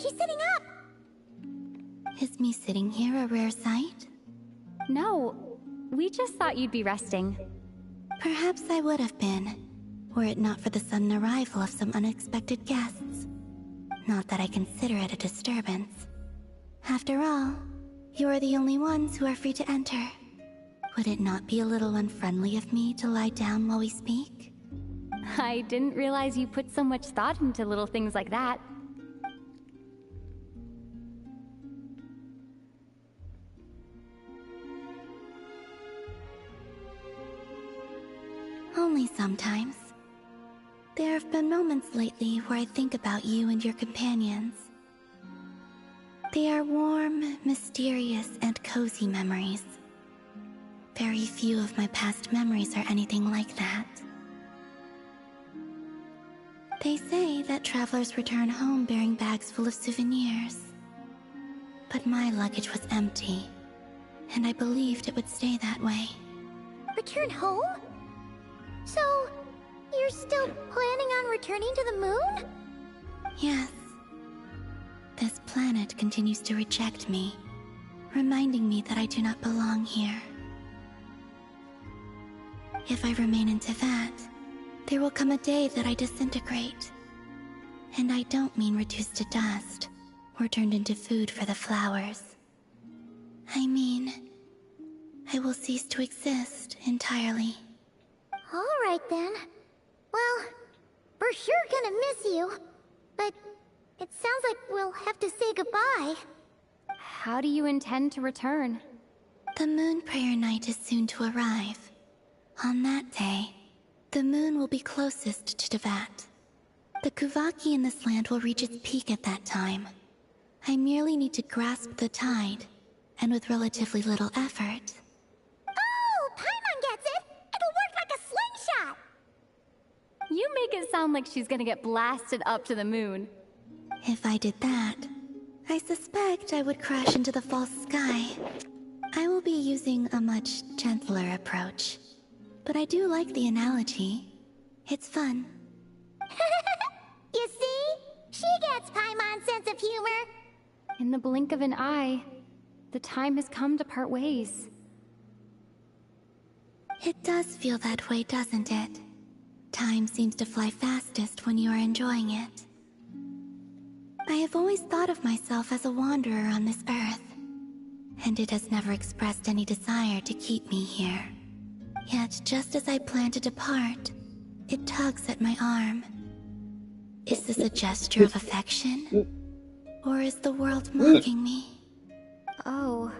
She's sitting up! Is me sitting here a rare sight? No, we just thought you'd be resting. Perhaps I would have been, were it not for the sudden arrival of some unexpected guests. Not that I consider it a disturbance. After all, you are the only ones who are free to enter. Would it not be a little unfriendly of me to lie down while we speak? I didn't realize you put so much thought into little things like that. Only sometimes. There have been moments lately where I think about you and your companions. They are warm, mysterious, and cozy memories. Very few of my past memories are anything like that. They say that travelers return home bearing bags full of souvenirs. But my luggage was empty, and I believed it would stay that way. Return home? So, you're still planning on returning to the moon? Yes. This planet continues to reject me, reminding me that I do not belong here. If I remain in Teyvat, there will come a day that I disintegrate. And I don't mean reduced to dust, or turned into food for the flowers. I mean, I will cease to exist entirely. Alright then. Well, we're sure gonna miss you. But it sounds like we'll have to say goodbye. How do you intend to return? The moon prayer night is soon to arrive. On that day, the moon will be closest to Teyvat. The Kuvaki in this land will reach its peak at that time. I merely need to grasp the tide, and with relatively little effort. Oh, Paimon gets it! It'll work like a slingshot! You make it sound like she's gonna get blasted up to the moon. If I did that, I suspect I would crash into the false sky. I will be using a much gentler approach. But I do like the analogy. It's fun. You see? She gets Paimon's sense of humor. In the blink of an eye, the time has come to part ways. It does feel that way, doesn't it? Time seems to fly fastest when you are enjoying it. I have always thought of myself as a wanderer on this earth, and it has never expressed any desire to keep me here. Yet, just as I plan to depart, it tugs at my arm. Is this a gesture of affection? Or is the world mocking me? Oh.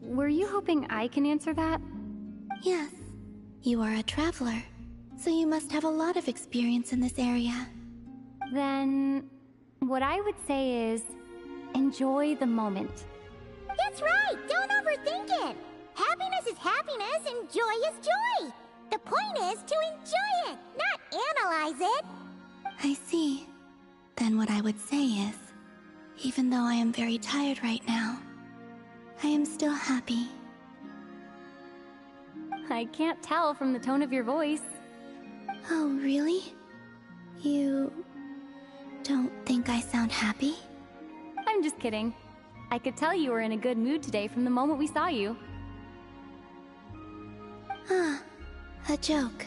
Were you hoping I can answer that? Yes. You are a traveler, so you must have a lot of experience in this area. Then, what I would say is, enjoy the moment. That's right! Don't overthink it! Happiness is happiness and joy is joy! The point is to enjoy it, not analyze it! I see. Then what I would say is, even though I am very tired right now, I am still happy. I can't tell from the tone of your voice. Oh, really? You don't think I sound happy? I'm just kidding. I could tell you were in a good mood today from the moment we saw you. Ah, a joke.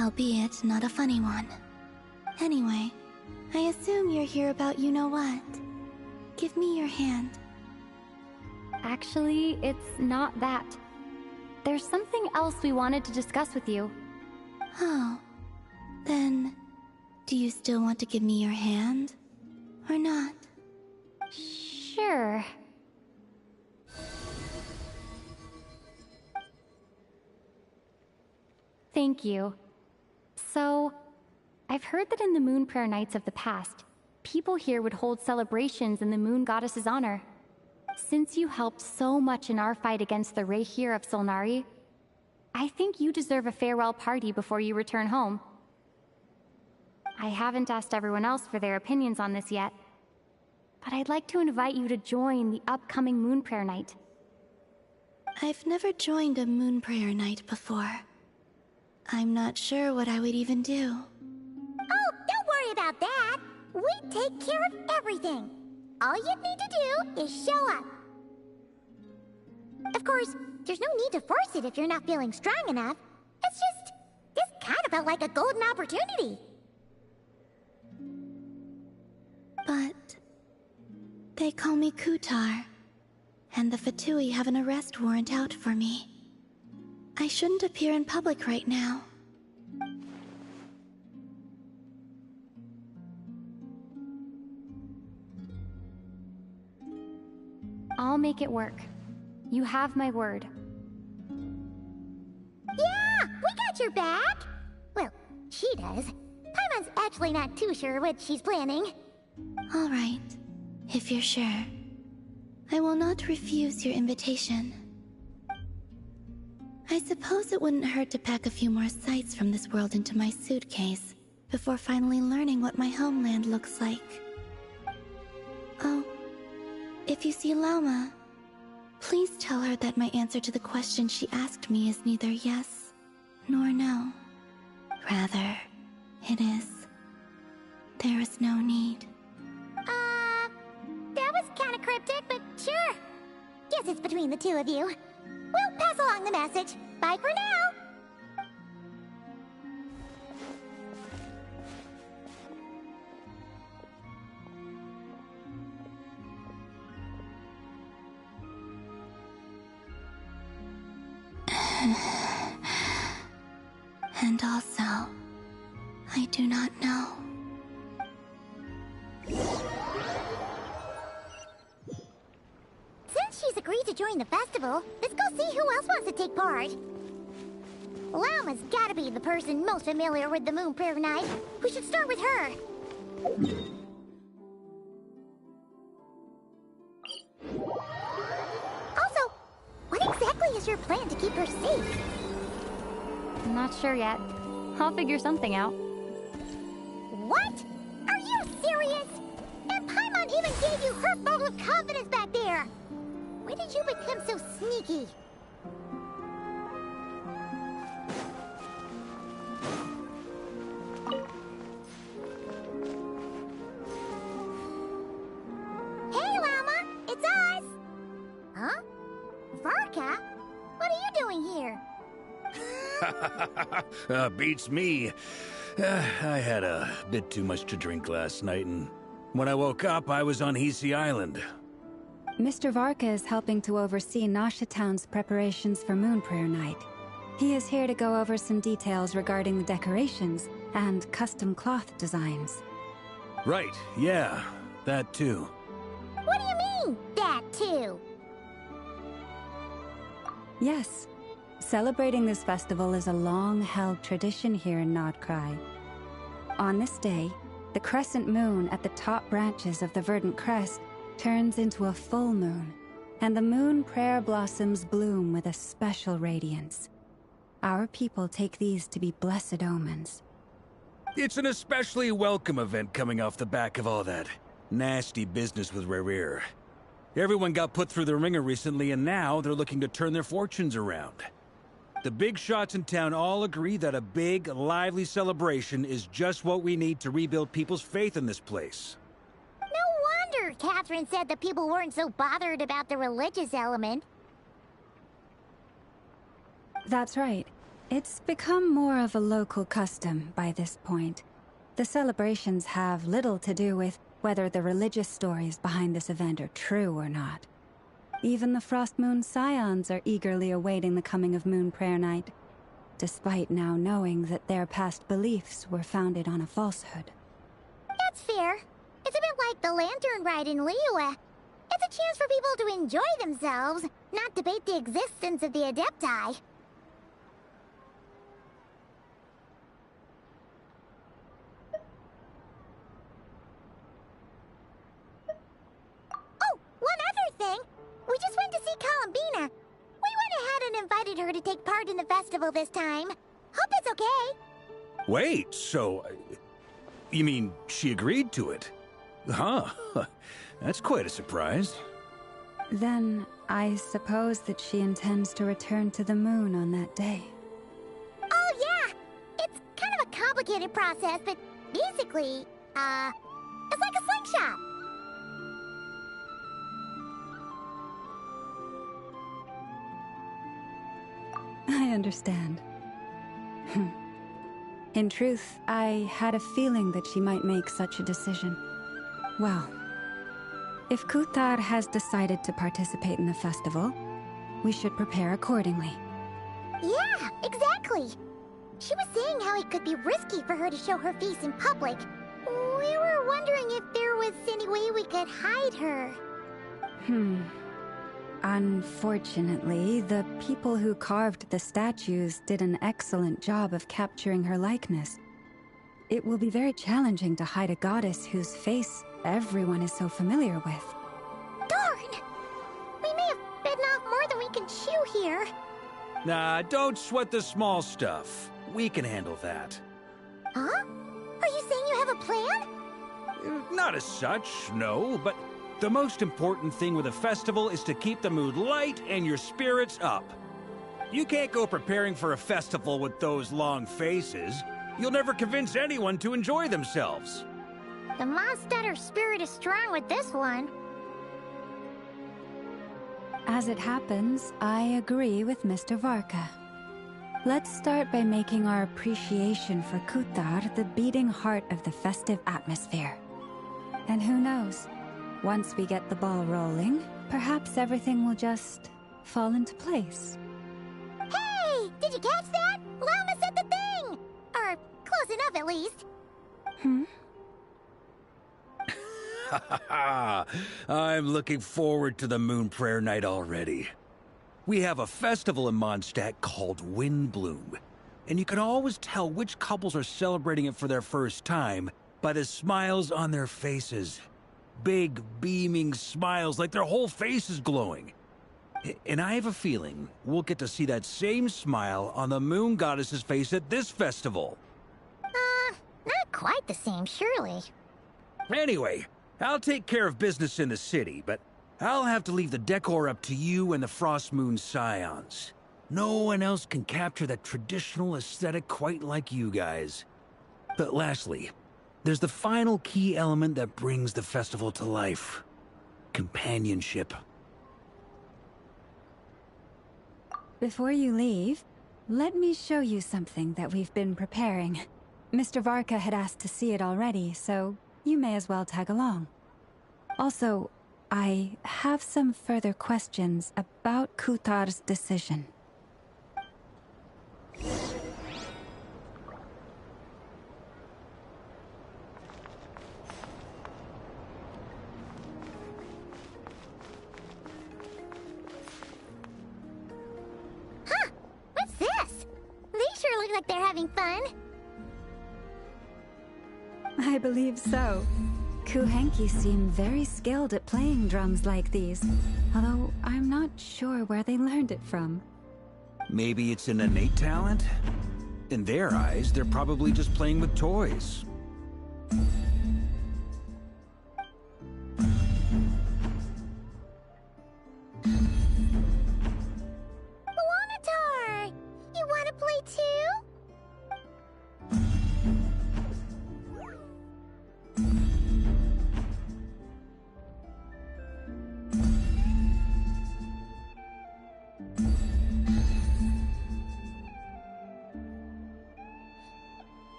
Albeit not a funny one. Anyway, I assume you're here about you-know-what. Give me your hand. Actually, it's not that. There's something else we wanted to discuss with you. Oh. Then, do you still want to give me your hand? Or not? Sure. Thank you. So, I've heard that in the moon prayer nights of the past, people here would hold celebrations in the moon goddess's honor. Since you helped so much in our fight against the Rehir of Solnari, I think you deserve a farewell party before you return home. I haven't asked everyone else for their opinions on this yet, but I'd like to invite you to join the upcoming moon prayer night. I've never joined a moon prayer night before. I'm not sure what I would even do. Oh, don't worry about that! We take care of everything. All you need to do is show up. Of course, there's no need to force it if you're not feeling strong enough. It's just, this kind of felt like a golden opportunity. But they call me Kutar, and the Fatui have an arrest warrant out for me. I shouldn't appear in public right now. I'll make it work. You have my word. Yeah, we got your back. Well, she does. Paimon's actually not too sure what she's planning. All right, if you're sure. I will not refuse your invitation. I suppose it wouldn't hurt to pack a few more sights from this world into my suitcase before finally learning what my homeland looks like. Oh, if you see Lauma, please tell her that my answer to the question she asked me is neither yes nor no. Rather, it is. There is no need. That was kind of cryptic, but sure. Guess it's between the two of you. We'll pass along the message. Bye for now. And also, I do not know. Since she's agreed to join the festival, let's go see who else wants to take part. Lauma's gotta be the person most familiar with the Moon Prayer Night. We should start with her. Also, what exactly is your plan to keep her safe? I'm not sure yet. I'll figure something out. What? Are you serious? And Paimon even gave you her vote of confidence back there. When did you become so sneaky? Hey, Llama! It's us! Huh? Varka? What are you doing here? Beats me. I had a bit too much to drink last night, and when I woke up, I was on Hisi Island. Mr. Varka is helping to oversee Nasha Town's preparations for Moon Prayer Night. He is here to go over some details regarding the decorations and custom cloth designs. Right, yeah, that too. What do you mean, that too? Yes. Celebrating this festival is a long-held tradition here in Nodcry. On this day, the crescent moon at the top branches of the verdant crest turns into a full moon, and the moon prayer blossoms bloom with a special radiance. Our people take these to be blessed omens. It's an especially welcome event coming off the back of all that nasty business with Rare. Everyone got put through the ringer recently, and now they're looking to turn their fortunes around. The big shots in town all agree that a big, lively celebration is just what we need to rebuild people's faith in this place. No wonder Catherine said that people weren't so bothered about the religious element. That's right. It's become more of a local custom by this point. The celebrations have little to do with whether the religious stories behind this event are true or not. Even the Frost Moon Scions are eagerly awaiting the coming of Moon Prayer Night, despite now knowing that their past beliefs were founded on a falsehood. That's fair. It's a bit like the Lantern Ride in Liyue. It's a chance for people to enjoy themselves, not debate the existence of the Adepti. Oh, one other thing! We just went to see Columbina. We went ahead and invited her to take part in the festival this time. Hope it's okay. Wait, so... you mean she agreed to it? Huh. That's quite a surprise. Then, I suppose that she intends to return to the moon on that day. Oh, yeah! It's kind of a complicated process, but basically, workshop. I understand. In truth, I had a feeling that she might make such a decision. Well, if Kuthar has decided to participate in the festival, we should prepare accordingly. Yeah, exactly. She was saying how it could be risky for her to show her face in public. We were wondering if there was any way we could hide her. Unfortunately, the people who carved the statues did an excellent job of capturing her likeness. It will be very challenging to hide a goddess whose face everyone is so familiar with. Darn! We may have bitten off more than we can chew here. Nah, don't sweat the small stuff. We can handle that. Huh? Are you saying you have a plan? Not as such, no, but the most important thing with a festival is to keep the mood light and your spirits up. You can't go preparing for a festival with those long faces. You'll never convince anyone to enjoy themselves. The Mondstatter spirit is strong with this one. As it happens, I agree with Mr. Varka. Let's start by making our appreciation for Kuthar the beating heart of the festive atmosphere. And who knows? Once we get the ball rolling, perhaps everything will just fall into place. Hey! Did you catch that? Llama said the thing! Or close enough, at least. I'm looking forward to the Moon Prayer Night already. We have a festival in Mondstadt called Windbloom, and you can always tell which couples are celebrating it for their first time by the smiles on their faces. Big, beaming smiles like their whole face is glowing. And I have a feeling we'll get to see that same smile on the Moon Goddess's face at this festival. Not quite the same, surely. Anyway, I'll take care of business in the city, but I'll have to leave the decor up to you and the Frost Moon Scions. No one else can capture that traditional aesthetic quite like you guys. But lastly, there's the final key element that brings the festival to life. Companionship. Before you leave, let me show you something that we've been preparing. Mr. Varka had asked to see it already, so you may as well tag along. Also, I have some further questions about Kuthar's decision. Huh! What's this? They sure look like they're having fun. I believe so. Kuhenki seem very skilled at playing drums like these, although I'm not sure where they learned it from. Maybe it's an innate talent? In their eyes, they're probably just playing with toys. Lunatar! You wanna play too?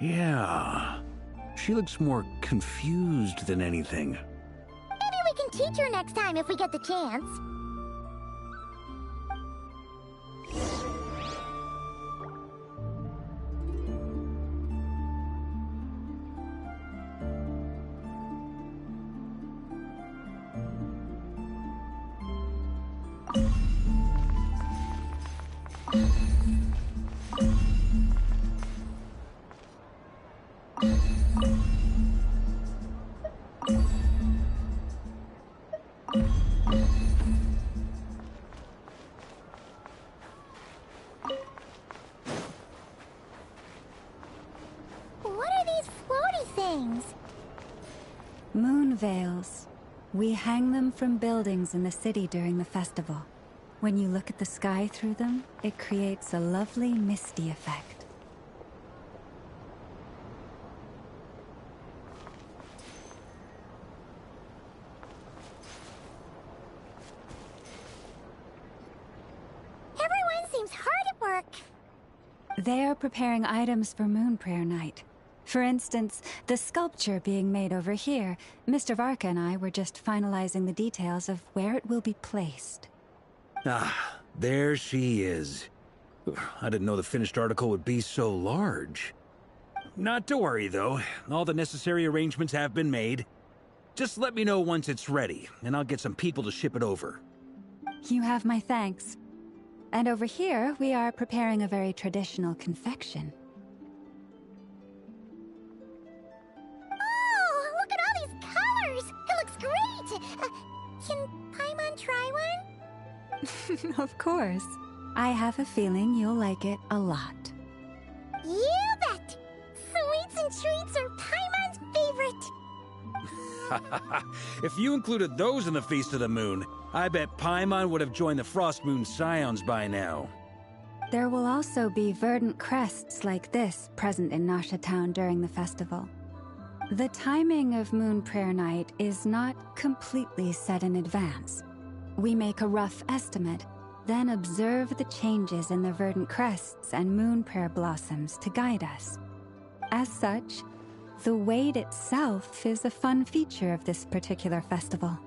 Yeah. She looks more confused than anything. Maybe we can teach her next time if we get the chance. What are these floaty things? Moon veils. We hang them from buildings in the city during the festival. When you look at the sky through them, it creates a lovely misty effect. work? They're preparing items for Moon Prayer Night. For instance, the sculpture being made over here. Mr. Varka and I were just finalizing the details of where it will be placed. Ah, there she is. I didn't know the finished article would be so large. Not to worry, though. All the necessary arrangements have been made. Just let me know once it's ready, and I'll get some people to ship it over. You have my thanks. And over here, we are preparing a very traditional confection. Oh, look at all these colors! It looks great! Can Paimon try one? Of course. I have a feeling you'll like it a lot. You bet! Sweets and treats are Paimon's favorite! If you included those in the Feast of the Moon, I bet Paimon would have joined the Frost Moon Scions by now. There will also be verdant crests like this present in Nasha Town during the festival. The timing of Moon Prayer Night is not completely set in advance. We make a rough estimate, then observe the changes in the verdant crests and moon prayer blossoms to guide us. As such, the Wade itself is a fun feature of this particular festival.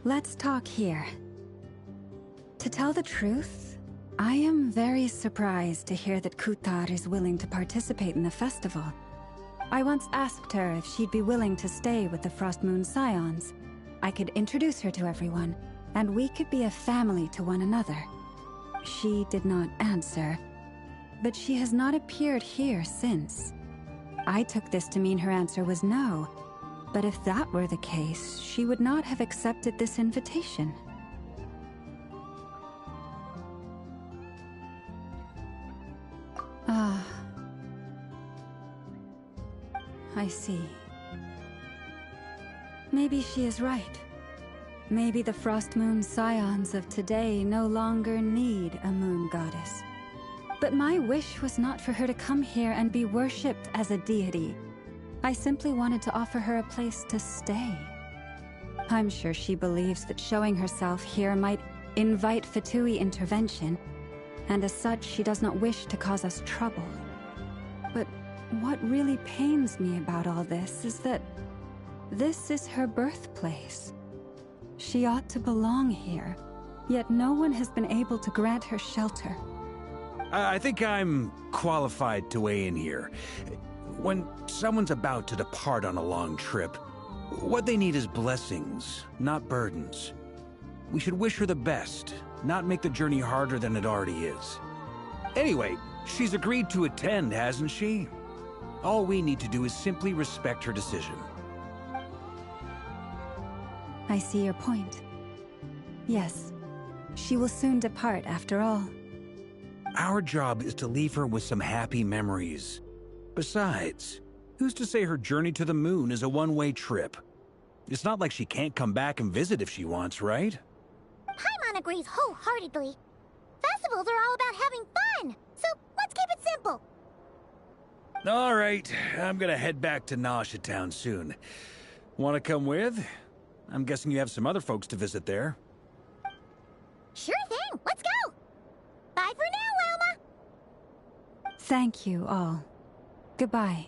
Let's talk here. To tell the truth, I am very surprised to hear that Kutar is willing to participate in the festival. I once asked her if she'd be willing to stay with the Frost Moon Scions. I could introduce her to everyone, and we could be a family to one another. She did not answer, but she has not appeared here since. I took this to mean her answer was no, but if that were the case, she would not have accepted this invitation. Ah. I see. Maybe she is right. Maybe the Frost Moon Scions of today no longer need a moon goddess. But my wish was not for her to come here and be worshipped as a deity. I simply wanted to offer her a place to stay. I'm sure she believes that showing herself here might invite Fatui intervention, and as such she does not wish to cause us trouble. But what really pains me about all this is that this is her birthplace. She ought to belong here, yet no one has been able to grant her shelter. I think I'm qualified to weigh in here. When someone's about to depart on a long trip, what they need is blessings, not burdens. We should wish her the best, not make the journey harder than it already is. Anyway, she's agreed to attend, hasn't she? All we need to do is simply respect her decision. I see your point. Yes, she will soon depart after all. Our job is to leave her with some happy memories. Besides, who's to say her journey to the moon is a one-way trip? It's not like she can't come back and visit if she wants, right? Paimon agrees wholeheartedly. Festivals are all about having fun, so let's keep it simple. All right, I'm gonna head back to Nasha Town soon. Wanna come with? I'm guessing you have some other folks to visit there. Sure thing, let's go! Bye for now, Wilma! Thank you all. Goodbye.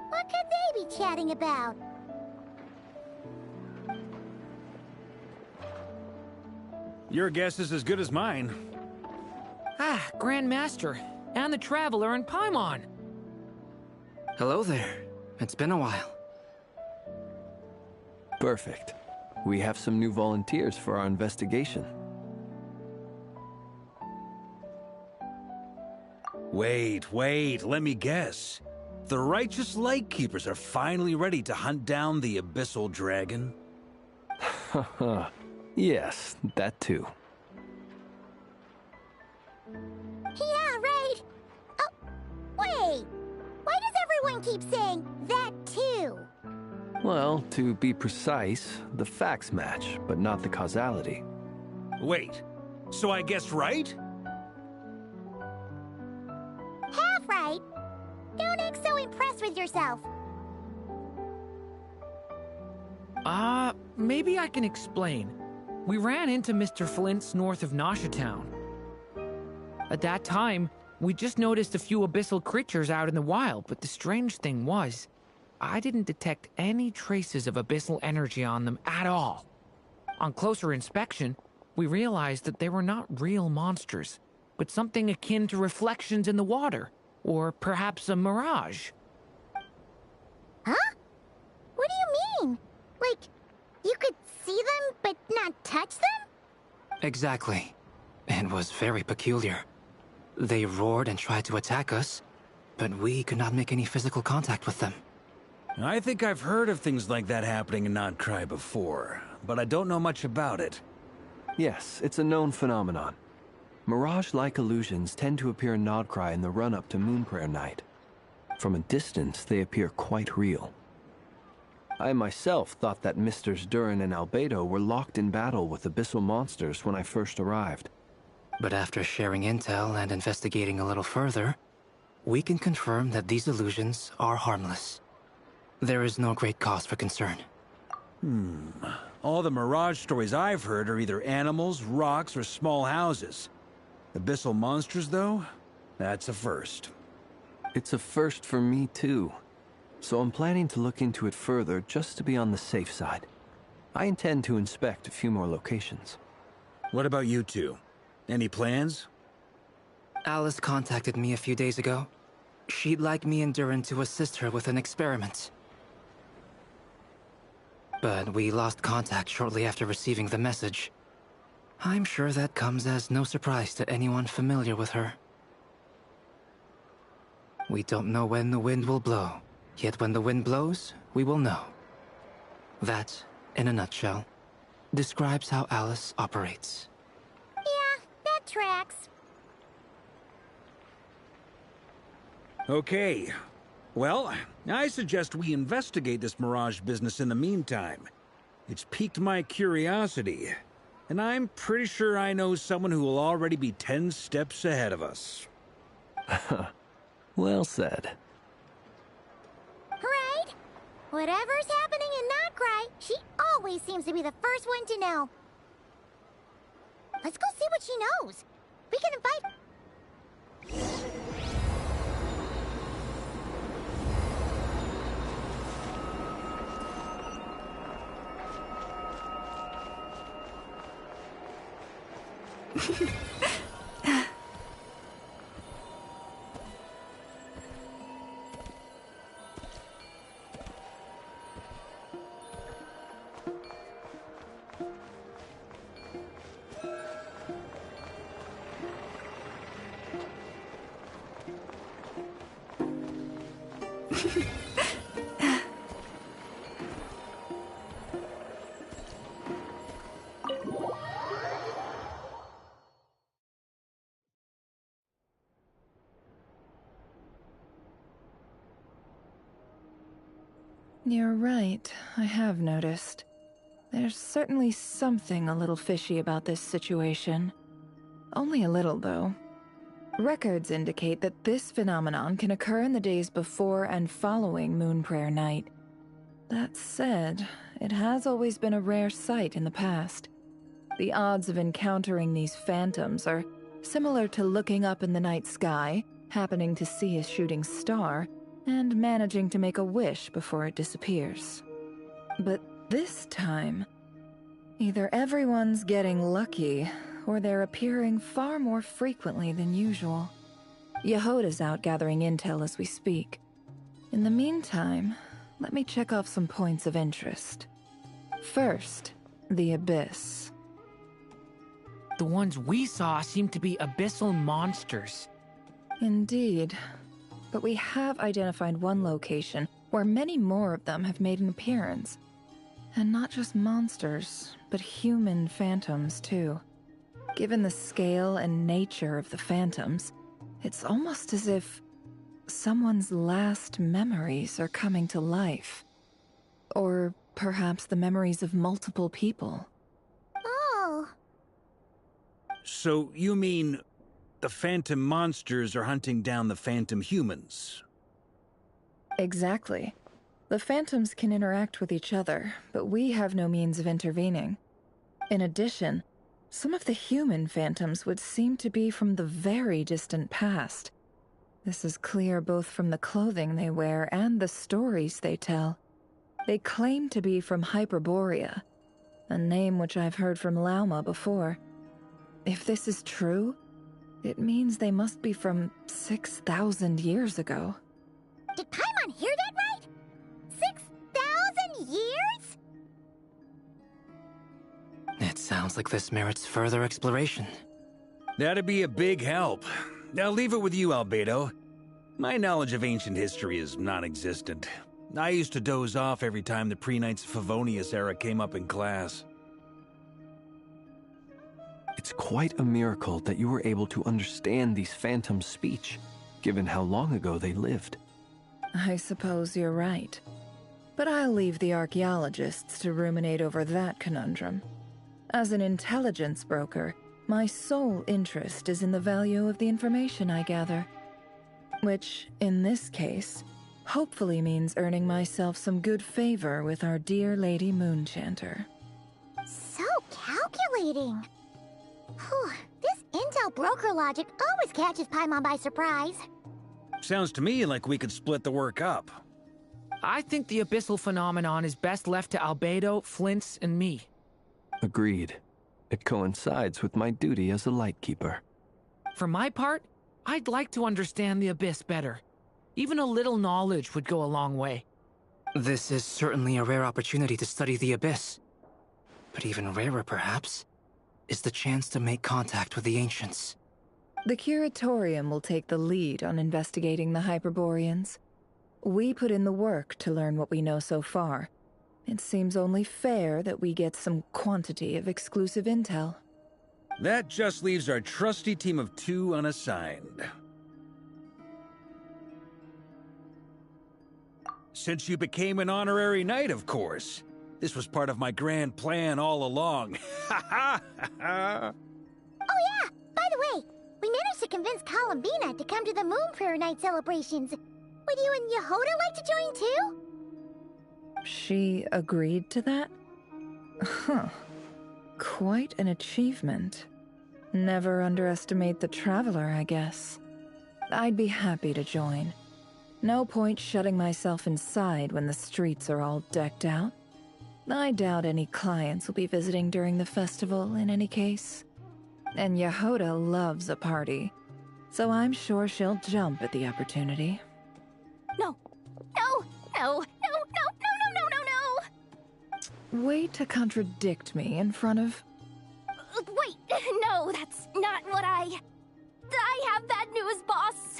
What could they be chatting about? Your guess is as good as mine. Ah, Grand Master, and the Traveler in Paimon. Hello there. It's been a while. Perfect. We have some new volunteers for our investigation. Wait, let me guess. The righteous Lightkeepers are finally ready to hunt down the Abyssal Dragon? Yes, that too. Yeah, right. Oh, wait. Why does everyone keep saying that too? Well, to be precise, the facts match, but not the causality. Wait, so I guessed right? Half right. Don't act so impressed with yourself. Maybe I can explain. We ran into Mr. Flint's north of Nasha Town. At that time, we just noticed a few abyssal creatures out in the wild, but the strange thing was, I didn't detect any traces of abyssal energy on them at all. On closer inspection, we realized that they were not real monsters, but something akin to reflections in the water, or perhaps a mirage. Huh? What do you mean? Like, you could see them, but not touch them? Exactly. It was very peculiar. They roared and tried to attack us, but we could not make any physical contact with them. I think I've heard of things like that happening in Nodcry before, but I don't know much about it. Yes, it's a known phenomenon. Mirage-like illusions tend to appear in Nodcry in the run-up to Moonprayer Night. From a distance, they appear quite real. I myself thought that Misters Durin and Albedo were locked in battle with abyssal monsters when I first arrived. But after sharing intel and investigating a little further, we can confirm that these illusions are harmless. There is no great cause for concern. All the Mirage stories I've heard are either animals, rocks, or small houses. Abyssal monsters, though? That's a first. It's a first for me, too. So I'm planning to look into it further just to be on the safe side. I intend to inspect a few more locations. What about you two? Any plans? Alice contacted me a few days ago. She'd like me and Durin to assist her with an experiment. But we lost contact shortly after receiving the message. I'm sure that comes as no surprise to anyone familiar with her. We don't know when the wind will blow, yet when the wind blows, we will know. That, in a nutshell, describes how Alice operates. Yeah, that tracks. Okay. Well, I suggest we investigate this Mirage business in the meantime. It's piqued my curiosity, and I'm pretty sure I know someone who will already be 10 steps ahead of us. Well said. Right? Whatever's happening in Nodcry, she always seems to be the first one to know. Let's go see what she knows. We can invite... You're right, I have noticed. There's certainly something a little fishy about this situation. Only a little, though. Records indicate that this phenomenon can occur in the days before and following Moonprayer Night. That said, it has always been a rare sight in the past. The odds of encountering these phantoms are similar to looking up in the night sky, happening to see a shooting star, and managing to make a wish before it disappears. But this time, Either everyone's getting lucky, or they're appearing far more frequently than usual. Yehoda's out gathering intel as we speak. In the meantime, let me check off some points of interest. First, the Abyss. The ones we saw seem to be abyssal monsters. Indeed. But we have identified one location where many more of them have made an appearance. And not just monsters, but human phantoms too. Given the scale and nature of the phantoms, it's almost as if someone's last memories are coming to life. Or perhaps the memories of multiple people. Oh. So you mean the phantom monsters are hunting down the phantom humans? Exactly. The phantoms can interact with each other, but we have no means of intervening. In addition, some of the human phantoms would seem to be from the very distant past. This is clear both from the clothing they wear and the stories they tell. They claim to be from Hyperborea, a name which I've heard from Lauma before. If this is true, it means they must be from 6,000 years ago. Did Paimon hear that right? 6,000 years? It sounds like this merits further exploration. That'd be a big help. I'll leave it with you, Albedo. My knowledge of ancient history is non-existent. I used to doze off every time the pre-Knights of Favonius era came up in class. It's quite a miracle that you were able to understand these phantoms' speech, given how long ago they lived. I suppose you're right. But I'll leave the archaeologists to ruminate over that conundrum. As an intelligence broker, my sole interest is in the value of the information I gather. Which, in this case, hopefully means earning myself some good favor with our dear Lady Moonchanter. So calculating. Whew, this intel broker logic always catches Paimon by surprise. Sounds to me like we could split the work up. I think the abyssal phenomenon is best left to Albedo, Flint's, and me. Agreed. It coincides with my duty as a lightkeeper. For my part, I'd like to understand the abyss better. Even a little knowledge would go a long way. This is certainly a rare opportunity to study the Abyss. But even rarer, perhaps, is the chance to make contact with the Ancients. The Curatorium will take the lead on investigating the Hyperboreans. We put in the work to learn what we know so far. It seems only fair that we get some quantity of exclusive intel. That just leaves our trusty team of 2 unassigned. Since you became an honorary knight, of course. This was part of my grand plan all along. Ha ha ha! Oh yeah, by the way, we managed to convince Columbina to come to the Moon Prayer Night celebrations. Would you and Yehoda like to join too? She agreed to that? Huh. Quite an achievement. Never underestimate the traveler, I guess. I'd be happy to join. No point shutting myself inside when the streets are all decked out. I doubt any clients will be visiting during the festival in any case. And Yehoda loves a party, so I'm sure she'll jump at the opportunity. No. No. No. No. No. No. No. No. No. Way to contradict me in front of... Wait. No, that's not what I have bad news, boss.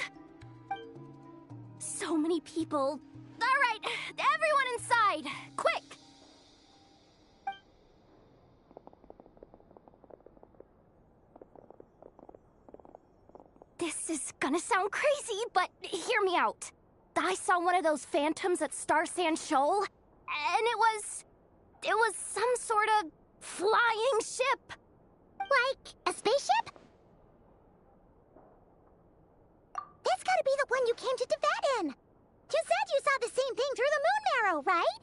So many people. All right, everyone inside, quick. This is gonna sound crazy, but hear me out. I saw one of those phantoms at Star Sand Shoal, and it was some sort of flying ship. Like a spaceship? That's gotta be the one you came to Tibet in. You said you saw the same thing through the moon marrow, right?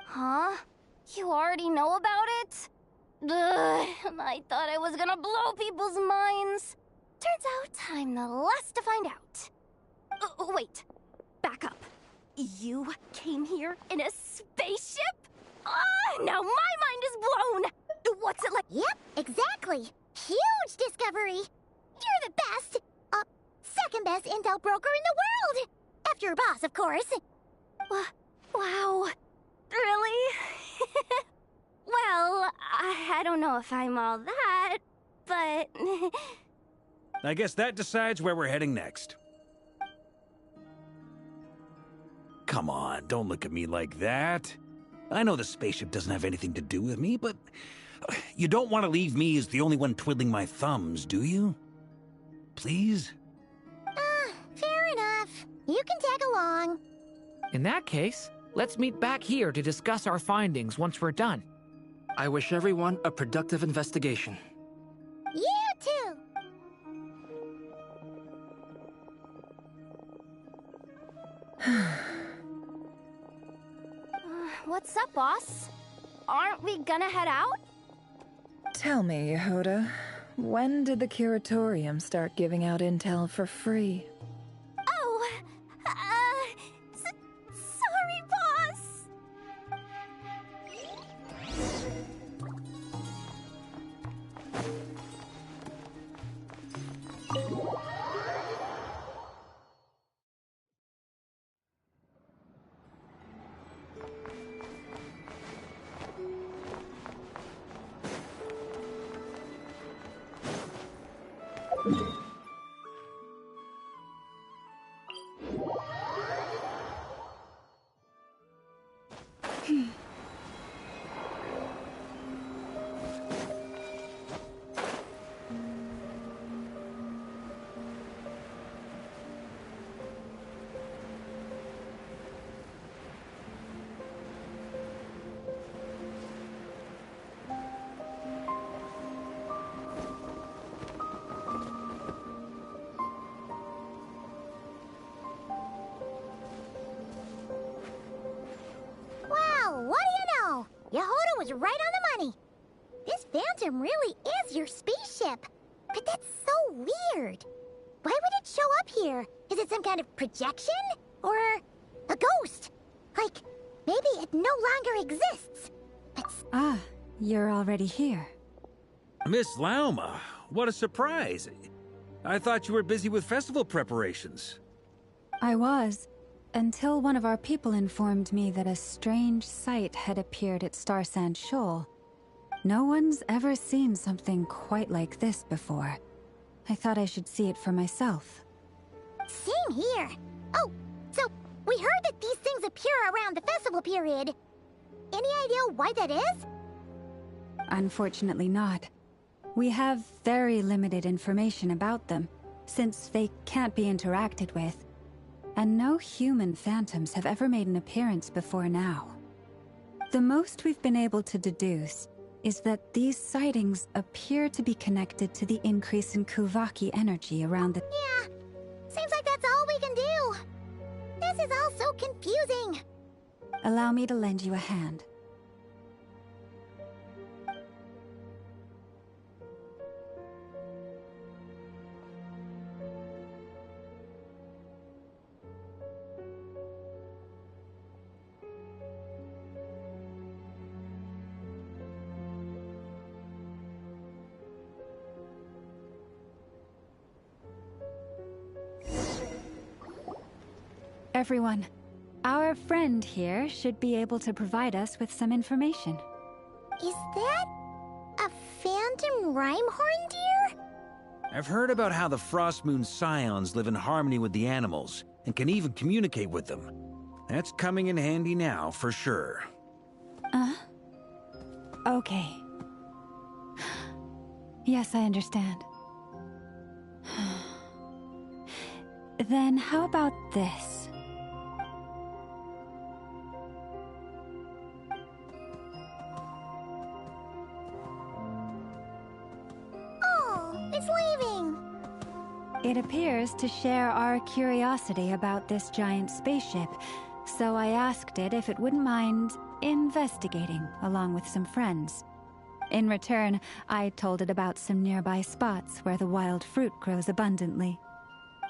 Huh? You already know about it? Ugh, I thought I was gonna blow people's minds. Turns out I'm the last to find out. Wait, back up. You came here in a spaceship? Now my mind is blown! What's it like? Yep, exactly. Huge discovery. You're the best. Second best intel broker in the world. After your boss, of course. Wow. Really? Well, I don't know if I'm all that, but... I guess that decides where we're heading next. Come on, don't look at me like that. I know the spaceship doesn't have anything to do with me, but you don't want to leave me as the only one twiddling my thumbs, do you? Please? Fair enough. You can tag along. In that case, let's meet back here to discuss our findings once we're done. I wish everyone a productive investigation. You too. What's up, boss? Aren't we gonna head out? Tell me, Yehoda, when did the Curatorium start giving out intel for free? Oh, sorry, boss. Wow, what do you know? Yehoda was right on the money. This phantom really is your spaceship. But that's so weird. Why would it show up here? Is it some kind of projection? Or a ghost? Like, maybe it no longer exists. Ah, you're already here. Miss Lauma, what a surprise. I thought you were busy with festival preparations. I was, until one of our people informed me that a strange sight had appeared at Star Sand Shoal. No one's ever seen something quite like this before. I thought I should see it for myself. Same here. Oh, so we heard that these things appear around the festival period. Any idea why that is? Unfortunately not. We have very limited information about them, since they can't be interacted with. And no human phantoms have ever made an appearance before now. The most we've been able to deduce is that these sightings appear to be connected to the increase in Kuvaki energy around the... Yeah, seems like that's all we can do. This is all so confusing. Allow me to lend you a hand. Everyone, our friend here should be able to provide us with some information. Is that a phantom rhymehorn deer? I've heard about how the Frost Moon Scions live in harmony with the animals and can even communicate with them. That's coming in handy now, for sure. Okay. Yes, I understand. Then how about this? Oh, it's leaving. It appears to share our curiosity about this giant spaceship, so I asked it if it wouldn't mind investigating along with some friends. In return, I told it about some nearby spots where the wild fruit grows abundantly.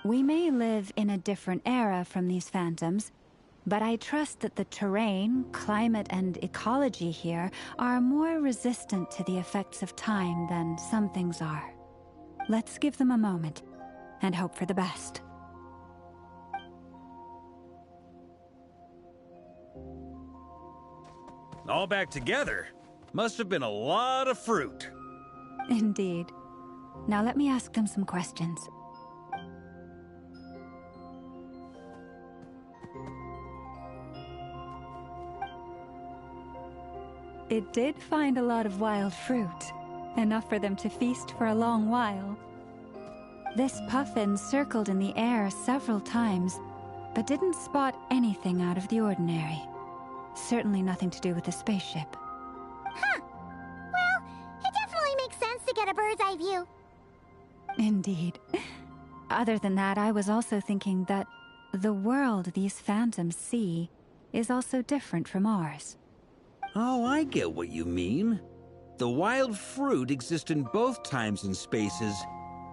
We may live in a different era from these phantoms, But I trust that the terrain, climate, and ecology here are more resistant to the effects of time than some things are. Let's give them a moment and hope for the best. All back together? Must have been a lot of fruit. Indeed. Now let me ask them some questions. It did find a lot of wild fruit, enough for them to feast for a long while. This puffin circled in the air several times, but didn't spot anything out of the ordinary. Certainly nothing to do with the spaceship. Huh. Well, it definitely makes sense to get a bird's eye view. Indeed. Other than that, I was also thinking that the world these phantoms see is also different from ours. Oh, I get what you mean. The wild fruit exists in both times and spaces,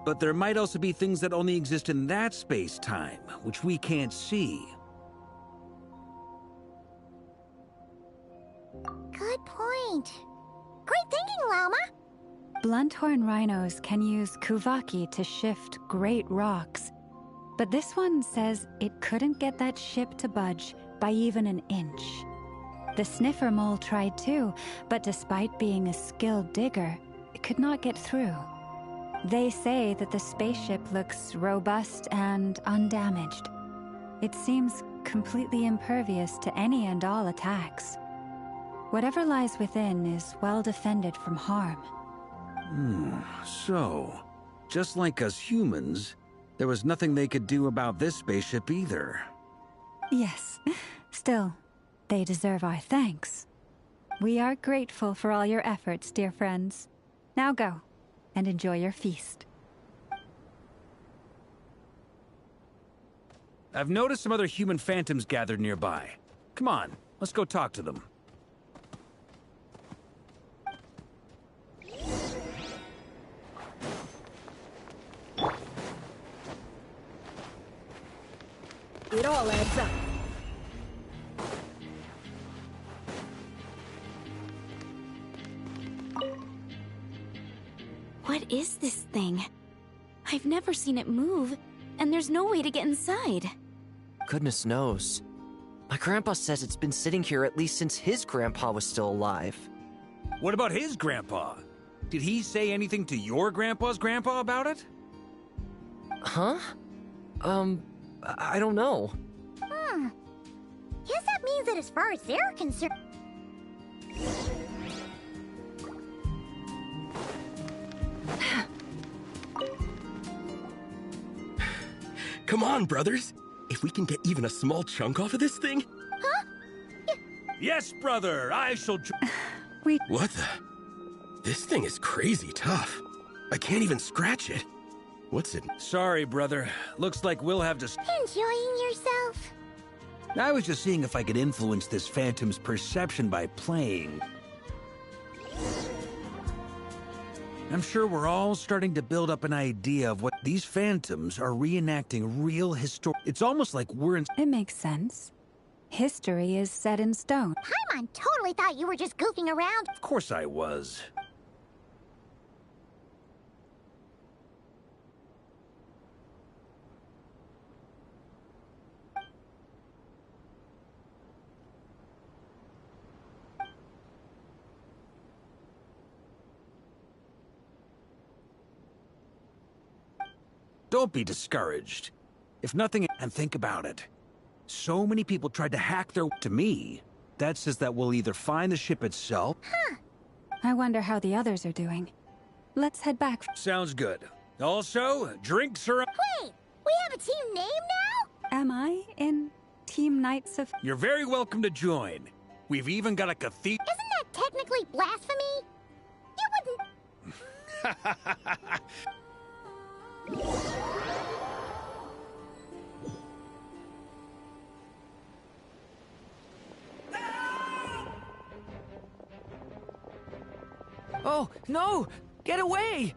but there might also be things that only exist in that space-time, which we can't see. Good point. Great thinking, Lauma. Blunthorn rhinos can use kuvaki to shift great rocks, but this one says it couldn't get that ship to budge by even an inch. The sniffer mole tried too, but despite being a skilled digger, it could not get through. They say that the spaceship looks robust and undamaged. It seems completely impervious to any and all attacks. Whatever lies within is well defended from harm. So, just like us humans, there was nothing they could do about this spaceship either. Yes. Still, they deserve our thanks. We are grateful for all your efforts, dear friends. Now go, and enjoy your feast. I've noticed some other human phantoms gathered nearby. Come on, let's go talk to them. It all adds up. What is this thing? I've never seen it move, and there's no way to get inside. Goodness knows. My grandpa says it's been sitting here at least since his grandpa was still alive. What about his grandpa? Did he say anything to your grandpa's grandpa about it? Huh? I don't know. Guess that means that as far as they're concerned... Come on, brothers. If we can get even a small chunk off of this thing... Huh? Yes, brother, I shall... What the... This thing is crazy tough. I can't even scratch it. What's it? Sorry, brother. Looks like we'll have to... Enjoying yourself? I was just seeing if I could influence this phantom's perception by playing. I'm sure we're all starting to build up an idea of what these phantoms are reenacting real It's almost like we're in... It makes sense. History is set in stone. Paimon totally thought you were just goofing around. Of course I was. Don't be discouraged. If nothing, and think about it. So many people tried to hack their... To me, that says that we'll either find the ship itself... Huh. I wonder how the others are doing. Let's head back. Sounds good. Also, drinks are... Wait, we have a team name now? Am I in Team Knights of... You're very welcome to join. We've even got a cathedral... Isn't that technically blasphemy? You wouldn't... Oh, no! Get away!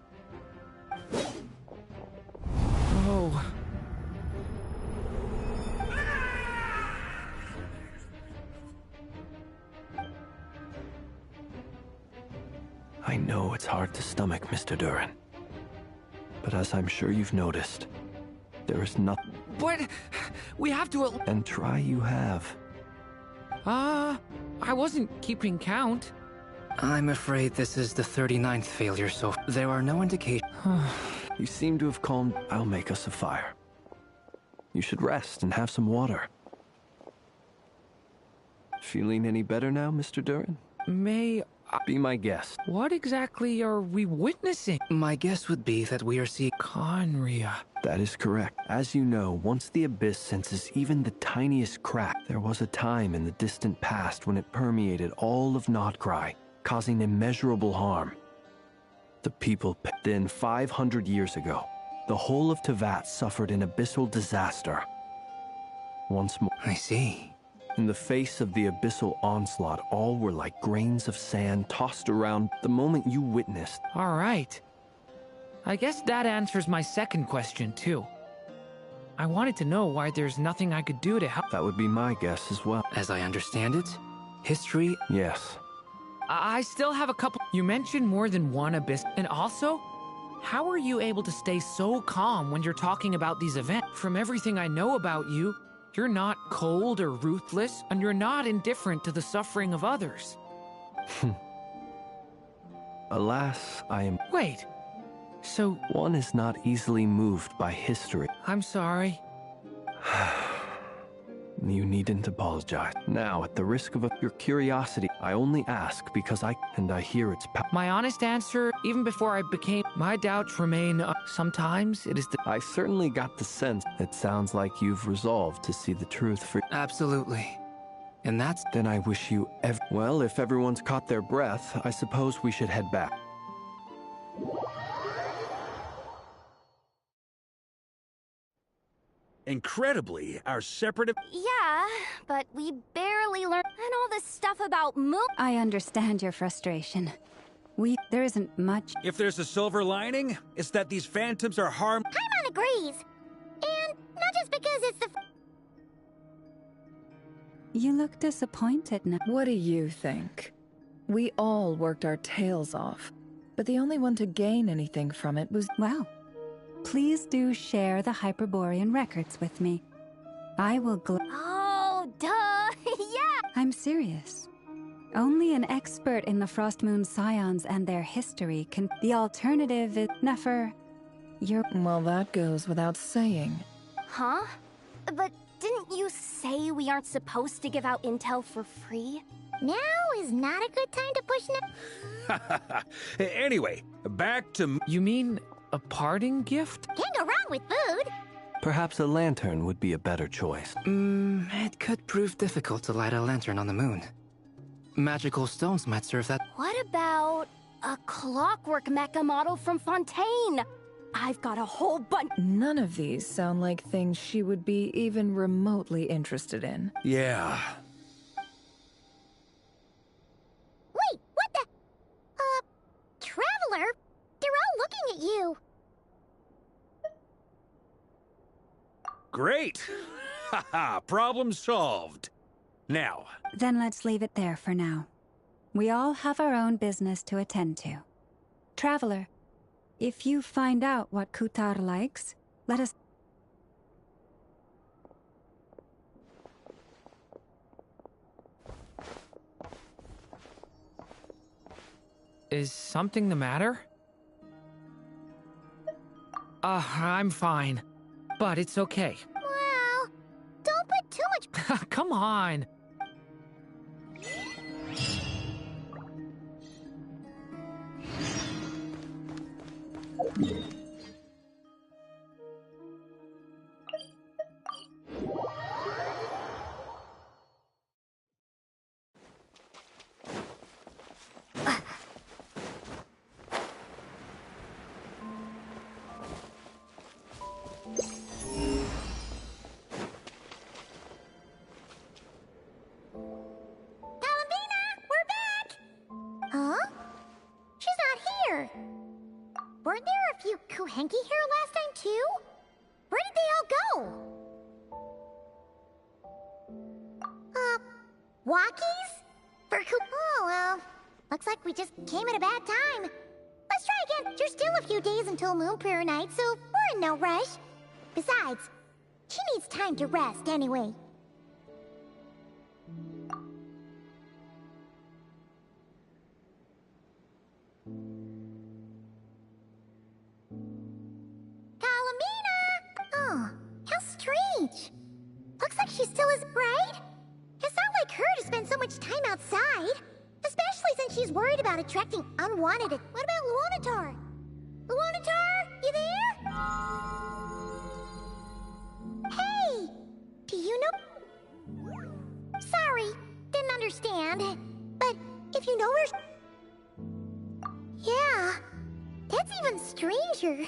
Oh. I know it's hard to stomach, Mr. Duran. But as I'm sure you've noticed, there is nothing. But we have to. And try you have. I wasn't keeping count. I'm afraid this is the 39th failure, so there are no indications. You seem to have calmed. I'll make us a fire. You should rest and have some water. Feeling any better now, Mr. Duran? May I... Be my guest. What exactly are we witnessing? My guess would be that we are seeing Conria. That is correct. As you know, once the Abyss senses even the tiniest crack, there was a time in the distant past when it permeated all of Nodcry, causing immeasurable harm. The people... Then 500 years ago, the whole of Tevat suffered an abyssal disaster. Once more... I see. In the face of the abyssal onslaught, all were like grains of sand tossed around the moment you witnessed. All right. I guess that answers my second question, too. I wanted to know why there's nothing I could do to help. That would be my guess as well. As I understand it, history... Yes. I still have a couple... You mentioned more than one abyss. And also, how are you able to stay so calm when you're talking about these events? From everything I know about you, you're not cold or ruthless, and you're not indifferent to the suffering of others. Alas, I am... Wait, so... One is not easily moved by history. I'm sorry. You needn't apologize. Now, at the risk of your curiosity, I only ask because I hear its power. My honest answer, even before I became... My doubts remain... sometimes it is the... I certainly got the sense. It sounds like you've resolved to see the truth for... Absolutely. And that's... Then I wish you well, if everyone's caught their breath, I suppose we should head back. Incredibly, our separate... Yeah, but we barely learned... And all this stuff about moon... I understand your frustration. There isn't much... If there's a silver lining, it's that these phantoms are harm... Paimon agrees. And not just because it's the... You look disappointed now. What do you think? We all worked our tails off, but the only one to gain anything from it was... Well, please do share the Hyperborean records with me. I will Oh, duh! Yeah! I'm serious. Only an expert in the Frostmoon Scions and their history can... The alternative is... Nefer, you're... Well, that goes without saying. Huh? But didn't you say we aren't supposed to give out intel for free? Now is not a good time to push... Anyway, back to... You mean a parting gift? Can't go wrong with food. Perhaps a lantern would be a better choice. It could prove difficult to light a lantern on the moon. Magical stones might serve that. What about a clockwork mecha model from Fontaine? I've got a whole bunch. None of these sound like things she would be even remotely interested in. Yeah. Wait, what the... Traveler? They're all looking at you. Great! Haha, problem solved. Now... Then let's leave it there for now. We all have our own business to attend to. Traveler, if you find out what Kutar likes, let us... Is something the matter? I'm fine. But it's okay. Well, don't put too much... Come on. Weren't there a few Kuhenki here last time, too? Where did they all go? Walkies? For Oh, well. Looks like we just came at a bad time. Let's try again. There's still a few days until Moon Prayer Night, so we're in no rush. Besides, she needs time to rest anyway. Calamina! Oh, how strange. Looks like she still is, right? It's not like her to spend so much time outside. Especially since she's worried about attracting unwanted... What about Lunatar? Lunatar, you there? Hey! Do you know... Sorry, didn't understand. But if you know where... Yeah, that's even stranger.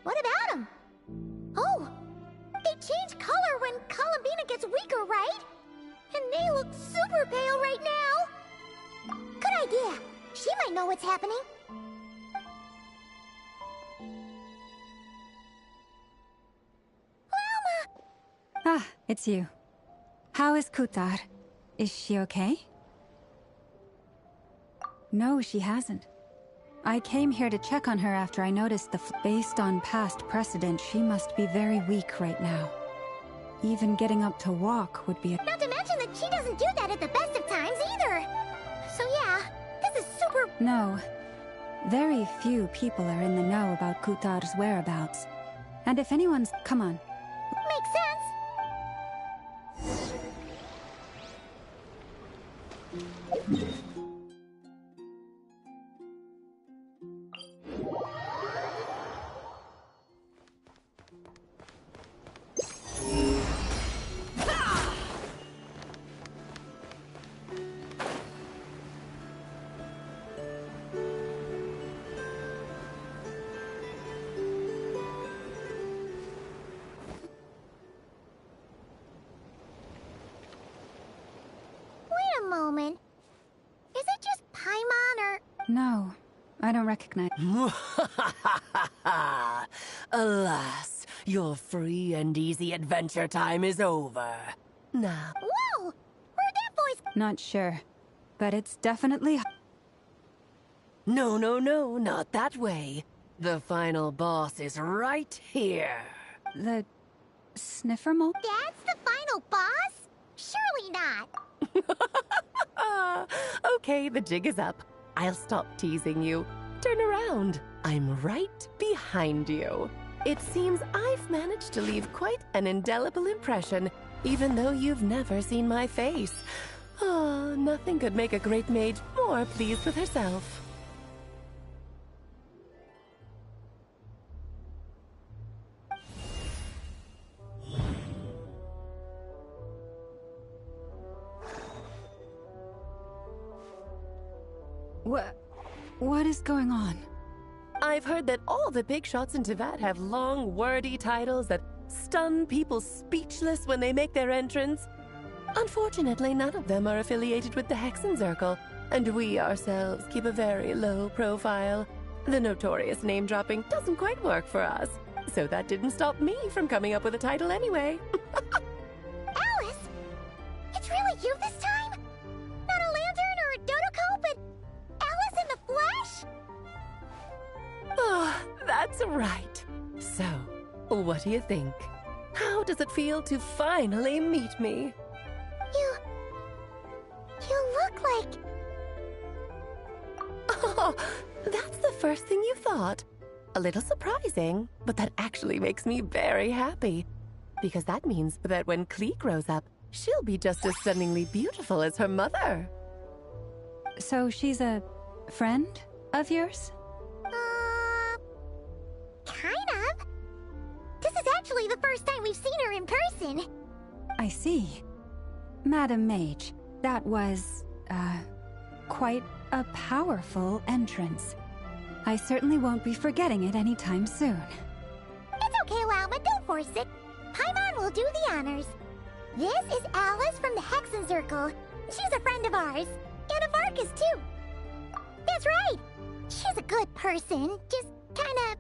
What about him? Oh, they change color when Columbina gets weaker, right? And they look super pale right now. Good idea. She might know what's happening. Velma! Ah, it's you. How is Kutar? Is she okay? No, she hasn't. I came here to check on her after I noticed based on past precedent, she must be very weak right now. Even getting up to walk would be a... Not to mention that she doesn't do that at the best of times either. So yeah, this is super... No. Very few people are in the know about Kutar's whereabouts. And if anyone's... Come on. Makes sense. Moment. Is it just Paimon or... No, I don't recognize... Alas, your free and easy adventure time is over. Now... Whoa! Where'd that voice... Not sure, but it's definitely... No, not that way. The final boss is right here. The... sniffer mole? That's the final boss? Surely not. Okay, the jig is up. I'll stop teasing you. Turn around. I'm right behind you. It seems I've managed to leave quite an indelible impression, even though you've never seen my face. Oh, nothing could make a great mage more pleased with herself. What is going on? I've heard that all the big shots in Teyvat have long, wordy titles that stun people speechless when they make their entrance. Unfortunately, none of them are affiliated with the Hexenzirkel, and we ourselves keep a very low profile. The notorious name-dropping doesn't quite work for us, so that didn't stop me from coming up with a title anyway. Alice? It's really you this time? Not a lantern or a Dodoko, but Alice in the flesh? Oh, that's right. So, what do you think? How does it feel to finally meet me? You look like... Oh, that's the first thing you thought. A little surprising, but that actually makes me very happy. Because that means that when Klee grows up, she'll be just as stunningly beautiful as her mother. So she's a friend of yours? Kind of. This is actually the first time we've seen her in person. I see. Madam Mage, that was, quite a powerful entrance. I certainly won't be forgetting it anytime soon. It's okay, Lauma, don't force it. Paimon will do the honors. This is Alice from the Hexenzirkel. She's a friend of ours. And of Arcus, too. That's right. She's a good person, just kinda...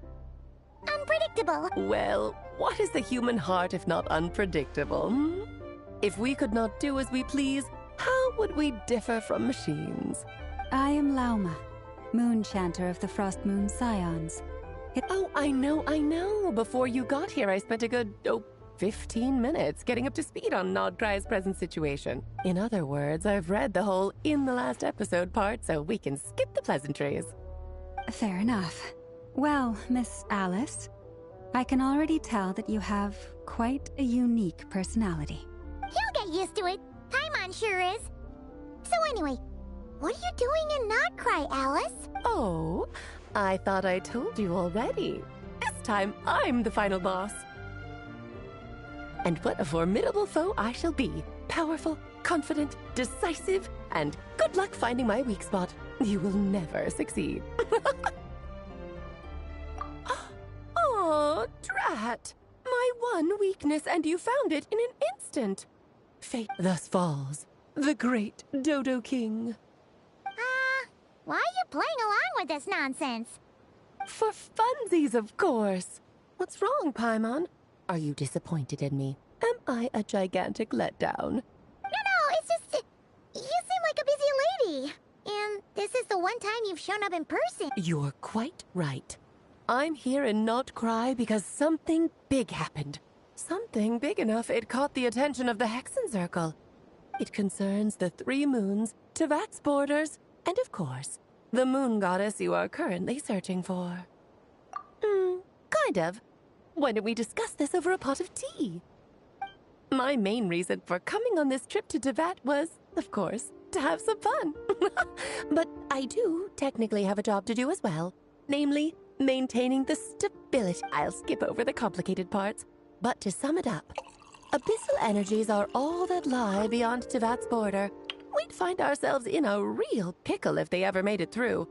unpredictable. Well, what is the human heart if not unpredictable, hmm? If we could not do as we please, How would we differ from machines? I am Lauma, moon chanter of the Frost Moon Scions. Oh, I know. Before you got here, I spent a good, 15 minutes getting up to speed on Nodcry's present situation. In other words, I've read the whole in the last episode part, so we can skip the pleasantries. Fair enough. Well, Miss Alice, I can already tell that you have quite a unique personality. He'll get used to it. Paimon sure is. So anyway, what are you doing in Nodcry, Alice? Oh, I thought I told you already. This time, I'm the final boss. And what a formidable foe I shall be. Powerful, confident, decisive, and good luck finding my weak spot. You will never succeed. Oh, drat! My one weakness, and you found it in an instant. Fate thus falls. The great Dodo King. Why are you playing along with this nonsense? For funsies, of course. What's wrong, Paimon? Are you disappointed in me? Am I a gigantic letdown? No, it's just... You seem like a busy lady. And this is the one time you've shown up in person. You're quite right. I'm here in Nodcry because something big happened. Something big enough it caught the attention of the Hexen Circle. It concerns the 3 moons, Tevat's borders, and of course, the moon goddess you are currently searching for. Kind of. Why don't we discuss this over a pot of tea? My main reason for coming on this trip to Tevat was, of course, to have some fun. But I do technically have a job to do as well. Namely, maintaining the stability. I'll skip over the complicated parts. But to sum it up, abyssal energies are all that lie beyond Tevat's border. We'd find ourselves in a real pickle if they ever made it through.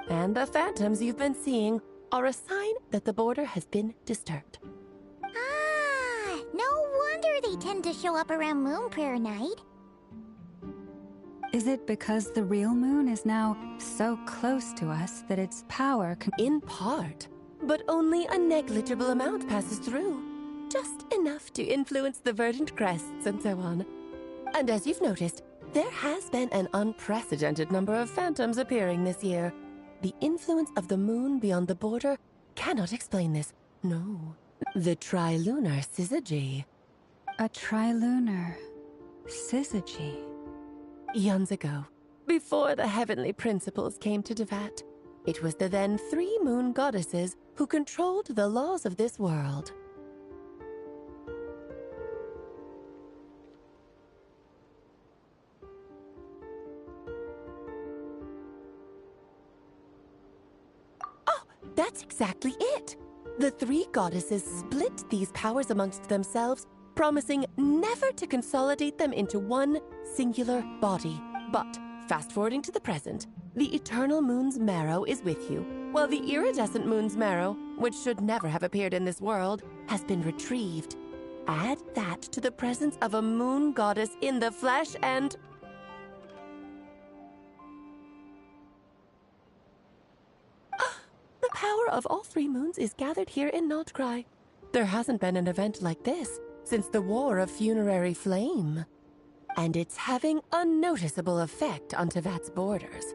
And the phantoms you've been seeing are a sign that the border has been disturbed. No wonder they tend to show up around Moon Prayer Night. Is it because the real moon is now so close to us that its power can... In part, but only a negligible amount passes through. Just enough to influence the verdant crests and so on. And as you've noticed, there has been an unprecedented number of phantoms appearing this year. The influence of the moon beyond the border cannot explain this. No. The trilunar syzygy. A trilunar syzygy? Eons ago, before the heavenly principles came to Tevat, it was the then 3 moon goddesses who controlled the laws of this world. That's exactly it. The 3 goddesses split these powers amongst themselves, promising never to consolidate them into one singular body. But, fast-forwarding to the present, the eternal moon's marrow is with you, while the iridescent moon's marrow, which should never have appeared in this world, has been retrieved. Add that to the presence of a moon goddess in the flesh and... The power of all 3 moons is gathered here in Nodcry. There hasn't been an event like this since the War of Funerary Flame. And it's having a noticeable effect on Tevat's borders.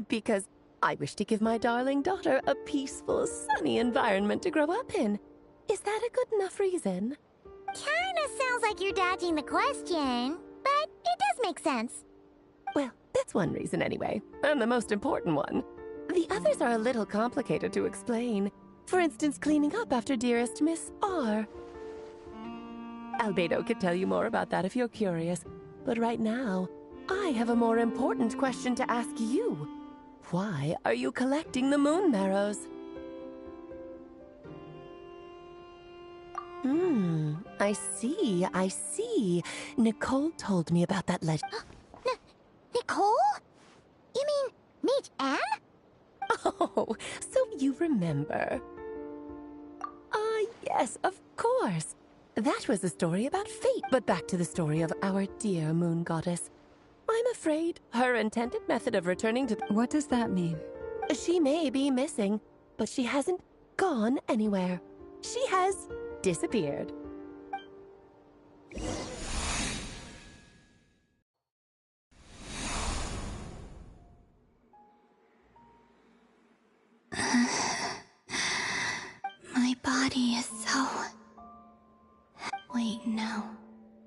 Because I wish to give my darling daughter a peaceful, sunny environment to grow up in. Is that a good enough reason? Kinda sounds like you're dodging the question, but it does make sense. Well, that's one reason anyway, and the most important one. The others are a little complicated to explain. For instance, cleaning up after dearest Miss R. Albedo could tell you more about that if you're curious. But right now, I have a more important question to ask you. Why are you collecting the moon marrows? I see. Nicole told me about that legend. Nicole? You mean Mage Anne? Oh, so you remember. Yes, of course. That was a story about fate, but back to the story of our dear moon goddess. I'm afraid her intended method of returning to... What does that mean? She may be missing, but she hasn't gone anywhere. She has disappeared. Wait, no.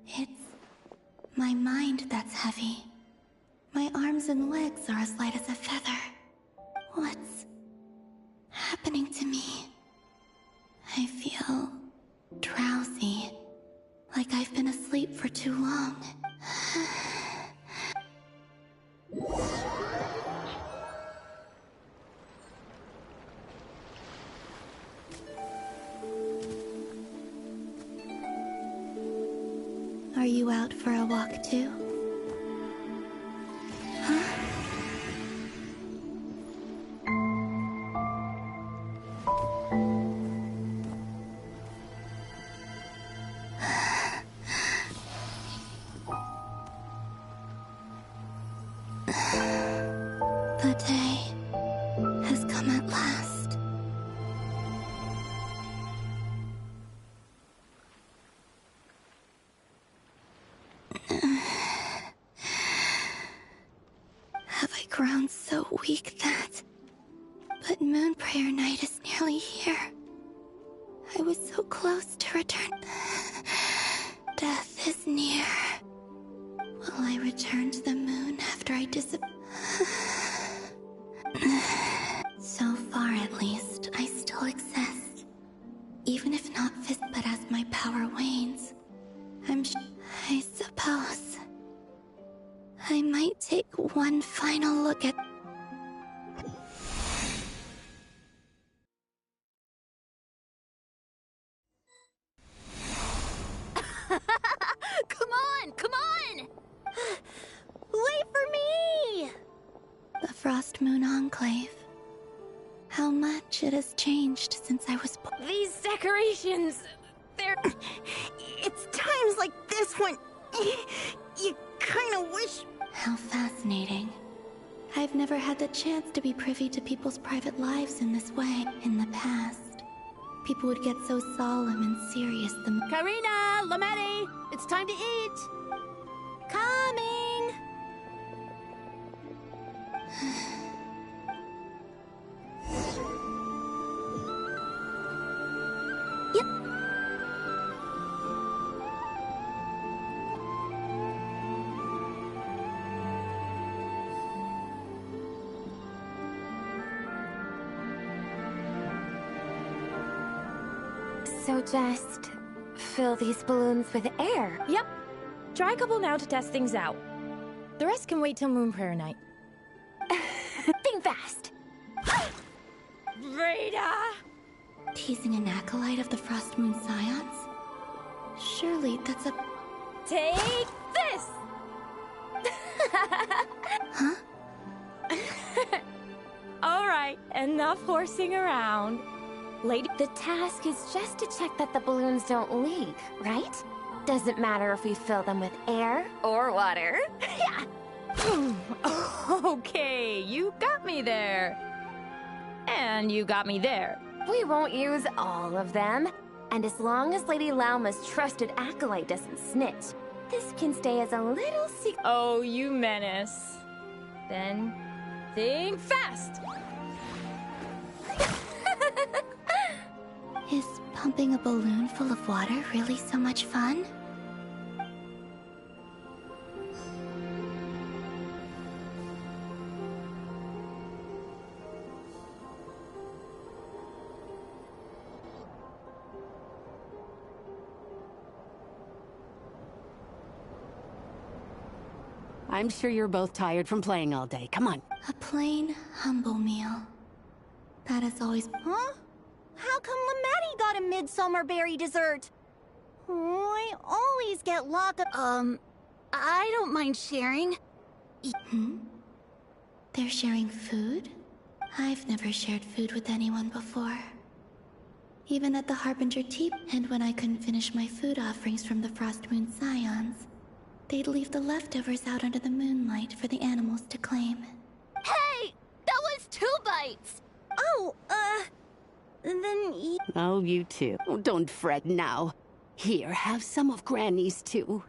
It's my mind that's heavy. My arms and legs are as light as a feather. What's happening to me? I feel drowsy, like I've been asleep for too long. Are you out for a walk too? Huh? The day has come at last. Have I grown so weak that... But Moon Prayer Night is nearly here. I was so close to return. Death is near. Will I return to the moon after I disappear? So far, at least, I still exist. Even if not physically, but as my power wanes, I suppose I might take one final look at... Come on, come on! Wait for me! The Frost Moon Enclave. How much it has changed since I was born. These decorations, they're... It's times like this when you kind of wish... How fascinating. I've never had the chance to be privy to people's private lives in this way. In the past, people would get so solemn and serious Karina, Lametti, it's time to eat! Coming! Yep. So just fill these balloons with air. Yep. Try a couple now to test things out. The rest can wait till Moon Prayer Night. Think fast. Rita! Teasing an acolyte of the Frost Moon Scions? Surely that's a... Take this! Huh? Alright, enough horsing around. Lady... The task is just to check that the balloons don't leak, right? Doesn't matter if we fill them with air or water. Yeah. Okay, you got me there. And you got me there. We won't use all of them. And as long as Lady Lauma's trusted acolyte doesn't snitch, this can stay as a little secret. Oh, you menace. Then, think fast! Is pumping a balloon full of water really so much fun? I'm sure you're both tired from playing all day. Come on. A plain, humble meal. That is always... Huh? How come Lametti got a midsummer berry dessert? I always get locked up. I don't mind sharing. Hmm? They're sharing food? I've never shared food with anyone before. Even at the Harbinger Tea, and when I couldn't finish my food offerings from the Frost Moon Scions, they'd leave the leftovers out under the moonlight for the animals to claim. Hey! That was 2 bites! Oh, then Oh, you too. Oh, don't fret now. Here, have some of Granny's too.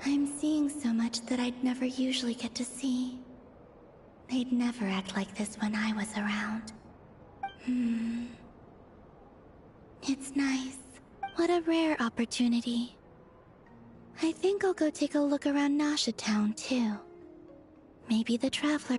I'm seeing so much that I'd never usually get to see. They'd never act like this when I was around. It's nice. What a rare opportunity. I think I'll go take a look around Nasha Town, too. Maybe the Traveler...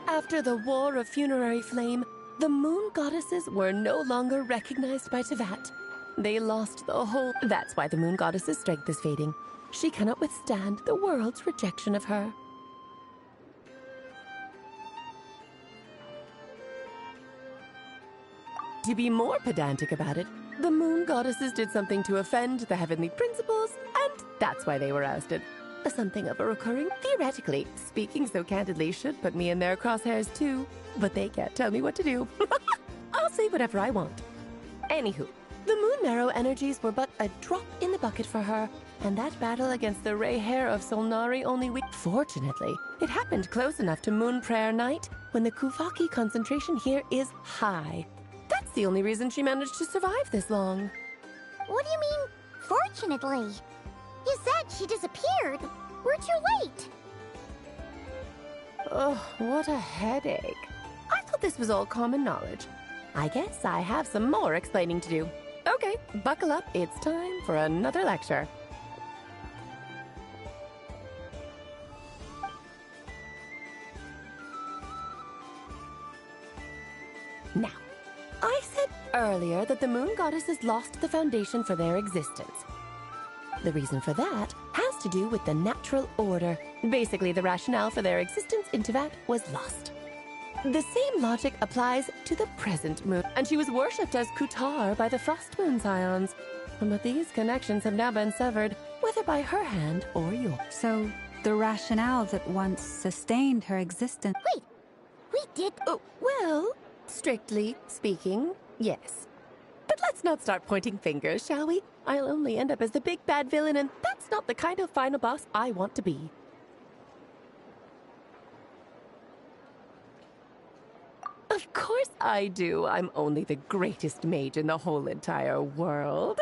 After the War of Funerary Flame, the moon goddesses were no longer recognized by Tevat. They lost the whole... That's why the moon goddess's strength is fading. She cannot withstand the world's rejection of her. To be more pedantic about it, the moon goddesses did something to offend the heavenly principles, and that's why they were ousted. Something of a recurring, theoretically, speaking so candidly should put me in their crosshairs too, but they can't tell me what to do. I'll say whatever I want. Anywho, the moon marrow energies were but a drop in the bucket for her, and that battle against the Ray Hair of Solnari only Fortunately, it happened close enough to Moon Prayer Night, when the Kuvaki concentration here is high. That's the only reason she managed to survive this long. What do you mean, fortunately? You said she disappeared. We're too late. Oh, what a headache. I thought this was all common knowledge. I guess I have some more explaining to do. Okay, buckle up. It's time for another lecture. Now, I said earlier that the moon goddesses lost the foundation for their existence. The reason for that has to do with the natural order. Basically, the rationale for their existence in Tevat was lost. The same logic applies to the present moon, and she was worshipped as Kutar by the Frost Moon Scions. But these connections have now been severed, whether by her hand or yours. So, the rationale that once sustained her existence... Wait, we did... Oh, well, strictly speaking, yes. But let's not start pointing fingers, shall we? I'll only end up as the big bad villain, and that's not the kind of final boss I want to be. Of course I do. I'm only the greatest mage in the whole entire world.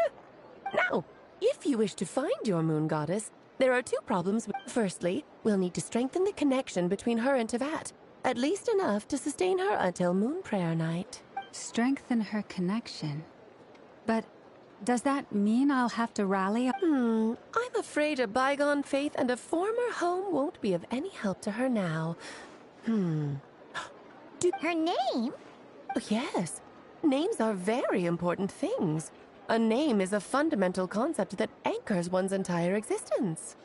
Now, if you wish to find your moon goddess, there are two problems. Firstly, we'll need to strengthen the connection between her and Tevat, at least enough to sustain her until Moon Prayer Night. Strengthen her connection? But does that mean I'll have to rally? I'm afraid a bygone faith and a former home won't be of any help to her now. Her name? Yes. Names are very important things. A name is a fundamental concept that anchors one's entire existence.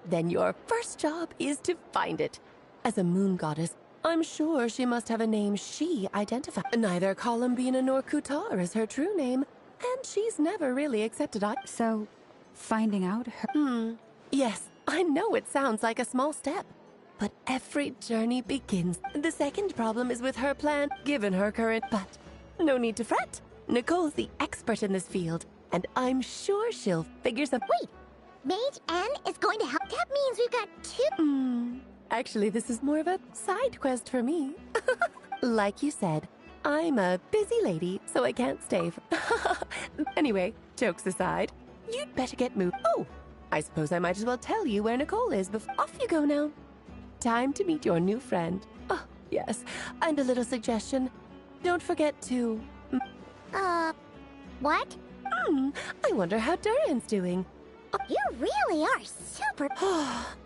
Then your first job is to find it. As a moon goddess, I'm sure she must have a name she identifies. Neither Columbina nor Kutar is her true name, and she's never really accepted it. So, finding out her... Yes, I know it sounds like a small step, but every journey begins. The second problem is with her plan, given her current... But no need to fret. Nicole's the expert in this field, and I'm sure she'll figure some... Wait, Mage N is going to help? That means we've got two... Actually, this is more of a side quest for me. Like you said, I'm a busy lady, so I can't stay for... Anyway, jokes aside, you'd better get moved. Oh, I suppose I might as well tell you where Nicole is before... Off you go now. Time to meet your new friend. Oh, yes, and a little suggestion. Don't forget to... What? I wonder how Durian's doing. You really are super...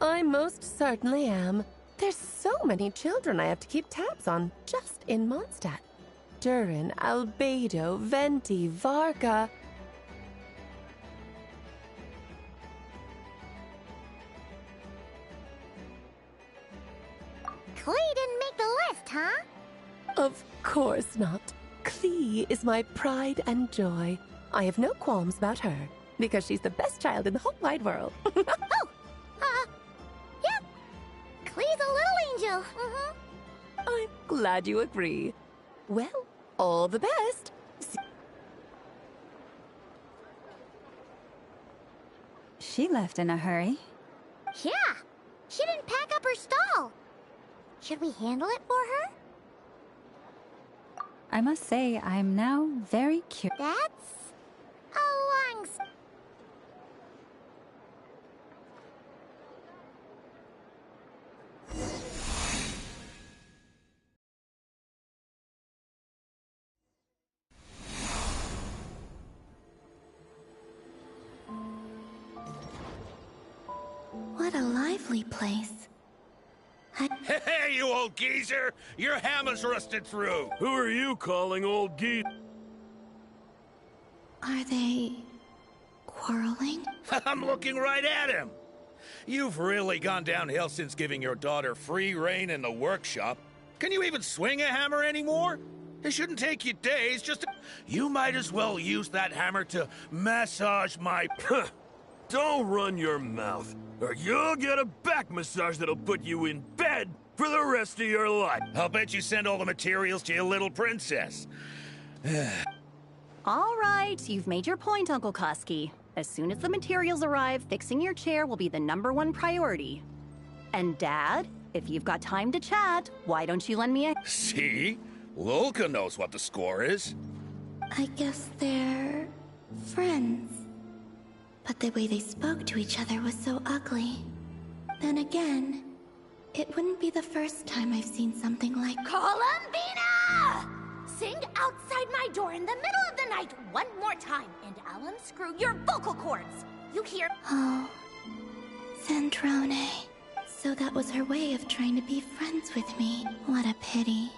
I most certainly am. There's so many children I have to keep tabs on, just in Mondstadt. Durin, Albedo, Venti, Varka... Klee didn't make the list, huh? Of course not. Klee is my pride and joy. I have no qualms about her, because she's the best child in the whole wide world. Yeah. Klee's a little angel. I'm glad you agree. Well, all the best. She left in a hurry. Yeah. She didn't pack up her stall. Should we handle it for her? I must say, I'm now very curious. That's a long... What a lively place. Hey, you old geezer! Your hammer's rusted through! Who are you calling old geese? Are they quarreling? I'm looking right at him! You've really gone downhill since giving your daughter free rein in the workshop. Can you even swing a hammer anymore? It shouldn't take you days, just to... You might as well use that hammer to massage my... Don't run your mouth, or you'll get a back massage that'll put you in bed for the rest of your life. I'll bet you send all the materials to your little princess. All right, you've made your point, Uncle Koski. As soon as the materials arrive, fixing your chair will be the #1 priority. And Dad, if you've got time to chat, why don't you lend me a... See? Lolka knows what the score is. I guess they're friends. But the way they spoke to each other was so ugly. Then again, it wouldn't be the first time I've seen something like... Columbina! Sing outside my door in the middle of the night one more time, and I'll unscrew your vocal cords. You hear? Oh, Zandrone. So that was her way of trying to be friends with me. What a pity.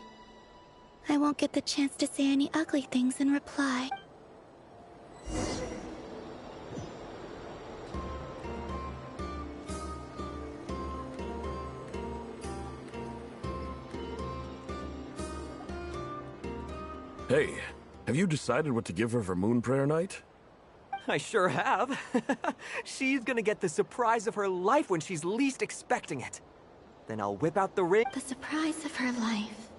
I won't get the chance to say any ugly things in reply. Hey, have you decided what to give her for Moon Prayer Night? I sure have. She's gonna get the surprise of her life when she's least expecting it. Then I'll whip out the ring. The surprise of her life.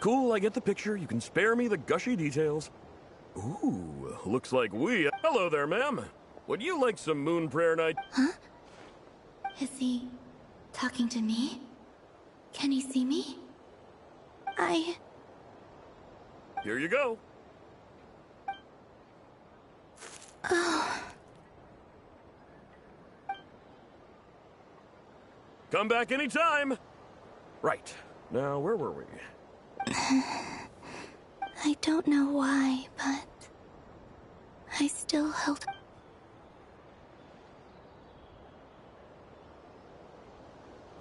Cool, I get the picture. You can spare me the gushy details. Ooh, looks like we... Hello there, ma'am. Would you like some Moon Prayer Night? Huh? Is he talking to me? Can he see me? Here you go. Oh. Come back anytime. Right. Now, where were we? I don't know why, but I still held...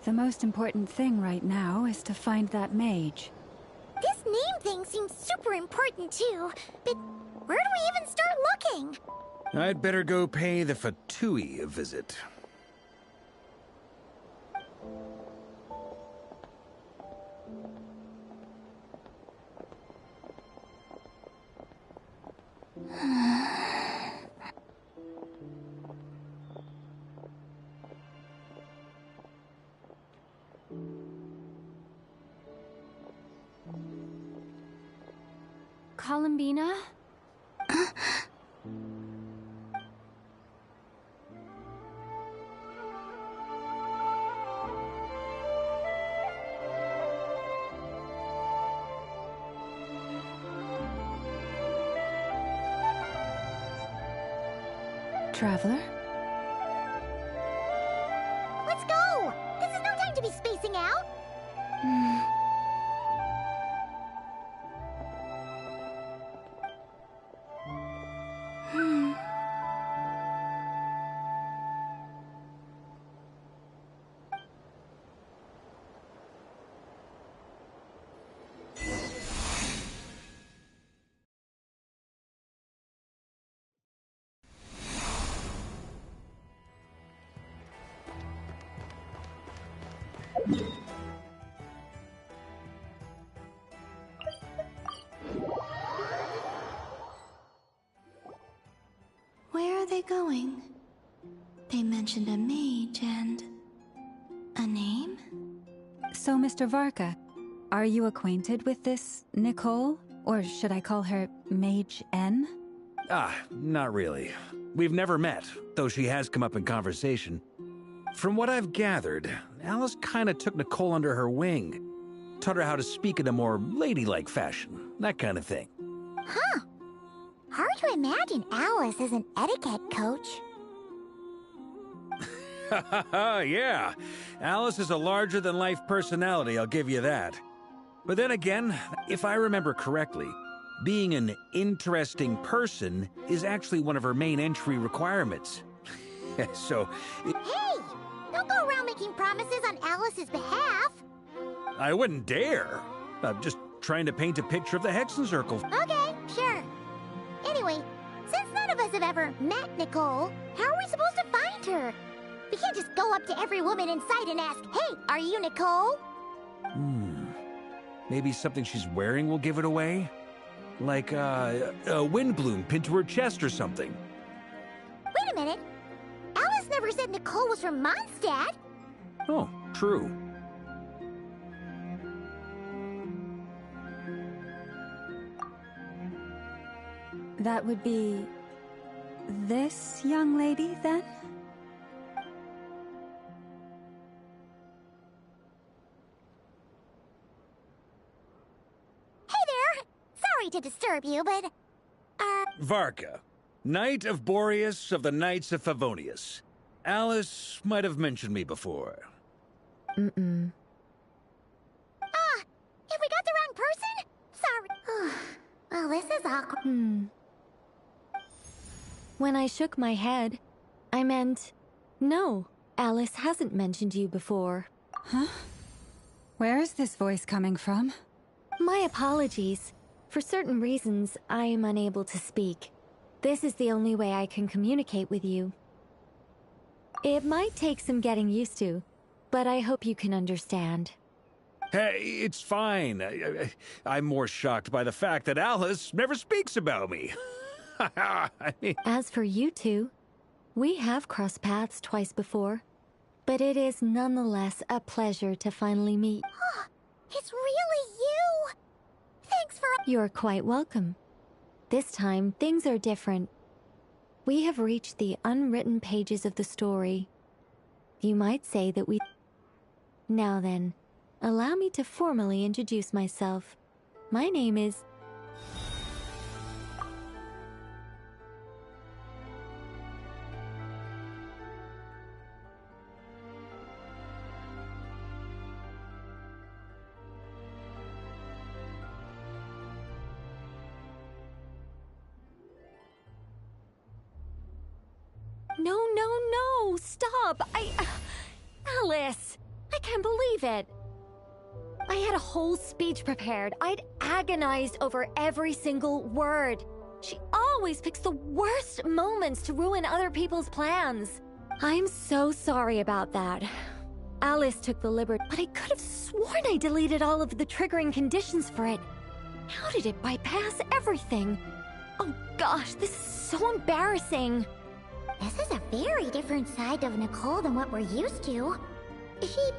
The most important thing right now is to find that mage. This name thing seems super important too, but where do we even start looking? I'd better go pay the Fatui a visit. Columbina? Traveler? Let's go! This is no time to be spacing out! Where are they going? They mentioned a mage and... a name? So, Mr. Varka, are you acquainted with this Nicole? Or should I call her Mage N? Not really. We've never met, though she has come up in conversation. From what I've gathered, Alice kinda took Nicole under her wing. taught her how to speak in a more ladylike fashion, that kind of thing. Huh. Hard to imagine Alice as an etiquette coach. Yeah, Alice is a larger-than-life personality, I'll give you that. But then again, if I remember correctly, being an interesting person is actually one of her main entry requirements. So... Hey! Don't go around making promises on Alice's behalf. I wouldn't dare. I'm just trying to paint a picture of the Hexen Circle. Okay, sure. Anyway, since none of us have ever met Nicole, how are we supposed to find her? We can't just go up to every woman in sight and ask, "Hey, are you Nicole?" Maybe something she's wearing will give it away? Like, a wind bloom pinned to her chest or something. Wait a minute. Alice never said Nicole was from Mondstadt. Oh, true. That would be... this young lady, then? Hey there! Sorry to disturb you, but... Varka, Knight of Boreas of the Knights of Favonius. Alice might have mentioned me before. If we got the wrong person? Sorry. Well, this is awkward. When I shook my head, I meant, no, Alice hasn't mentioned you before. Huh? Where is this voice coming from? My apologies. For certain reasons, I am unable to speak. This is the only way I can communicate with you. It might take some getting used to, but I hope you can understand. Hey, it's fine. I'm more shocked by the fact that Alice never speaks about me. As for you two, we have crossed paths twice before, but it is nonetheless a pleasure to finally meet. It's really you! Thanks for... You're quite welcome. This time, things are different. We have reached the unwritten pages of the story. You might say that we... Now then, allow me to formally introduce myself. My name is... No, stop! Alice! I can't believe it! I had a whole speech prepared. I'd agonized over every single word. She always picks the worst moments to ruin other people's plans. I'm so sorry about that. Alice took the liberty, but I could have sworn I deleted all of the triggering conditions for it. How did it bypass everything? Oh gosh, this is so embarrassing. This is a very different side of Nicole than what we're used to. Is she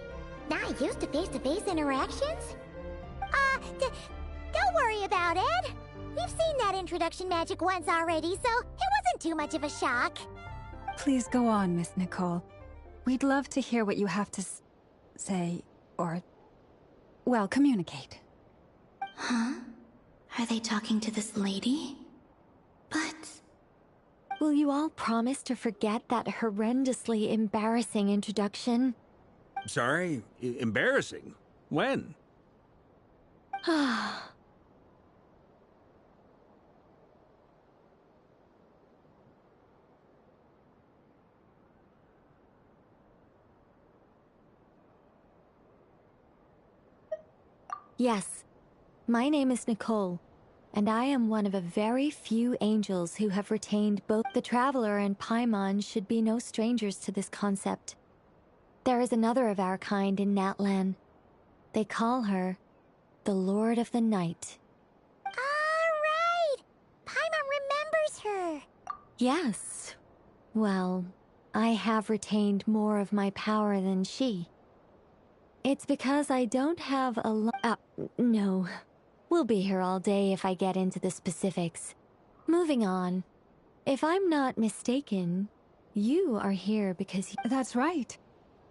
not used to face-to-face interactions? Don't worry about it. We've seen that introduction magic once already, so it wasn't too much of a shock. Please go on, Miss Nicole. We'd love to hear what you have to say, or... well, communicate. Huh? Are they talking to this lady? But... Will you all promise to forget that horrendously embarrassing introduction? Sorry? Embarrassing? When? Yes, my name is Nicole, and I am one of a very few angels who have retained both the Traveler and Paimon should be no strangers to this concept. There is another of our kind in Natlan. They call her the Lord of the Night. Alright! Paimon remembers her! Yes. Well, I have retained more of my power than she. It's because I don't have a lot... no. We'll be here all day if I get into the specifics. Moving on. If I'm not mistaken, you are here because... That's right.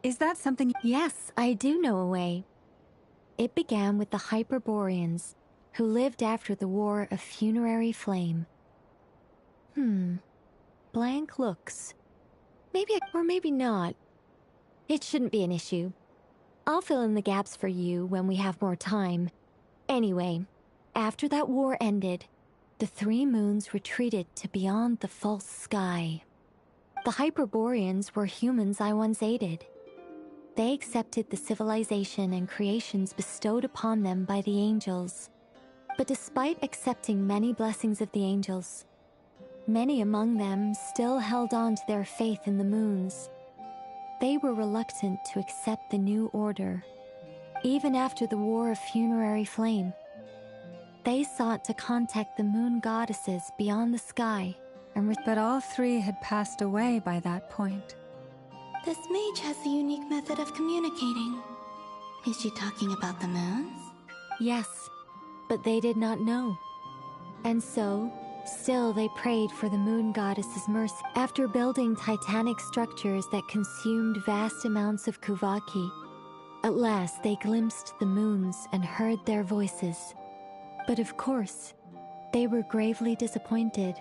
Is that something... Yes, I do know a way. It began with the Hyperboreans, who lived after the War of Funerary Flame. Blank looks. Or maybe not. It shouldn't be an issue. I'll fill in the gaps for you when we have more time. Anyway, after that war ended, the three moons retreated to beyond the false sky. The Hyperboreans were humans I once aided. They accepted the civilization and creations bestowed upon them by the angels. But despite accepting many blessings of the angels, many among them still held on to their faith in the moons. They were reluctant to accept the new order, even after the War of Funerary Flame. They sought to contact the moon goddesses beyond the sky, but all three had passed away by that point. This mage has a unique method of communicating. Is she talking about the moons? Yes, but they did not know. And so, still they prayed for the moon goddess's mercy. After building titanic structures that consumed vast amounts of Kuvaki, at last they glimpsed the moons and heard their voices. But of course, they were gravely disappointed,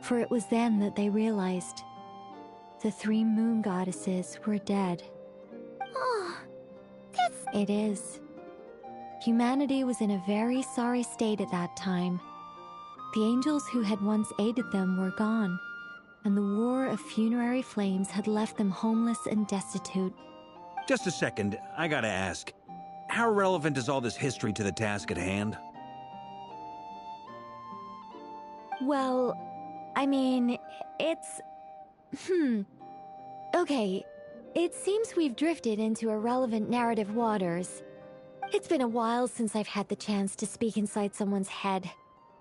for it was then that they realized the three moon goddesses were dead. Oh, It is. Humanity was in a very sorry state at that time. The angels who had once aided them were gone, and the War of Funerary Flames had left them homeless and destitute. Just a second, I gotta ask. How relevant is all this history to the task at hand? Well, I mean, it's... Okay, it seems we've drifted into irrelevant narrative waters. It's been a while since I've had the chance to speak inside someone's head.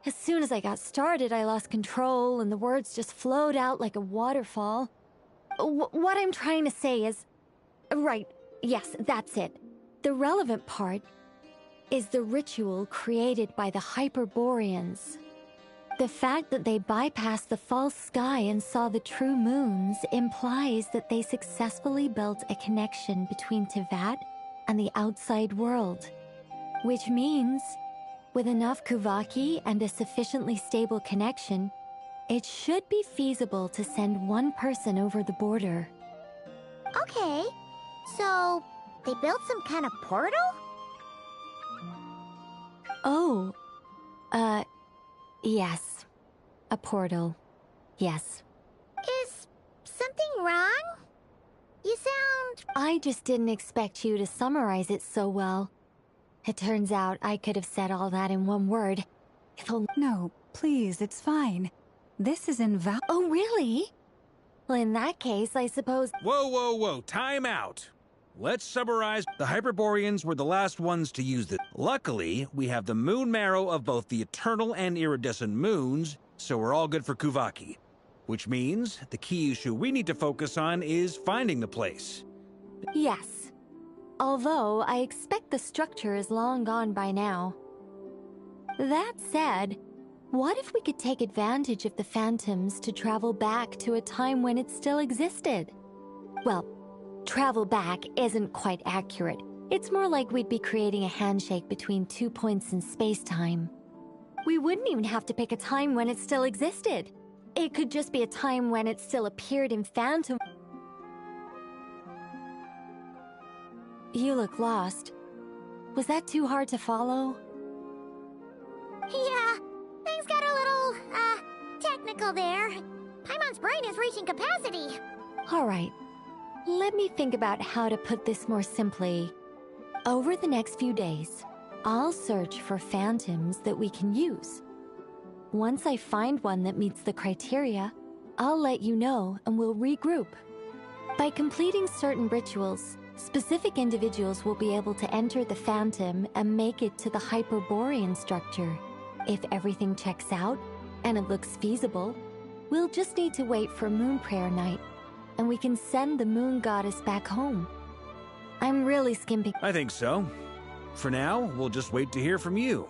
As soon as I got started, I lost control, and the words just flowed out like a waterfall. What I'm trying to say is... Right, yes, that's it. The relevant part is the ritual created by the Hyperboreans. The fact that they bypassed the false sky and saw the true moons implies that they successfully built a connection between Teyvat and the outside world. Which means, with enough Kuvaki and a sufficiently stable connection, it should be feasible to send one person over the border. Okay, so they built some kind of portal? Oh, yes. A portal. Yes. Is something wrong? You sound... I just didn't expect you to summarize it so well. It turns out I could have said all that in one word. No, please, it's fine. This is invalid. Oh, really? Well, in that case, I suppose... Whoa, time out. Let's summarize. The Hyperboreans were the last ones to use it. Luckily, we have the moon marrow of both the eternal and iridescent moons, so we're all good for Kuvaki. Which means the key issue we need to focus on is finding the place. Yes. Although I expect the structure is long gone by now. That said, what if we could take advantage of the phantoms to travel back to a time when it still existed? Well, travel back isn't quite accurate. It's more like we'd be creating a handshake between 2 points in space-time. We wouldn't even have to pick a time when it still existed. It could just be a time when it still appeared in Phantom. You look lost. Was that too hard to follow? Yeah, things got a little, technical there. Paimon's brain is reaching capacity. All right. Let me think about how to put this more simply. Over the next few days, I'll search for phantoms that we can use. Once I find one that meets the criteria, I'll let you know and we'll regroup. By completing certain rituals, specific individuals will be able to enter the phantom and make it to the Hyperborean structure. If everything checks out, and it looks feasible, we'll just need to wait for Moon Prayer Night, and we can send the moon goddess back home. I'm really skimping. I think so. For now, we'll just wait to hear from you.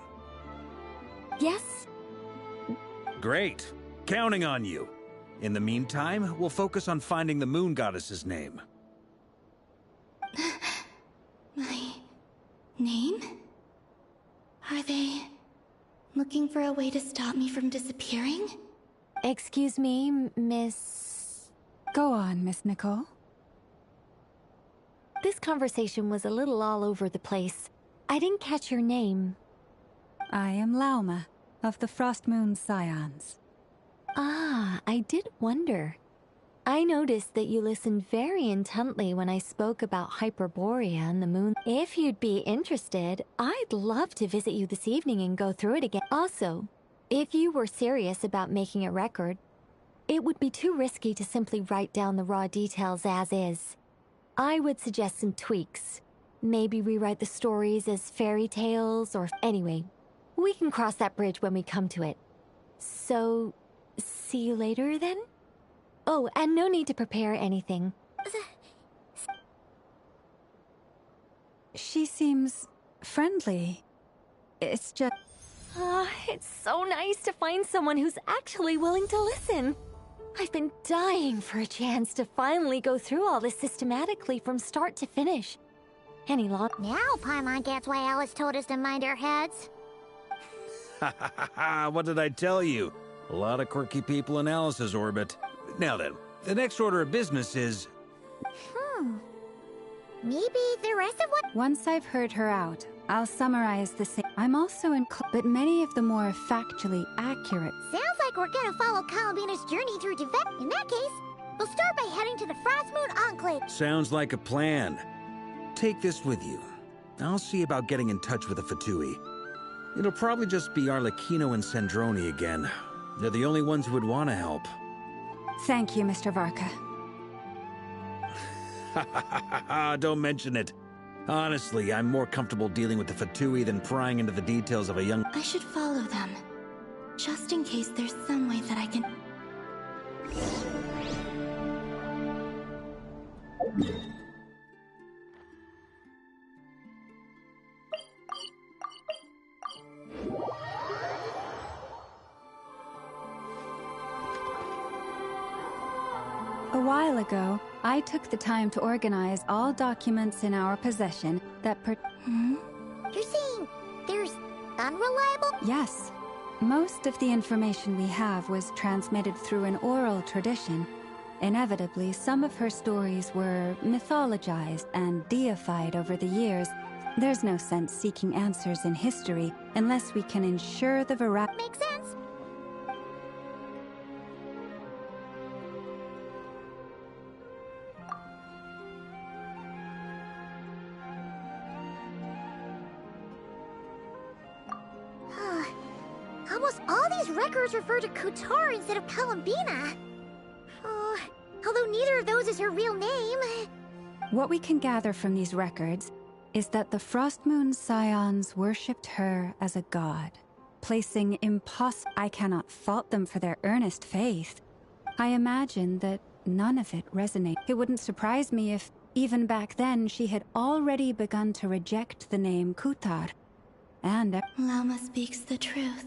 Yes? Great. Counting on you. In the meantime, we'll focus on finding the moon goddess's name. My Name? Are they looking for a way to stop me from disappearing? Excuse me, Miss... Go on, Miss Nicole. This conversation was a little all over the place. I didn't catch your name. I am Lauma, of the Frost Moon Scions. Ah, I did wonder. I noticed that you listened very intently when I spoke about Hyperborea and the moon. If you'd be interested, I'd love to visit you this evening and go through it again. Also, if you were serious about making a record, it would be too risky to simply write down the raw details as is. I would suggest some tweaks. Maybe rewrite the stories as fairy tales or... Anyway, we can cross that bridge when we come to it. So, see you later then? Oh, and no need to prepare anything. She seems friendly. It's just... It's so nice to find someone who's actually willing to listen. I've been dying for a chance to finally go through all this systematically from start to finish. Any long... Now Paimon gets why Alice told us to mind our heads. Ha ha ha ha, what did I tell you? A lot of quirky people in Alice's orbit. Now then, the next order of business is... Maybe the rest of what... Once I've heard her out, I'll summarize the same. I'm also in... But many of the more factually accurate... Sounds like we're gonna follow Columbina's journey through Tibet. In that case, we'll start by heading to the Frost Moon Enclave. Sounds like a plan. Take this with you. I'll see about getting in touch with the Fatui. It'll probably just be Arlecchino and Sandroni again. They're the only ones who would want to help. Thank you, Mr. Varka. Ha ha ha ha, don't mention it. Honestly, I'm more comfortable dealing with the Fatui than prying into the details of a young... I should follow them, just in case there's some way that I can... A while ago, I took the time to organize all documents in our possession that You're saying there's unreliable? Yes. Most of the information we have was transmitted through an oral tradition. Inevitably, some of her stories were mythologized and deified over the years. There's no sense seeking answers in history unless we can ensure the veracity. Makes sense. Almost all these records refer to Kutar instead of Columbina. Although neither of those is her real name. What we can gather from these records is that the Frost Moon Scions worshipped her as a god, placing I cannot fault them for their earnest faith. I imagine that none of it resonates. It wouldn't surprise me if, even back then, she had already begun to reject the name Kutar. And... Lauma speaks the truth.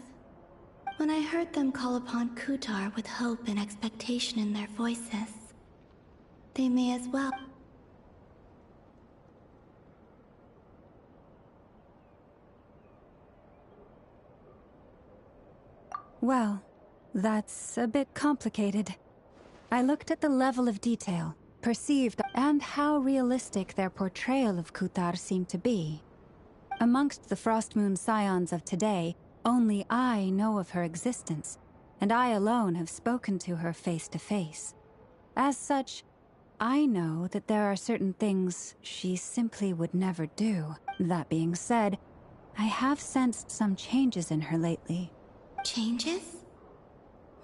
When I heard them call upon Kutar with hope and expectation in their voices, they may as well... Well, that's a bit complicated. I looked at the level of detail, perceived, and how realistic their portrayal of Kutar seemed to be. Amongst the Frost Moon Scions of today, only I know of her existence, and I alone have spoken to her face to face. As such, I know that there are certain things she simply would never do. That being said, I have sensed some changes in her lately. Changes?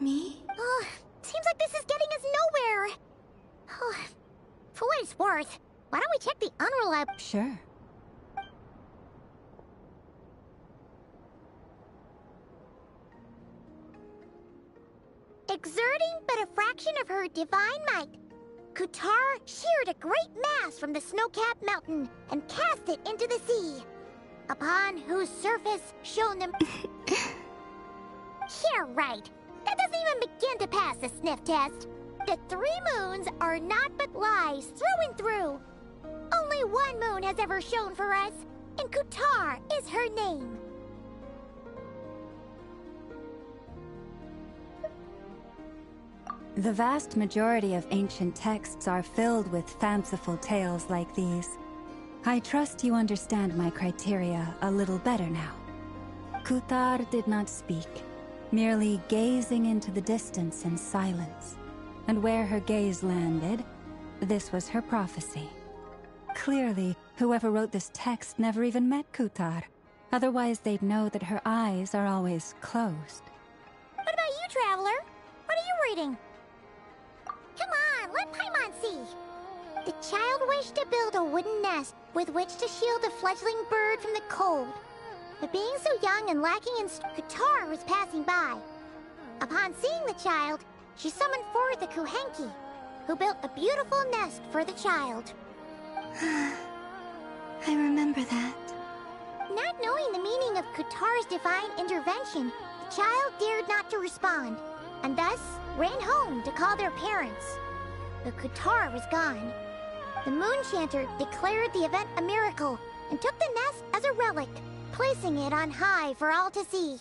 Me? Seems like this is getting us nowhere. For what it's worth, why don't we check the unreliable... Sure. Exerting but a fraction of her divine might, Kutar sheared a great mass from the snow-capped mountain and cast it into the sea, upon whose surface shone the... Yeah, right. That doesn't even begin to pass the sniff test. The 3 moons are not but lies through and through. Only one moon has ever shone for us, and Kutar is her name. The vast majority of ancient texts are filled with fanciful tales like these. I trust you understand my criteria a little better now. Kutar did not speak, merely gazing into the distance in silence. And where her gaze landed, this was her prophecy. Clearly, whoever wrote this text never even met Kutar. Otherwise, they'd know that her eyes are always closed. What about you, Traveler? What are you reading? Come on, let Paimon see. The child wished to build a wooden nest with which to shield the fledgling bird from the cold. But being so young and lacking in Kutar was passing by. Upon seeing the child, she summoned forth the Kuhenki, who built a beautiful nest for the child. I remember that. Not knowing the meaning of Kutar's divine intervention, the child dared not to respond, and thus ran home to call their parents. But Kutar was gone. The Moon Chanter declared the event a miracle and took the nest as a relic, placing it on high for all to see.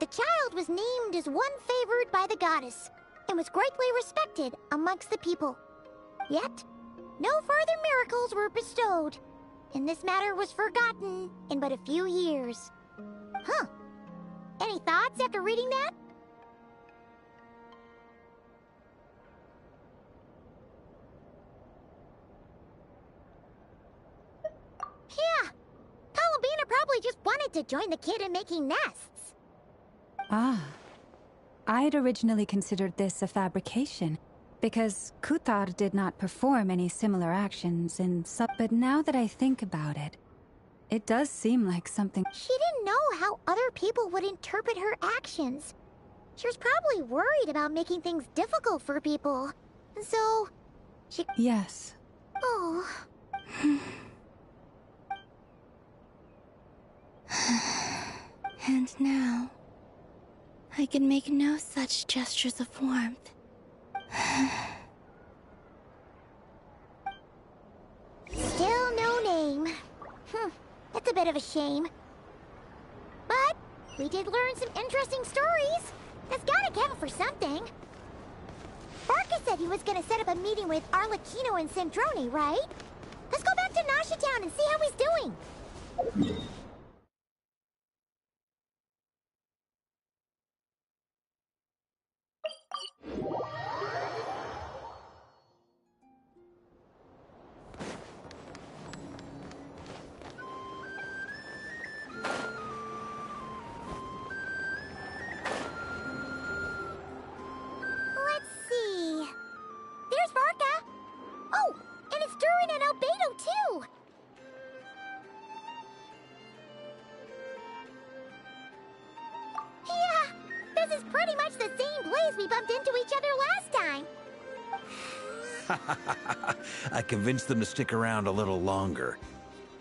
The child was named as one favored by the goddess and was greatly respected amongst the people. Yet, no further miracles were bestowed, and this matter was forgotten in but a few years. Huh. Any thoughts after reading that? Yeah. Columbina probably just wanted to join the kid in making nests. Ah. I'd originally considered this a fabrication, because Kutar did not perform any similar actions but now that I think about it, it does seem like something— She didn't know how other people would interpret her actions. She was probably worried about making things difficult for people. And so, she— Yes. Oh. And now, I can make no such gestures of warmth. Still no name. That's a bit of a shame. But we did learn some interesting stories. That's gotta count for something. Barca said he was gonna set up a meeting with Arlecchino and Sandrone, right? Let's go back to Nasha Town and see how he's doing. Let's see. There's Varka. Oh, and it's Durin and Albedo too. Yeah, this is pretty much the same place we bumped into each other last time. I convinced them to stick around a little longer.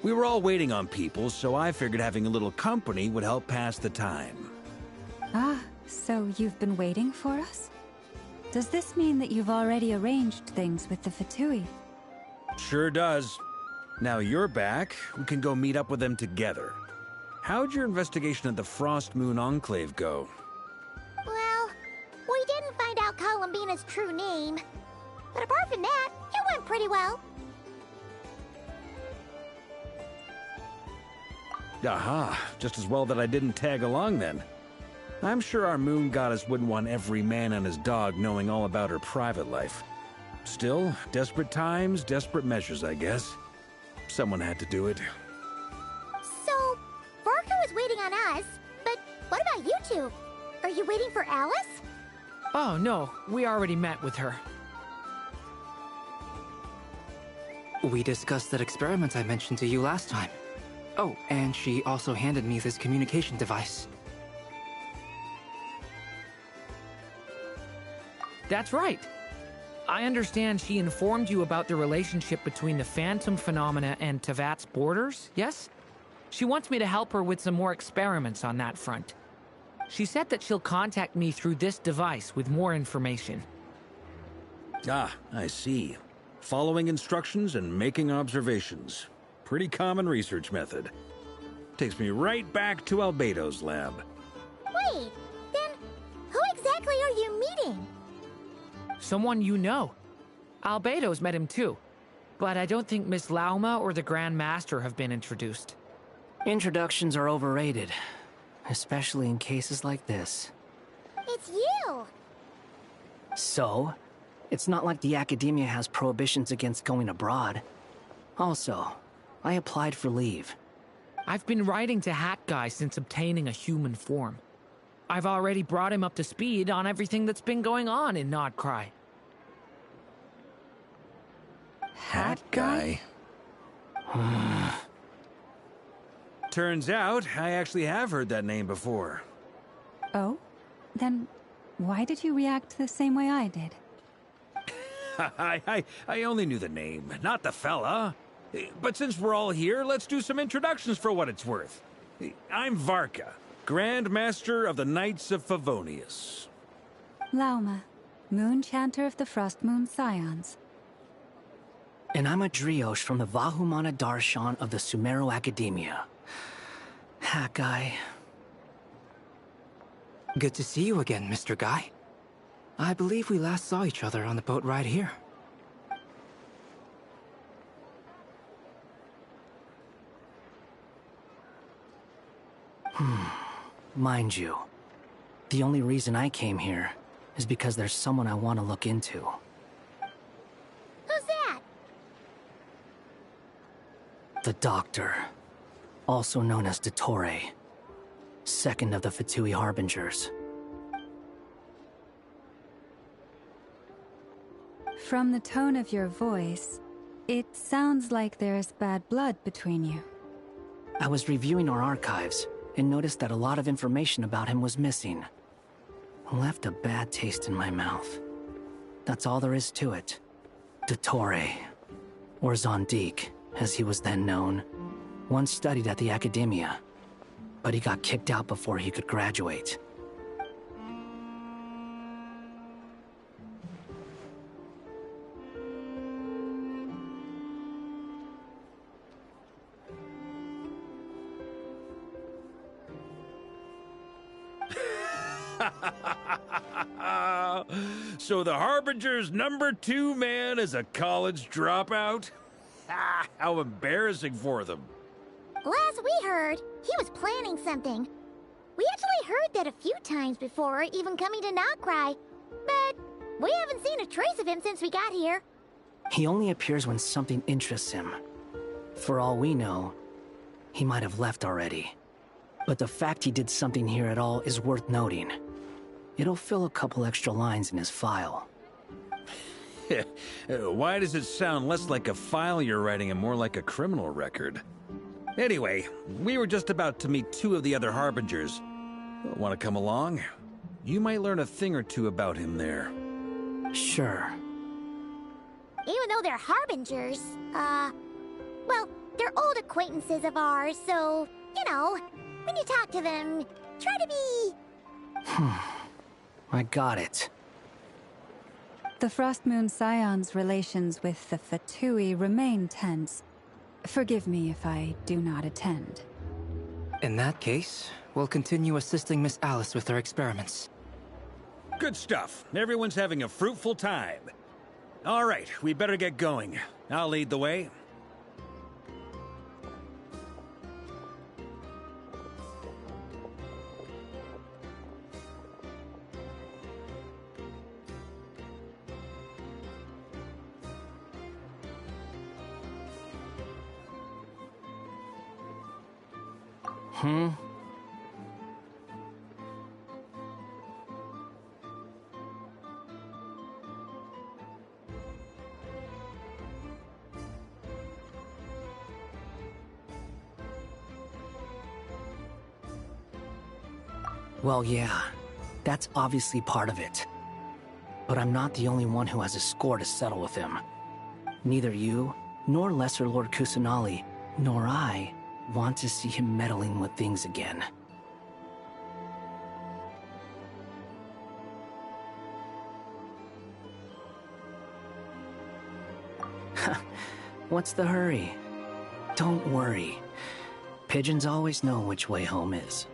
We were all waiting on people, so I figured having a little company would help pass the time. Ah, so you've been waiting for us? Does this mean that you've already arranged things with the Fatui? Sure does. Now you're back, we can go meet up with them together. How'd your investigation at the Frost Moon Enclave go? Well, we didn't find out Columbina's true name. But apart from that, it went pretty well. Aha, just as well that I didn't tag along then. I'm sure our moon goddess wouldn't want every man and his dog knowing all about her private life. Still, desperate times, desperate measures, I guess. Someone had to do it. So, Varka was waiting on us, but what about you two? Are you waiting for Alice? Oh, no. We already met with her. We discussed that experiment I mentioned to you last time. Oh, and she also handed me this communication device. That's right. I understand she informed you about the relationship between the phantom phenomena and Tevat's borders, yes? She wants me to help her with some more experiments on that front. She said that she'll contact me through this device with more information. Ah, I see. Following instructions and making observations. Pretty common research method. Takes me right back to Albedo's lab. Wait, then who exactly are you meeting? Someone you know. Albedo's met him too. But I don't think Miss Lauma or the Grand Master have been introduced. Introductions are overrated, especially in cases like this. It's you! So, it's not like the Academia has prohibitions against going abroad. Also, I applied for leave. I've been writing to Hat Guy since obtaining a human form. I've already brought him up to speed on everything that's been going on in Nodcry. Hat Guy? Turns out, I actually have heard that name before. Oh? Then why did you react the same way I did? I only knew the name, not the fella. But since we're all here, let's do some introductions for what it's worth. I'm Varka, Grand Master of the Knights of Favonius. Lauma, Moon Chanter of the Frost Moon Scions. And I'm a Driosh from the Vahumana Darshan of the Sumero Academia. Hat Guy. Good to see you again, Mr. Guy. I believe we last saw each other on the boat ride here. Mind you, the only reason I came here is because there's someone I want to look into. Who's that? The Doctor, also known as Dottore, second of the Fatui Harbingers. From the tone of your voice, it sounds like there's bad blood between you. I was reviewing our archives and noticed that a lot of information about him was missing. Left a bad taste in my mouth. That's all there is to it. Dottore, or Zondik, as he was then known, once studied at the Academia, but he got kicked out before he could graduate. So the Harbinger's #2 man is a college dropout? How embarrassing for them. Last we heard, he was planning something. We actually heard that a few times before, even coming to Nodcry, but we haven't seen a trace of him since we got here. He only appears when something interests him. For all we know, he might have left already. But the fact he did something here at all is worth noting. It'll fill a couple extra lines in his file. Why does it sound less like a file you're writing and more like a criminal record? Anyway, we were just about to meet 2 of the other Harbingers. Want to come along? You might learn a thing or two about him there. Sure. Even though they're Harbingers, well, they're old acquaintances of ours, so, you know, when you talk to them, try to be... I got it. The Frost Moon Scions' relations with the Fatui remain tense. Forgive me if I do not attend. In that case, we'll continue assisting Miss Alice with her experiments. Good stuff. Everyone's having a fruitful time. All right, we better get going. I'll lead the way. Well, yeah, that's obviously part of it. But I'm not the only one who has a score to settle with him. Neither you, nor Lesser Lord Kusanali, nor I want to see him meddling with things again. What's the hurry? Don't worry. Pigeons always know which way home is.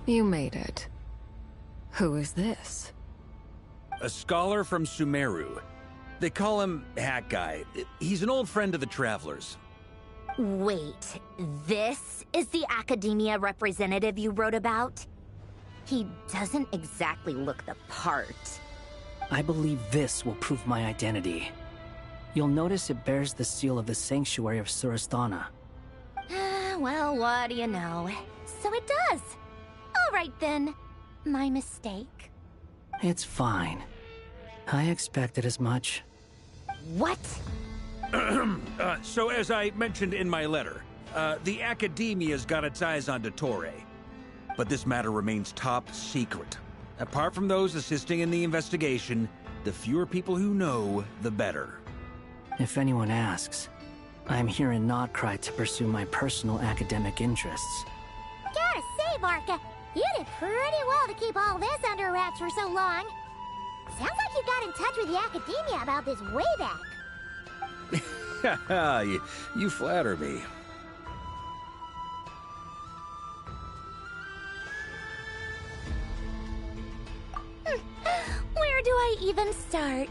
You made it. Who is this? A scholar from Sumeru. They call him Hat Guy. He's an old friend of the Travelers. Wait, this is the academia representative you wrote about? He doesn't exactly look the part. I believe this will prove my identity. You'll notice it bears the seal of the Sanctuary of Surasthana. Well, what do you know? So it does. All right then. My mistake. It's fine. I expected as much. What? So as I mentioned in my letter, the Academia's got its eyes on Dottore. But this matter remains top secret. Apart from those assisting in the investigation, the fewer people who know, the better. If anyone asks, I'm here in Nodcry to pursue my personal academic interests. Gotta say, Varka, you did pretty well to keep all this under wraps for so long. Sounds like you got in touch with the Academia about this way back. you flatter me. Where do I even start?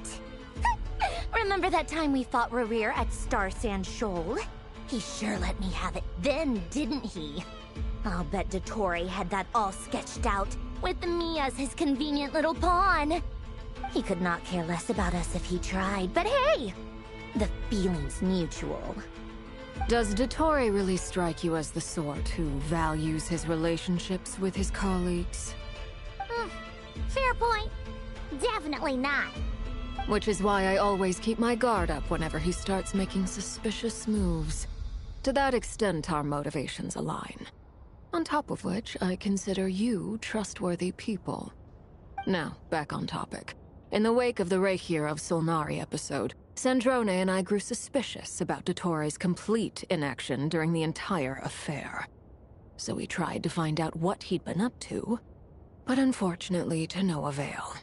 Remember that time we fought Rerir at Star Sand Shoal? He sure let me have it then, didn't he? I'll bet Dottore had that all sketched out, with me as his convenient little pawn. He could not care less about us if he tried, but hey! The feeling's mutual. Does Dottore really strike you as the sort who values his relationships with his colleagues? Fair point. Definitely not. Which is why I always keep my guard up whenever he starts making suspicious moves. To that extent, our motivations align. On top of which, I consider you trustworthy people. Now, back on topic. In the wake of the Reikir of Solnari episode, Sandrone and I grew suspicious about Dottore's complete inaction during the entire affair. So we tried to find out what he'd been up to, but unfortunately to no avail.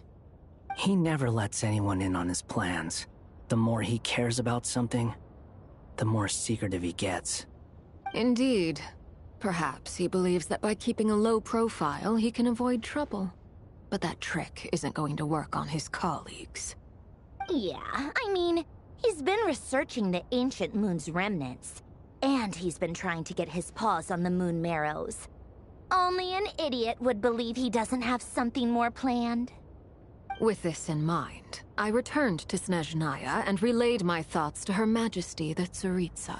He never lets anyone in on his plans. The more he cares about something, the more secretive he gets. Indeed. Perhaps he believes that by keeping a low profile, he can avoid trouble. But that trick isn't going to work on his colleagues. Yeah, I mean, he's been researching the ancient moon's remnants. And he's been trying to get his paws on the moon marrows. Only an idiot would believe he doesn't have something more planned. With this in mind, I returned to Snezhnaya and relayed my thoughts to Her Majesty the Tsaritsa,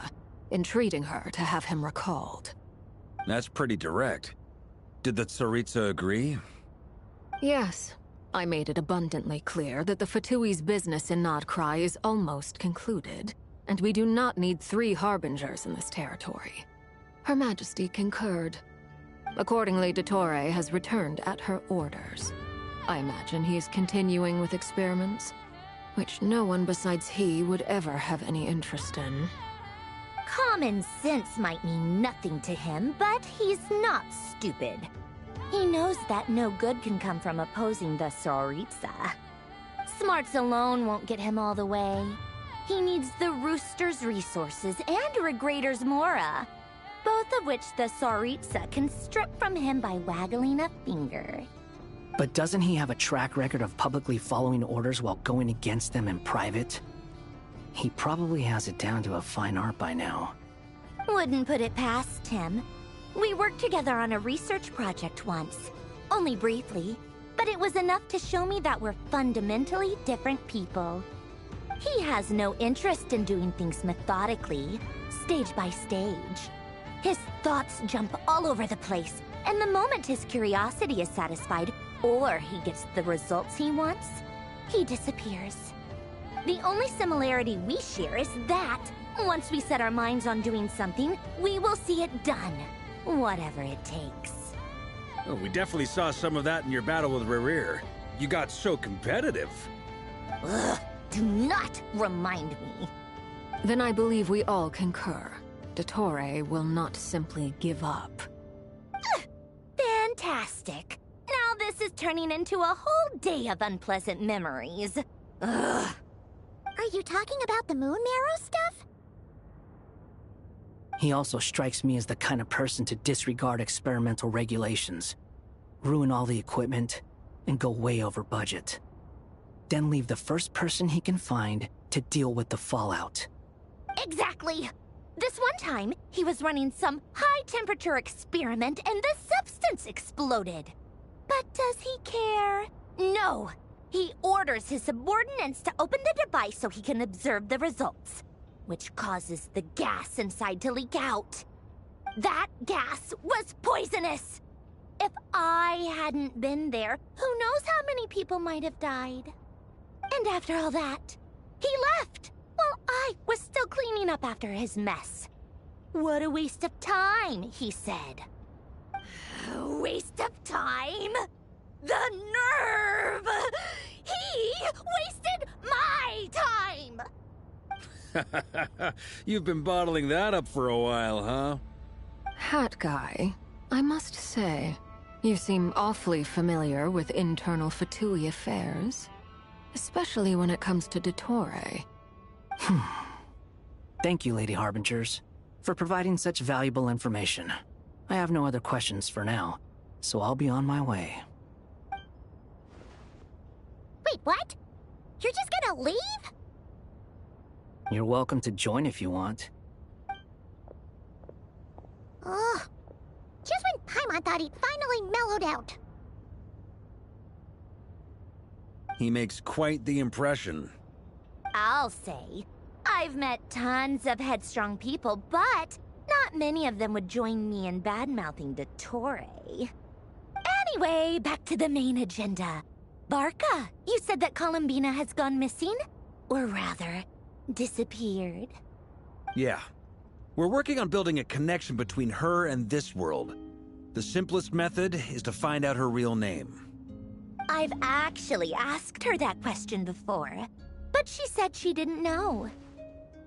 entreating her to have him recalled. That's pretty direct. Did the Tsaritsa agree? Yes. I made it abundantly clear that the Fatui's business in Nodcry is almost concluded, and we do not need 3 harbingers in this territory. Her Majesty concurred. Accordingly, Dottore has returned at her orders. I imagine he is continuing with experiments, which no one besides he would ever have any interest in. Common sense might mean nothing to him, but he's not stupid. He knows that no good can come from opposing the Tsaritsa. Smarts alone won't get him all the way. He needs the Rooster's resources and Regrator's Mora, both of which the Tsaritsa can strip from him by waggling a finger. But doesn't he have a track record of publicly following orders while going against them in private? He probably has it down to a fine art by now. Wouldn't put it past him. We worked together on a research project once. Only briefly, but it was enough to show me that we're fundamentally different people. He has no interest in doing things methodically, stage by stage. His thoughts jump all over the place, and the moment his curiosity is satisfied, or he gets the results he wants, he disappears. The only similarity we share is that, once we set our minds on doing something, we will see it done, whatever it takes. Oh, we definitely saw some of that in your battle with Rerir. You got so competitive. Ugh, do not remind me. Then I believe we all concur. Dottore will not simply give up. Fantastic. fantastic. Now this is turning into a whole day of unpleasant memories. Ugh. Are you talking about the moon marrow stuff? He also strikes me as the kind of person to disregard experimental regulations, ruin all the equipment, and go way over budget. Then leave the first person he can find to deal with the fallout. Exactly! This one time, he was running some high-temperature experiment and the substance exploded. But does he care? No! He orders his subordinates to open the device so he can observe the results, which causes the gas inside to leak out. That gas was poisonous! If I hadn't been there, who knows how many people might have died. And after all that, he left, while I was still cleaning up after his mess. What a waste of time, he said. Waste of time? The nerve! He wasted my time! You've been bottling that up for a while, huh? Hat guy, I must say, you seem awfully familiar with internal Fatui affairs. Especially when it comes to Dottore. Thank you, Lady Harbingers, for providing such valuable information. I have no other questions for now, so I'll be on my way. Wait, what? You're just gonna leave? You're welcome to join if you want. Ugh. Just when Paimon thought he'd finally mellowed out. He makes quite the impression. I'll say. I've met tons of headstrong people, but not many of them would join me in bad-mouthing Dottore. Anyway, back to the main agenda. Barca, you said that Columbina has gone missing? Or rather, disappeared. Yeah. We're working on building a connection between her and this world. The simplest method is to find out her real name. I've actually asked her that question before, but she said she didn't know.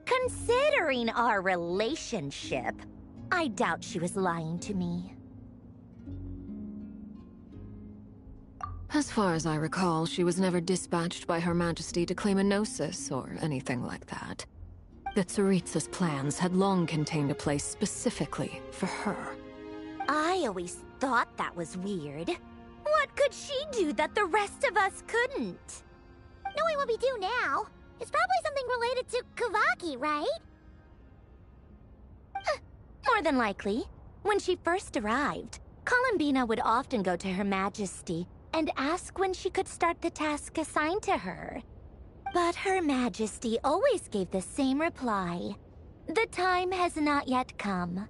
Considering our relationship, I doubt she was lying to me. As far as I recall, she was never dispatched by Her Majesty to claim a gnosis or anything like that. The Tsaritsa's plans had long contained a place specifically for her. I always thought that was weird. What could she do that the rest of us couldn't? Knowing what we do now, it's probably something related to Kavaki, right? More than likely. When she first arrived, Columbina would often go to Her Majesty and ask when she could start the task assigned to her. But Her Majesty always gave the same reply. The time has not yet come.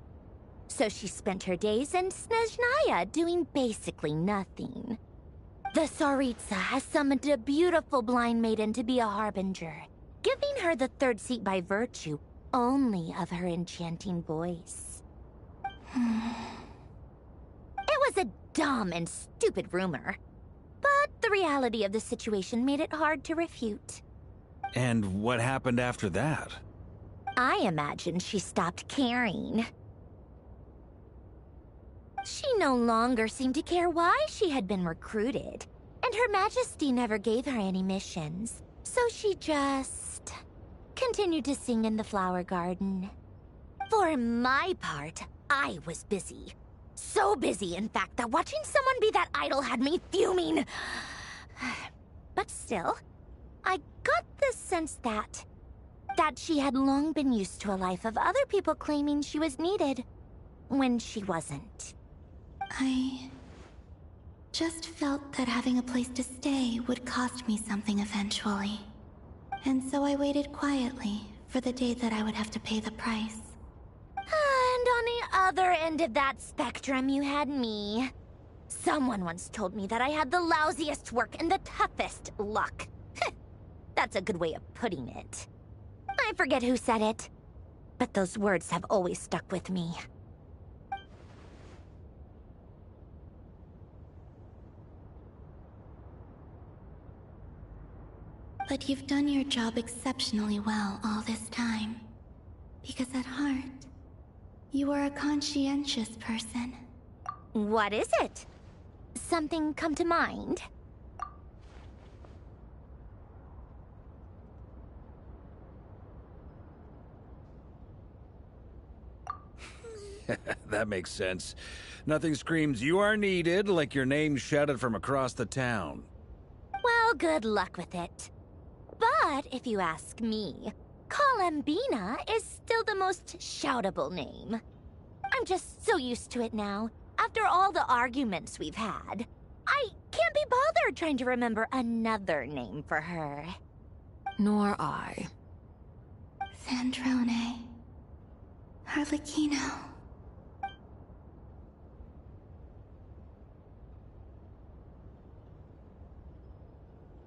So she spent her days in Snezhnaya doing basically nothing. The Tsaritsa has summoned a beautiful blind maiden to be a harbinger, giving her the third seat by virtue only of her enchanting voice. It was a dumb and stupid rumor, but the reality of the situation made it hard to refute. And what happened after that? I imagine she stopped caring. She no longer seemed to care why she had been recruited, and Her Majesty never gave her any missions, so she just continued to sing in the flower garden. For my part, I was busy. So busy, in fact, that watching someone be that idol had me fuming. But still, I got the sense that she had long been used to a life of other people claiming she was needed when she wasn't. I just felt that having a place to stay would cost me something eventually. And so I waited quietly for the day that I would have to pay the price. And on the other end of that spectrum, you had me. Someone once told me that I had the lousiest work and the toughest luck. That's a good way of putting it. I forget who said it, but those words have always stuck with me. But you've done your job exceptionally well all this time. Because at heart, you are a conscientious person. What is it? something come to mind? That makes sense. Nothing screams you are needed like your name shouted from across the town. Well, good luck with it. But if you ask me, Colambina is still the most shoutable name. I'm just so used to it now, after all the arguments we've had. I can't be bothered trying to remember another name for her. Nor I. Sandrone. Harlequino.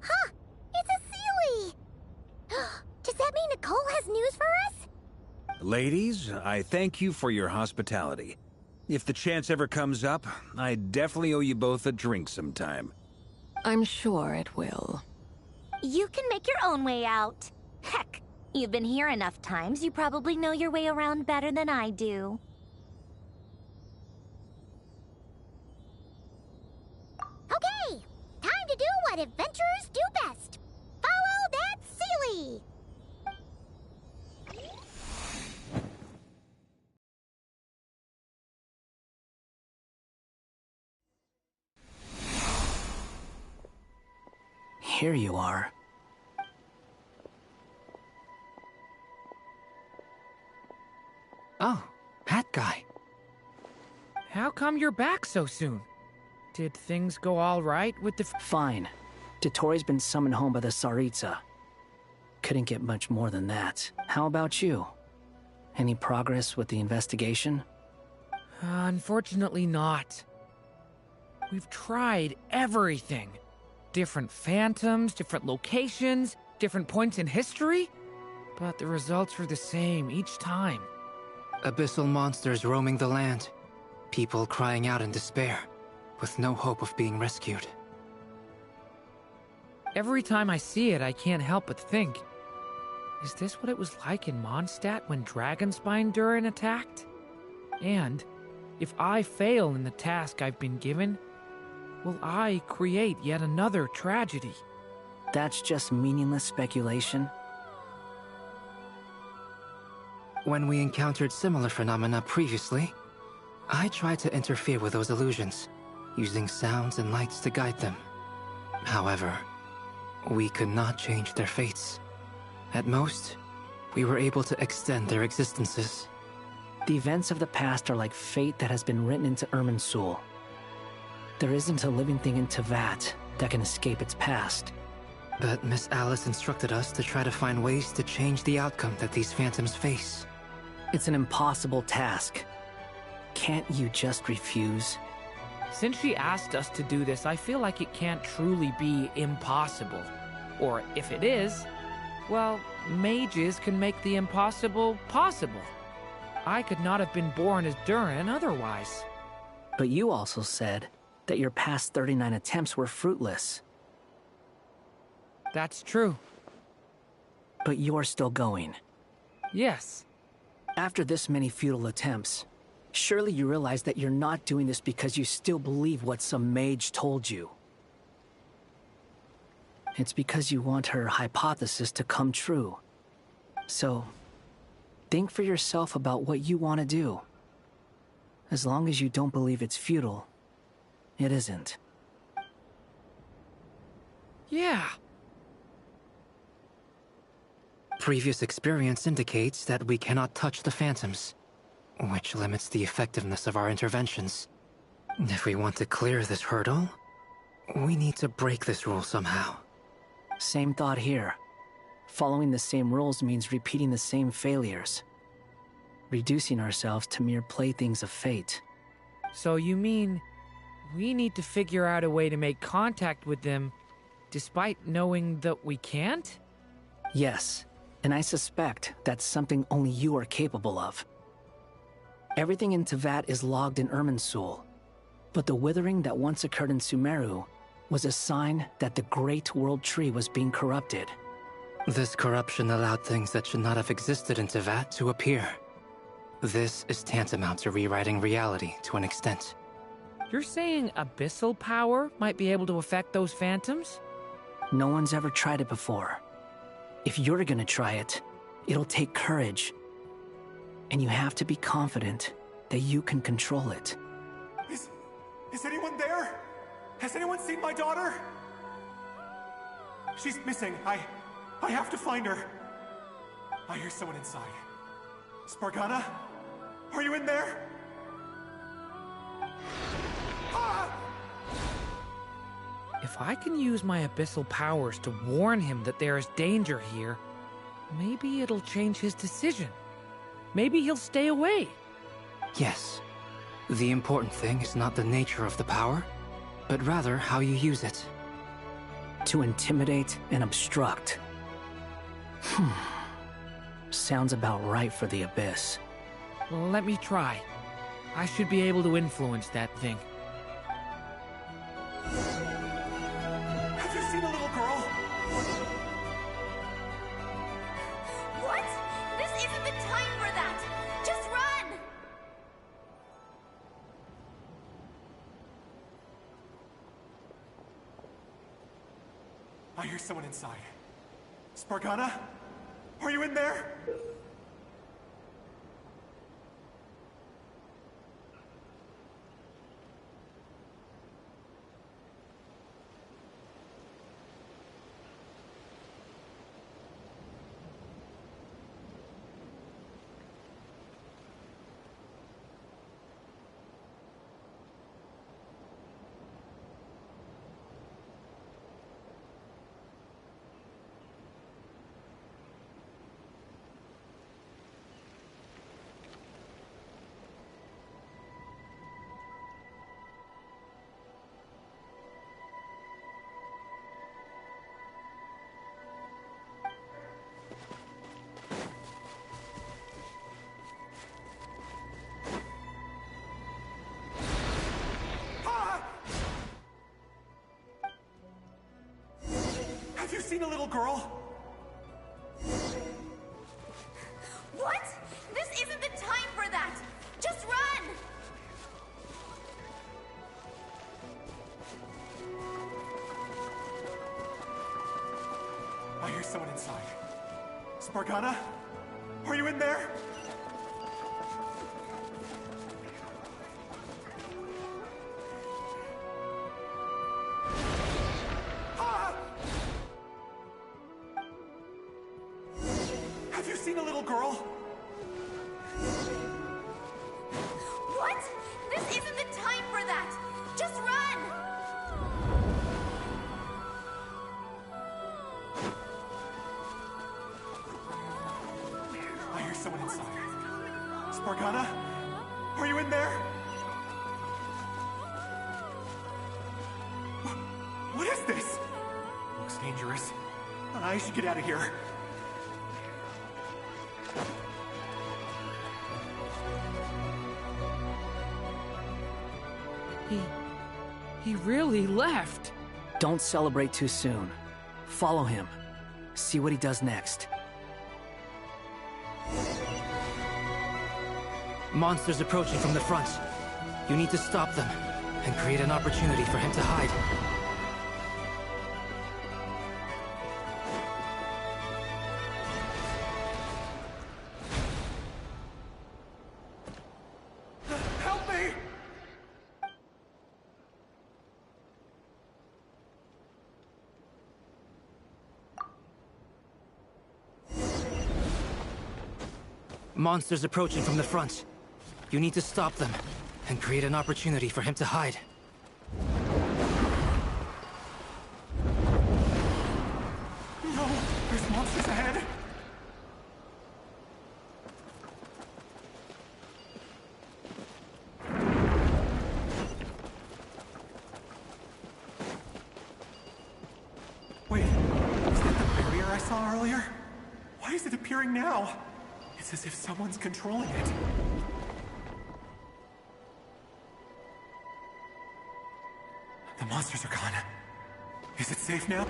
Huh! It's a Sealy! Does that mean Nicole has news for us? Ladies, I thank you for your hospitality. If the chance ever comes up, I definitely owe you both a drink sometime. I'm sure it will. You can make your own way out. Heck, you've been here enough times, you probably know your way around better than I do. Okay! Time to do what adventurers do best. Follow that Sealy! Here you are. Oh, hat guy. How come you're back so soon? Did things go all right with the... Fine. Dotori's been summoned home by the Tsaritsa. Couldn't get much more than that. How about you? Any progress with the investigation? Unfortunately not. We've tried everything. Different phantoms, different locations, different points in history. But the results were the same each time. Abyssal monsters roaming the land. People crying out in despair, with no hope of being rescued. Every time I see it, I can't help but think, is this what it was like in Mondstadt when Dragonspine Durin attacked? And if I fail in the task I've been given, will I create yet another tragedy? That's just meaningless speculation. When we encountered similar phenomena previously, I tried to interfere with those illusions, using sounds and lights to guide them. However, we could not change their fates. At most, we were able to extend their existences. The events of the past are like fate that has been written into Irminsul. There isn't a living thing in Teyvat that can escape its past. But Miss Alice instructed us to try to find ways to change the outcome that these phantoms face. It's an impossible task. Can't you just refuse? Since she asked us to do this, I feel like it can't truly be impossible. Or if it is, well, mages can make the impossible possible. I could not have been born as Durin otherwise. But you also said that your past 39 attempts were fruitless. That's true. But you're still going. Yes. After this many futile attempts, surely you realize that you're not doing this because you still believe what some mage told you. It's because you want her hypothesis to come true. So, think for yourself about what you want to do. As long as you don't believe it's futile, it isn't. Yeah. Previous experience indicates that we cannot touch the phantoms, which limits the effectiveness of our interventions. If we want to clear this hurdle, we need to break this rule somehow. Same thought here. Following the same rules means repeating the same failures. Reducing ourselves to mere playthings of fate. So you mean we need to figure out a way to make contact with them despite knowing that we can't? Yes, and I suspect that's something only you are capable of. Everything in Teyvat is logged in Irminsul, but the withering that once occurred in Sumeru was a sign that the Great World Tree was being corrupted. This corruption allowed things that should not have existed in Teyvat to appear. This is tantamount to rewriting reality to an extent. You're saying abyssal power might be able to affect those phantoms? No one's ever tried it before. If you're gonna try it, it'll take courage. And you have to be confident that you can control it. Is anyone there? Has anyone seen my daughter? She's missing. I have to find her. I hear someone inside. Spargana? Are you in there? Ah! If I can use my abyssal powers to warn him that there is danger here, maybe it'll change his decision. Maybe he'll stay away. Yes. The important thing is not the nature of the power, but rather how you use it. To intimidate and obstruct. Sounds about right for the Abyss. Let me try. I should be able to influence that thing. Have you seen a little girl? What? This isn't the time for that! Just run! I hear someone inside. Spargana? Are you in there? Have you seen a little girl? What? This isn't the time for that! Just run! I hear someone inside. Spargana? Are you in there? Have you seen a little girl? What? This isn't the time for that! Just run! I hear someone inside. Spargana? Are you in there? What is this? Looks dangerous. I should get out of here. He really left. Don't celebrate too soon. Follow him. See what he does next. Monsters approaching from the front. You need to stop them and create an opportunity for him to hide. Help me! Monsters approaching from the front. You need to stop them and create an opportunity for him to hide. No! There's monsters ahead! Wait, is that the barrier I saw earlier? Why is it appearing now? It's as if someone's controlling it. The monsters are gone. Is it safe now?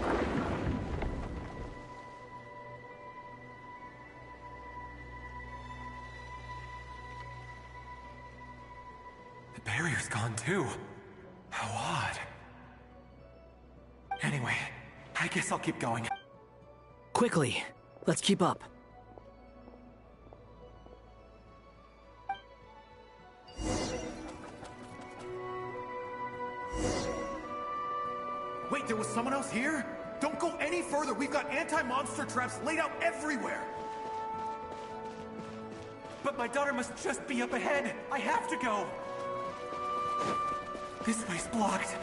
The barrier's gone too. odd. Anyway, I guess I'll keep going. Quickly, let's keep up. Wait, there was someone else here? Don't go any further. We've got anti-monster traps laid out everywhere. But my daughter must just be up ahead. I have to go. This way's blocked.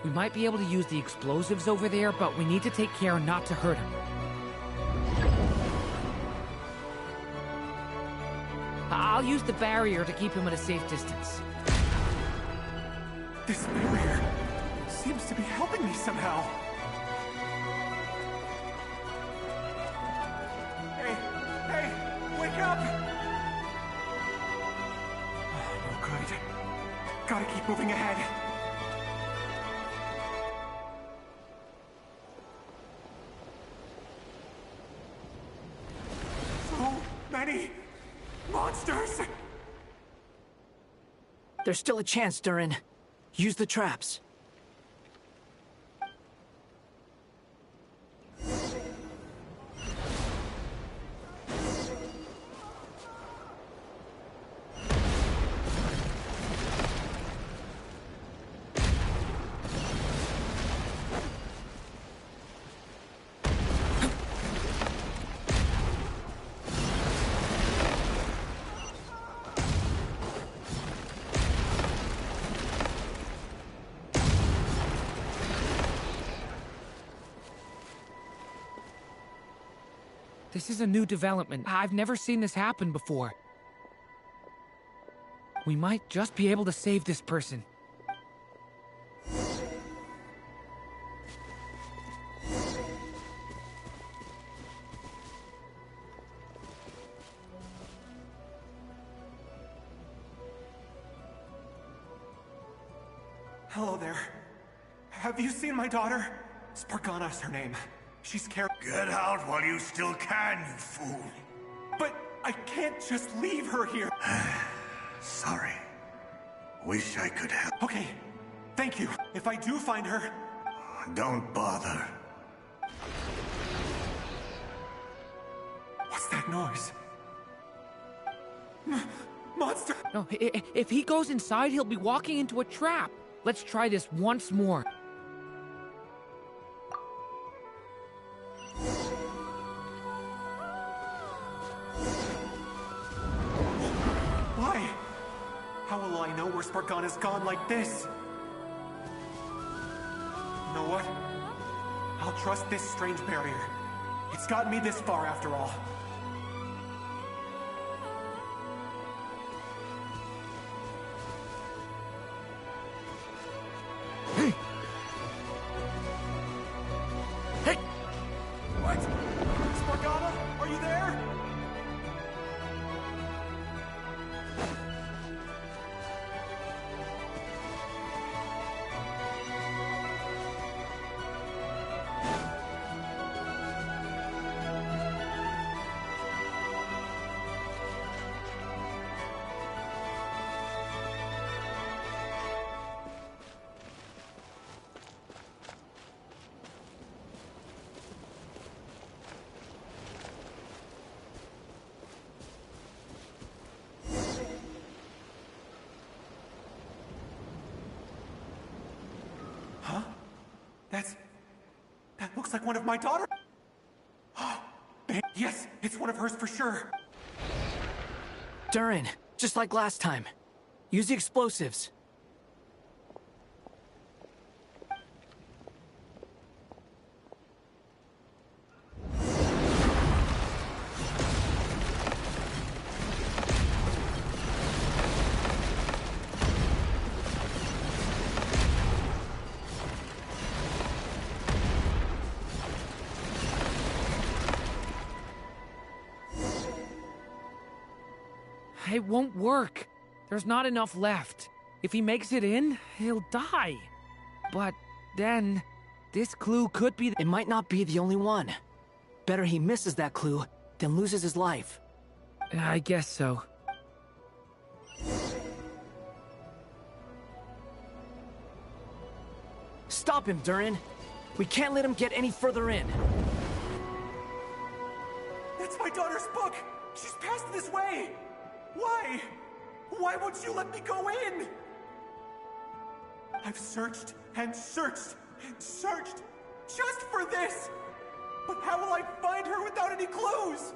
We might be able to use the explosives over there, but we need to take care not to hurt him. I'll use the barrier to keep him at a safe distance. This barrier seems to be helping me somehow. Hey, wake up! Oh, good. Gotta keep moving ahead. Many monsters! There's still a chance, Durin. Use the traps. This is a new development. I've never seen this happen before. We might just be able to save this person. Hello there. Have you seen my daughter? Spargana's her name. She's carrying. Get out while you still can, you fool. But I can't just leave her here. Sorry. Wish I could help. Okay, thank you. If I do find her... Don't bother. What's that noise? Monster! No, if he goes inside, he'll be walking into a trap. Let's try this once more. Why? How will I know where Spargana's gone like this? You know what? I'll trust this strange barrier. It's gotten me this far after all. Hey! Hey! What? Spargana, are you there? Huh? That looks like one of my daughters. Yes, it's one of hers for sure. Durin, just like last time. Use the explosives. It won't work. There's not enough left. If he makes it in, he'll die. But then, this clue could be... It might not be the only one. Better he misses that clue than loses his life. I guess so. Stop him, Durin. We can't let him get any further in. That's my daughter's book! She's passed this way! Why? Why won't you let me go in? I've searched and searched and searched just for this! But how will I find her without any clues?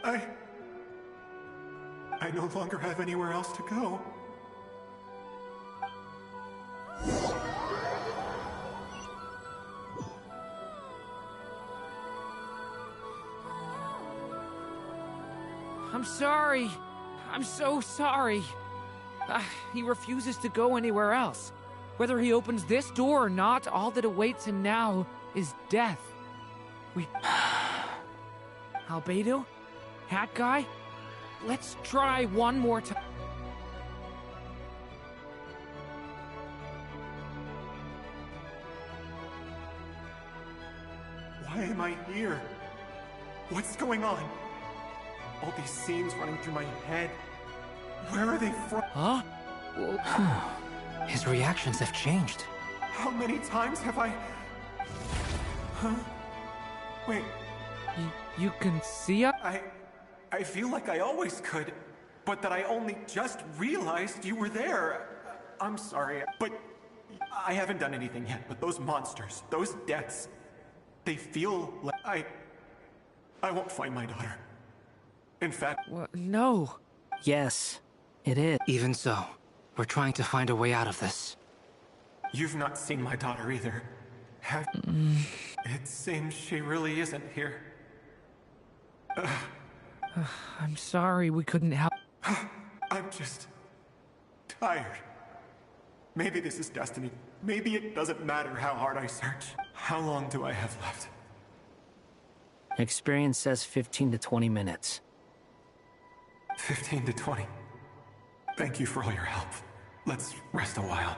I no longer have anywhere else to go. I'm sorry. I'm so sorry. He refuses to go anywhere else. Whether he opens this door or not, all that awaits him now is death. Albedo? Hat guy? Let's try one more time. Why am I here? What's going on? All these scenes running through my head. Where are they from? Huh? His reactions have changed. How many times have I... Huh? Wait. You can see us? I feel like I always could, but that I only just realized you were there. I'm sorry, but I haven't done anything yet, but those monsters, those deaths, they feel like I won't find my daughter. In fact... No. Yes, it is. Even so, we're trying to find a way out of this. You've not seen my daughter either, have It seems she really isn't here. I'm sorry we couldn't help. I'm just... tired. Maybe this is destiny. Maybe it doesn't matter how hard I search. How long do I have left? Experience says 15 to 20 minutes. 15 to 20. Thank you for all your help. Let's rest a while.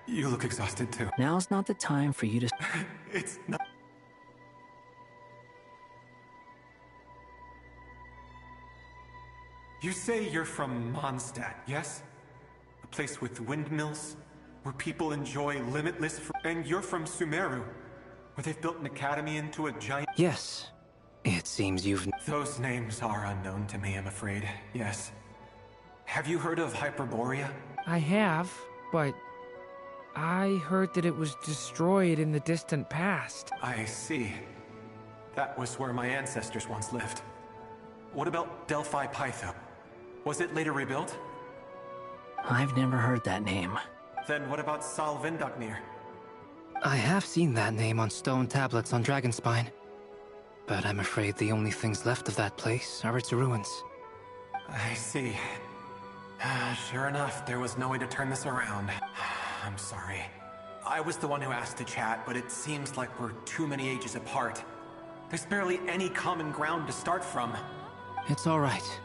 You look exhausted too. Now's not the time for you to... It's not... You say you're from Mondstadt, yes? A place with windmills, where people enjoy limitless... And you're from Sumeru, where they've built an academy into a giant... Yes. It seems you've... Those names are unknown to me, I'm afraid. Yes. Have you heard of Hyperborea? I have, but... I heard that it was destroyed in the distant past. I see. That was where my ancestors once lived. What about Delphi Pytho? Was it later rebuilt? I've never heard that name. Then what about Sal Vindaknir? I have seen that name on stone tablets on Dragonspine. But I'm afraid the only things left of that place are its ruins. I see. Sure enough, there was no way to turn this around. I'm sorry. I was the one who asked to chat, but it seems like we're too many ages apart. There's barely any common ground to start from. It's all right.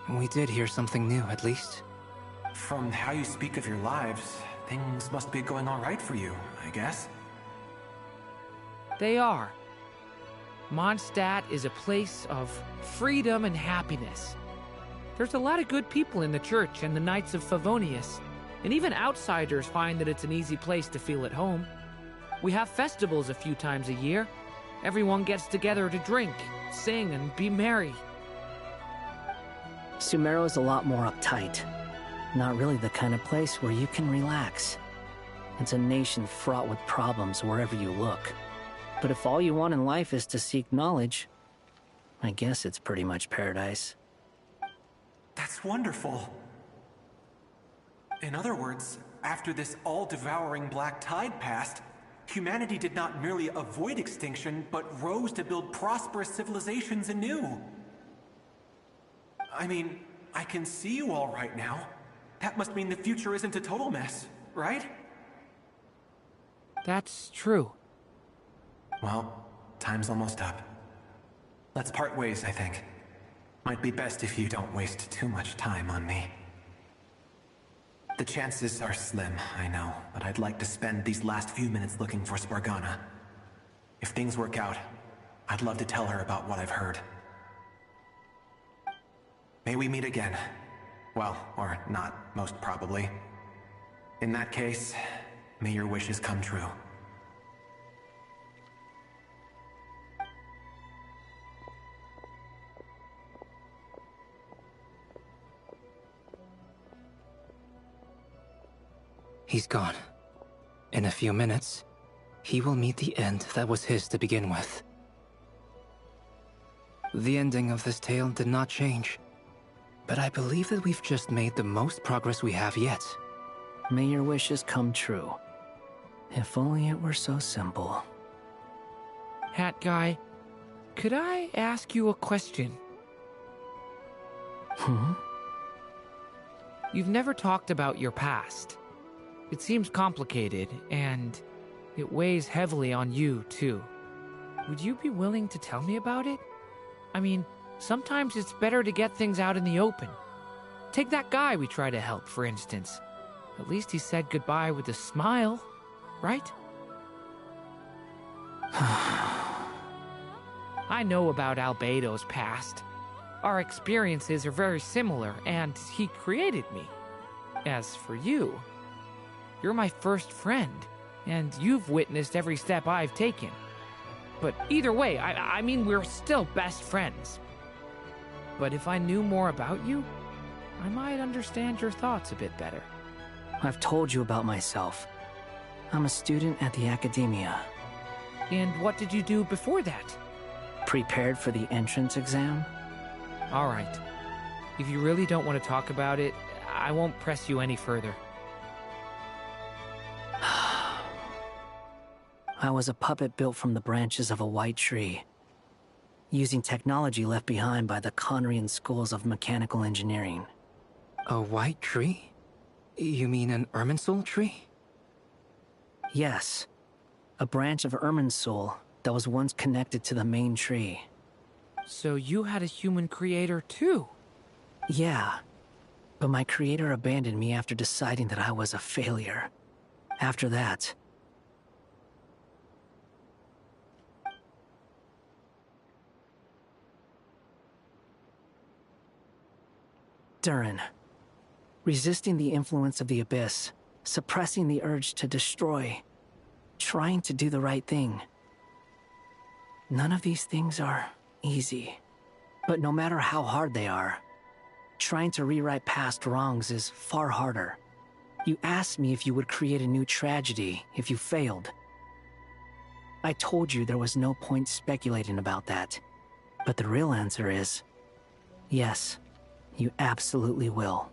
We did hear something new, at least. From how you speak of your lives, things must be going all right for you, I guess. They are. Mondstadt is a place of freedom and happiness. There's a lot of good people in the church and the Knights of Favonius, and even outsiders find that it's an easy place to feel at home. We have festivals a few times a year. Everyone gets together to drink, sing, and be merry. Sumeru is a lot more uptight. Not really the kind of place where you can relax. It's a nation fraught with problems wherever you look. But if all you want in life is to seek knowledge, I guess it's pretty much paradise. That's wonderful. In other words, after this all-devouring black tide passed, humanity did not merely avoid extinction, but rose to build prosperous civilizations anew. I mean, I can see you all right now. That must mean the future isn't a total mess, right? That's true. Well, time's almost up. Let's part ways, I think. Might be best if you don't waste too much time on me. The chances are slim, I know, but I'd like to spend these last few minutes looking for Spargana. If things work out, I'd love to tell her about what I've heard. May we meet again. Well, or not, most probably. In that case, may your wishes come true. He's gone. In a few minutes, he will meet the end that was his to begin with. The ending of this tale did not change, but I believe that we've just made the most progress we have yet. May your wishes come true. If only it were so simple. Hat guy, could I ask you a question? You've never talked about your past. It seems complicated, and it weighs heavily on you, too. Would you be willing to tell me about it? I mean, sometimes it's better to get things out in the open. Take that guy we try to help, for instance. At least he said goodbye with a smile, right? I know about Albedo's past. Our experiences are very similar, and he created me. As for you, you're my first friend, and you've witnessed every step I've taken. But either way, I mean, we're still best friends. But if I knew more about you, I might understand your thoughts a bit better. I've told you about myself. I'm a student at the academia. And what did you do before that? Prepared for the entrance exam? All right. If you really don't want to talk about it, I won't press you any further. I was a puppet built from the branches of a white tree, using technology left behind by the Conrian schools of mechanical engineering. A white tree? You mean an Irminsul tree? Yes. A branch of Irminsul that was once connected to the main tree. So you had a human creator too? Yeah. But my creator abandoned me after deciding that I was a failure. After that, Durin. Resisting the influence of the Abyss, suppressing the urge to destroy, trying to do the right thing. None of these things are easy. But no matter how hard they are, trying to rewrite past wrongs is far harder. You asked me if you would create a new tragedy if you failed. I told you there was no point speculating about that. But the real answer is, yes. You absolutely will.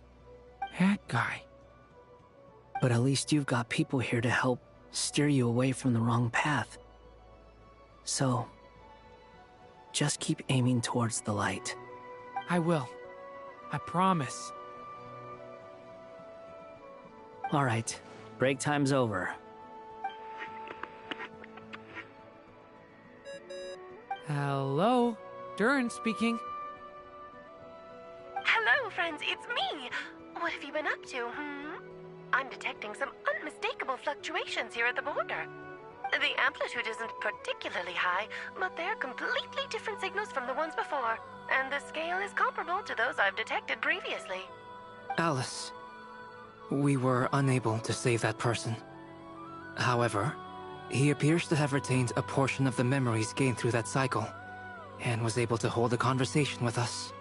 That guy. But at least you've got people here to help steer you away from the wrong path. So, just keep aiming towards the light. I will. I promise. All right. Break time's over. Hello? Durin speaking. Hello, friends, it's me! What have you been up to, I'm detecting some unmistakable fluctuations here at the border. The amplitude isn't particularly high, but they're completely different signals from the ones before, and the scale is comparable to those I've detected previously. Alice, we were unable to save that person. However, he appears to have retained a portion of the memories gained through that cycle, and was able to hold a conversation with us.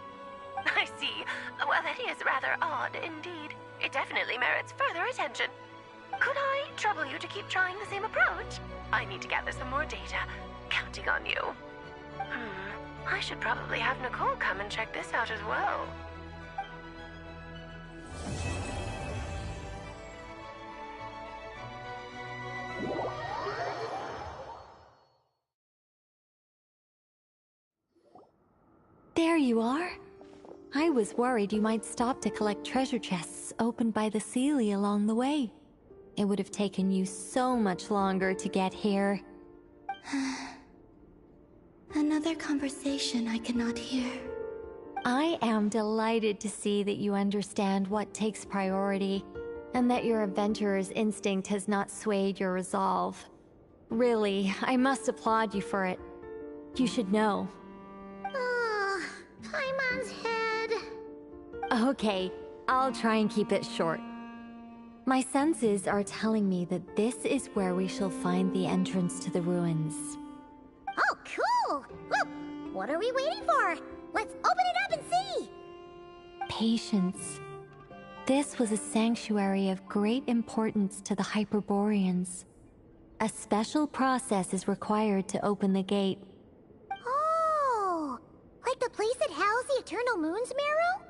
I see. Well, that is rather odd indeed. It definitely merits further attention. Could I trouble you to keep trying the same approach? I need to gather some more data. Counting on you. I should probably have Nicole come and check this out as well. There you are. I was worried you might stop to collect treasure chests opened by the Seelie along the way. It would have taken you so much longer to get here. Another conversation I cannot hear. I am delighted to see that you understand what takes priority, and that your adventurer's instinct has not swayed your resolve. Really, I must applaud you for it. You should know. Paimon's head. Okay, I'll try and keep it short. My senses are telling me that this is where we shall find the entrance to the ruins. Oh, cool! Well, what are we waiting for? Let's open it up and see! Patience. This was a sanctuary of great importance to the Hyperboreans. A special process is required to open the gate. Oh! Like the place that housed the Eternal Moon's Marrow?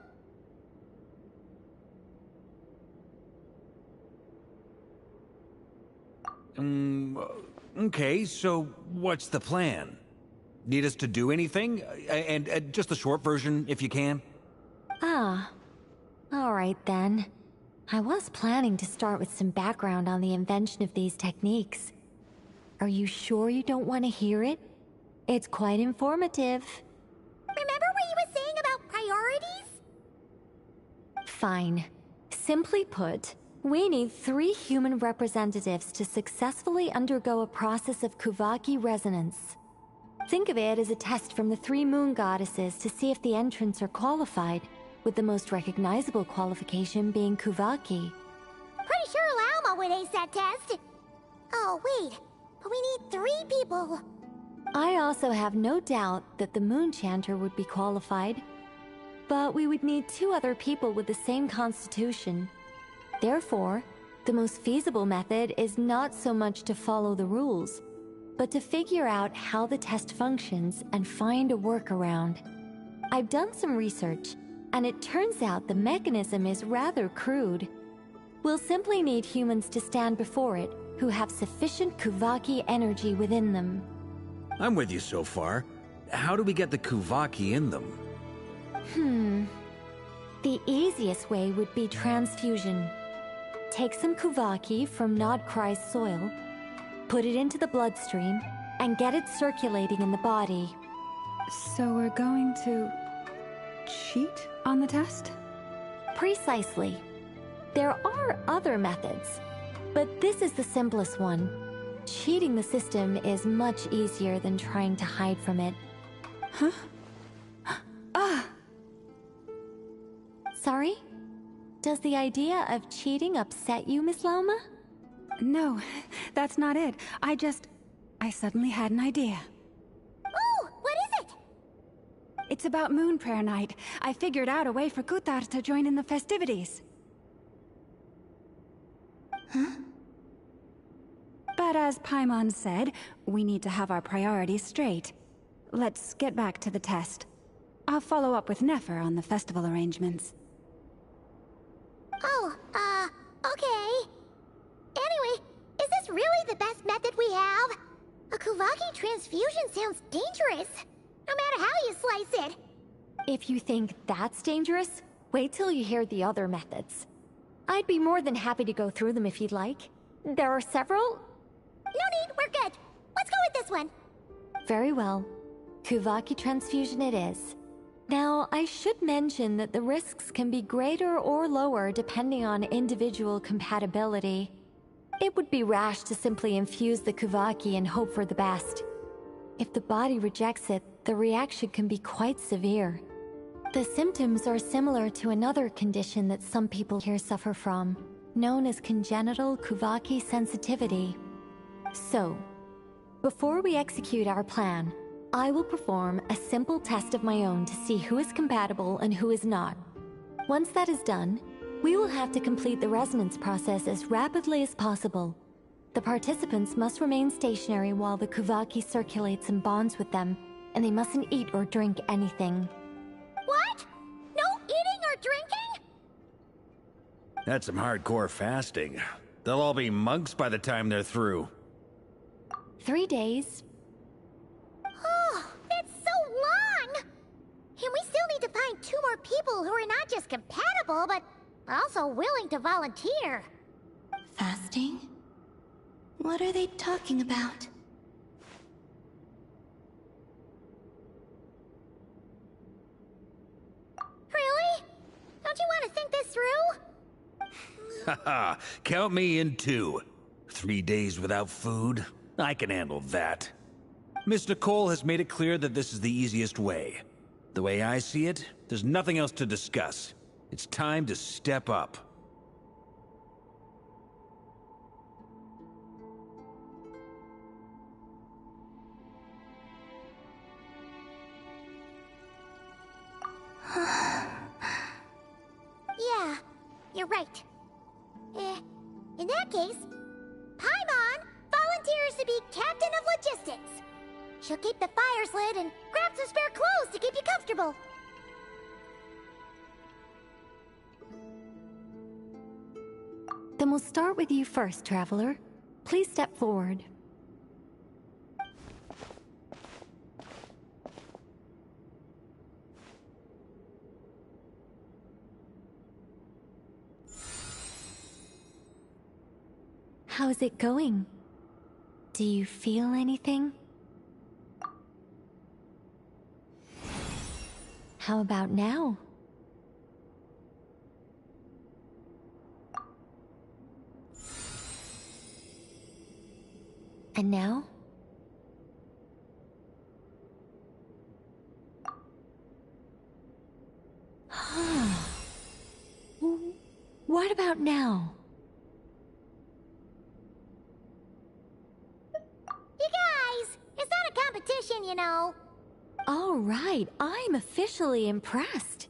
Okay, so what's the plan? Need us to do anything? And just the short version, if you can. Ah. Alright then. I was planning to start with some background on the invention of these techniques. Are you sure you don't want to hear it? It's quite informative. Remember what you were saying about priorities? Fine. Simply put, we need 3 human representatives to successfully undergo a process of Kuvaki resonance. Think of it as a test from the 3 moon goddesses to see if the entrants are qualified, with the most recognizable qualification being Kuvaki. Pretty sure Lauma would ace that test. Oh, wait. But we need 3 people. I also have no doubt that the Moon Chanter would be qualified. But we would need 2 other people with the same constitution. Therefore, the most feasible method is not so much to follow the rules, but to figure out how the test functions and find a workaround. I've done some research, and it turns out the mechanism is rather crude. We'll simply need humans to stand before it who have sufficient Kuvaki energy within them. I'm with you so far. How do we get the Kuvaki in them? The easiest way would be transfusion. Take some Kuvaki from Nodkrai's soil, put it into the bloodstream, and get it circulating in the body. So we're going to cheat on the test? Precisely. There are other methods, but this is the simplest one. Cheating the system is much easier than trying to hide from it. Huh? Ah! Sorry? Does the idea of cheating upset you, Miss Lauma? No, that's not it. I suddenly had an idea. Ooh, what is it? It's about Moon Prayer Night. I figured out a way for Kutar to join in the festivities. Huh? But as Paimon said, we need to have our priorities straight. Let's get back to the test. I'll follow up with Nefer on the festival arrangements. Oh, okay. Anyway, is this really the best method we have? A Kuvaki transfusion sounds dangerous, no matter how you slice it. If you think that's dangerous, wait till you hear the other methods. I'd be more than happy to go through them if you'd like. There are several. No need, we're good. Let's go with this one. Very well. Kuvaki transfusion it is. Now, I should mention that the risks can be greater or lower depending on individual compatibility. It would be rash to simply infuse the Kuvaki and hope for the best. If the body rejects it, the reaction can be quite severe. The symptoms are similar to another condition that some people here suffer from, known as congenital Kuvaki sensitivity. So, before we execute our plan, I will perform a simple test of my own to see who is compatible and who is not. Once that is done, we will have to complete the resonance process as rapidly as possible. The participants must remain stationary while the Kuvaki circulates and bonds with them, and they mustn't eat or drink anything. What? No eating or drinking? That's some hardcore fasting. They'll all be monks by the time they're through. 3 days. Oh, that's so long! And we still need to find 2 more people who are not just compatible, but also willing to volunteer. Fasting? What are they talking about? Haha, count me in too. 3 days without food? I can handle that. Miss Nicole has made it clear that this is the easiest way. The way I see it, there's nothing else to discuss. It's time to step up. Yeah, you're right. In that case, Paimon volunteers to be Captain of Logistics. She'll keep the fires lit and grab some spare clothes to keep you comfortable. Then we'll start with you first, Traveler. Please step forward. How's it going? Do you feel anything? How about now? And now? What about now? You guys, it's not a competition, you know. All right, I'm officially impressed.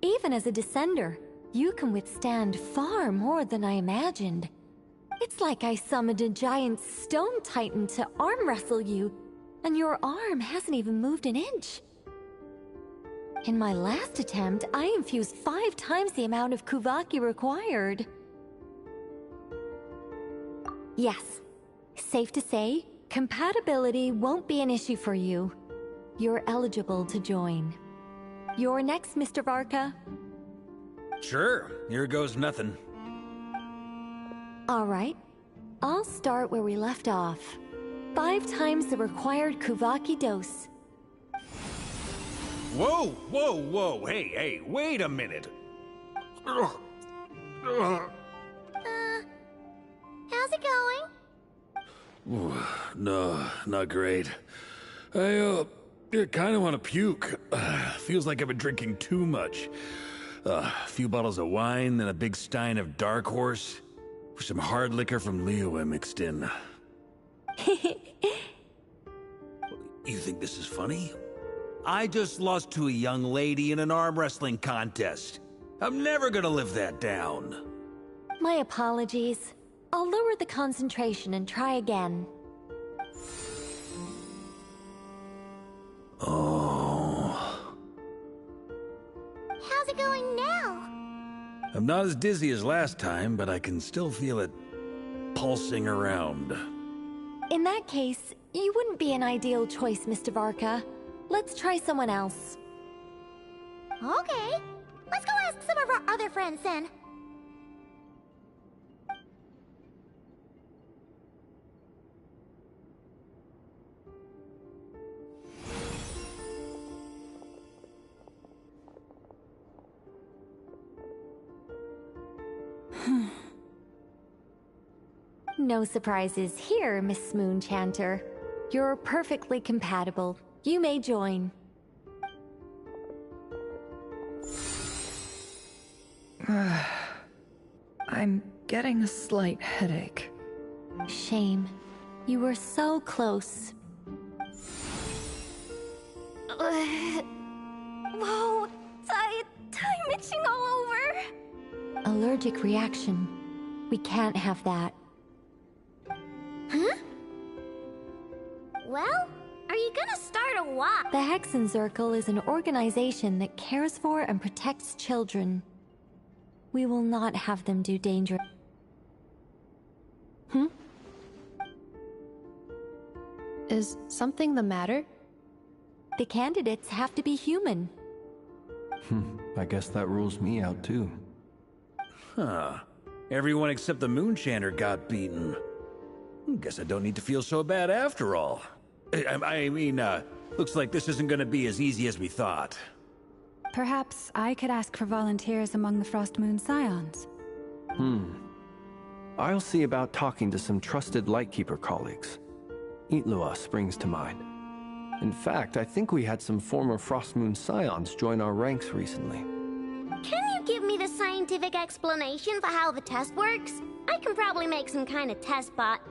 Even as a descender, you can withstand far more than I imagined. It's like I summoned a giant stone titan to arm wrestle you, and your arm hasn't even moved an inch. In my last attempt, I infused 5 times the amount of Kuvaki required. Yes, safe to say, compatibility won't be an issue for you. You're eligible to join. You're next, Mr. Varka. Sure, here goes nothing. All right, I'll start where we left off. 5 times the required Kuvaki dose. Whoa, whoa, whoa, hey, wait a minute. How's it going? No, not great. I kind of want to puke. Feels like I've been drinking too much. A few bottles of wine, then a big stein of Dark Horse, with some hard liquor from Liyue mixed in. You think this is funny? I just lost to a young lady in an arm wrestling contest. I'm never gonna live that down. My apologies. I'll lower the concentration and try again. Oh. How's it going now? I'm not as dizzy as last time, but I can still feel it pulsing around. In that case, you wouldn't be an ideal choice, Mr. Varka. Let's try someone else. Okay, let's go ask some of our other friends then. No surprises here, Miss Moonchanter. You're perfectly compatible. You may join. I'm getting a slight headache. Shame. You were so close. Whoa! I'm itching all over! Allergic reaction. We can't have that. Huh? Well, are you gonna start a walk? The Hexenzirkel is an organization that cares for and protects children. We will not have them do danger. Is something the matter? The candidates have to be human. I guess that rules me out too. Huh. Everyone except the Moonchanter got beaten. Guess I don't need to feel so bad after all. I mean, looks like this isn't gonna be as easy as we thought. Perhaps I could ask for volunteers among the Frost Moon Scions. I'll see about talking to some trusted Lightkeeper colleagues. Itlua springs to mind. In fact, I think we had some former Frostmoon Scions join our ranks recently. Can you give me the scientific explanation for how the test works? I can probably make some kind of test bot.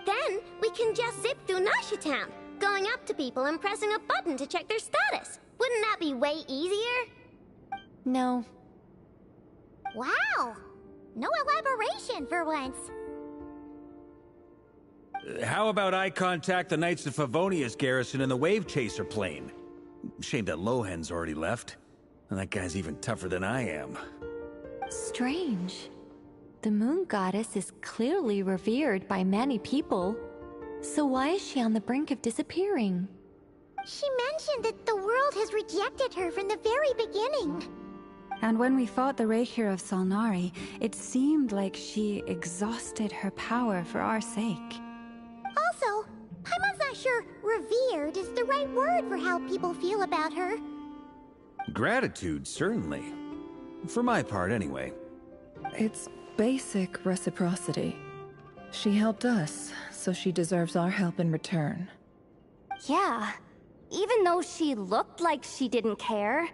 Then we can just zip through Nasha Town, going up to people and pressing a button to check their status. Wouldn't that be way easier? No. Wow! No elaboration for once. How about I contact the Knights of Favonia's garrison in the Wave Chaser plane? Shame that Lohan's already left. And that guy's even tougher than I am. Strange. The moon goddess is clearly revered by many people. So why is she on the brink of disappearing? She mentioned that the world has rejected her from the very beginning. And when we fought the Rakhir of Solnari, it seemed like she exhausted her power for our sake. Also, Paimon's not sure revered is the right word for how people feel about her. Gratitude, certainly. For my part, anyway. It's basic reciprocity. She helped us, so she deserves our help in return. Yeah. Even though she looked like she didn't care,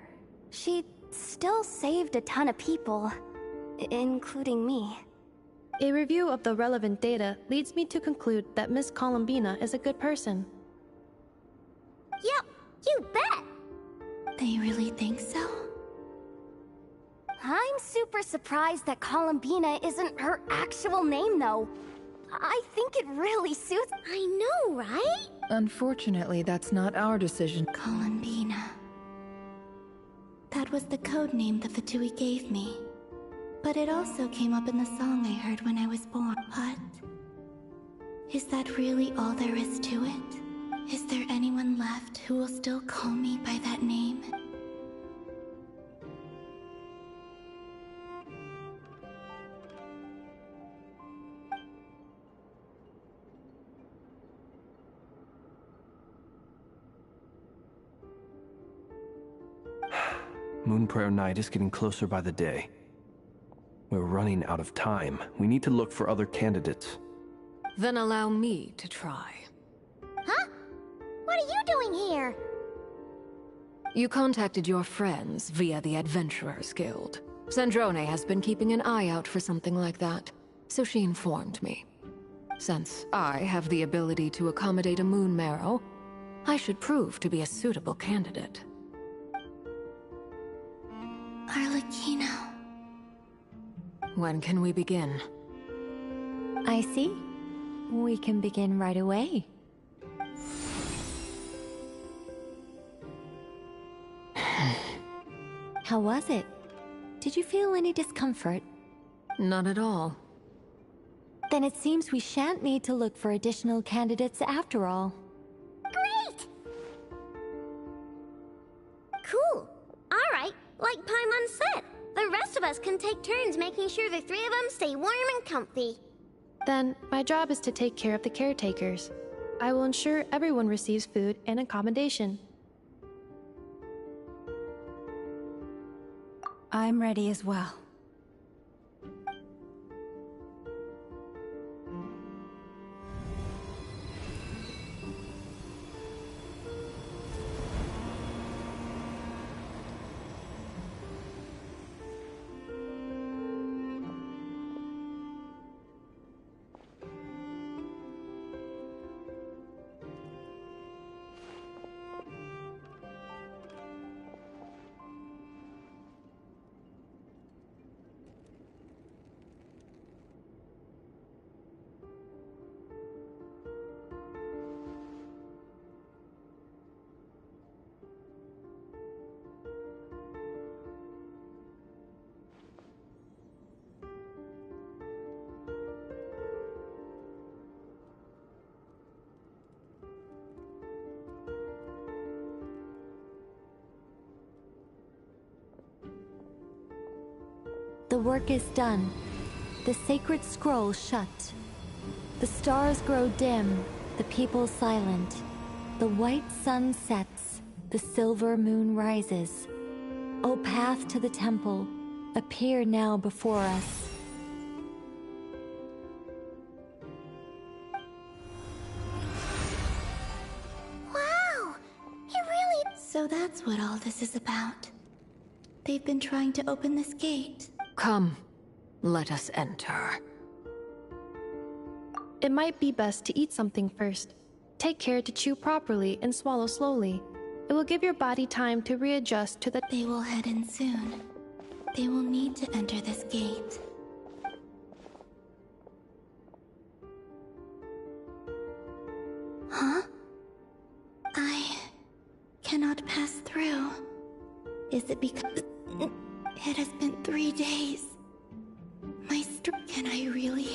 she still saved a ton of people, including me. A review of the relevant data leads me to conclude that Miss Columbina is a good person. Yep, you bet! They really think so? I'm super surprised that Columbina isn't her actual name, though. I think it really suits— I know, right? Unfortunately, that's not our decision. Columbina. That was the code name the Fatui gave me. But it also came up in the song I heard when I was born. But is that really all there is to it? Is there anyone left who will still call me by that name? Moonprayer Night is getting closer by the day. We're running out of time. We need to look for other candidates. Then allow me to try. Huh? What are you doing here? You contacted your friends via the Adventurers Guild. Sandrone has been keeping an eye out for something like that, so she informed me. Since I have the ability to accommodate a moon marrow, I should prove to be a suitable candidate. Arlecchino. When can we begin? I see. We can begin right away. How was it? Did you feel any discomfort? Not at all. Then it seems we shan't need to look for additional candidates after all. Great! Cool. Alright, like Paimon said, the rest of us can take turns making sure the three of them stay warm and comfy. Then, my job is to take care of the caretakers. I will ensure everyone receives food and accommodation. I'm ready as well. The work is done. The sacred scroll shut. The stars grow dim, the people silent. The white sun sets, the silver moon rises. O path to the temple, appear now before us. So that's what all this is about. They've been trying to open this gate. Come, let us enter. It might be best to eat something first. Take care to chew properly and swallow slowly. It will give your body time to readjust to the— They will head in soon. They will need to enter this gate. Huh? I cannot pass through. Is it because it has been 3 days? Can I really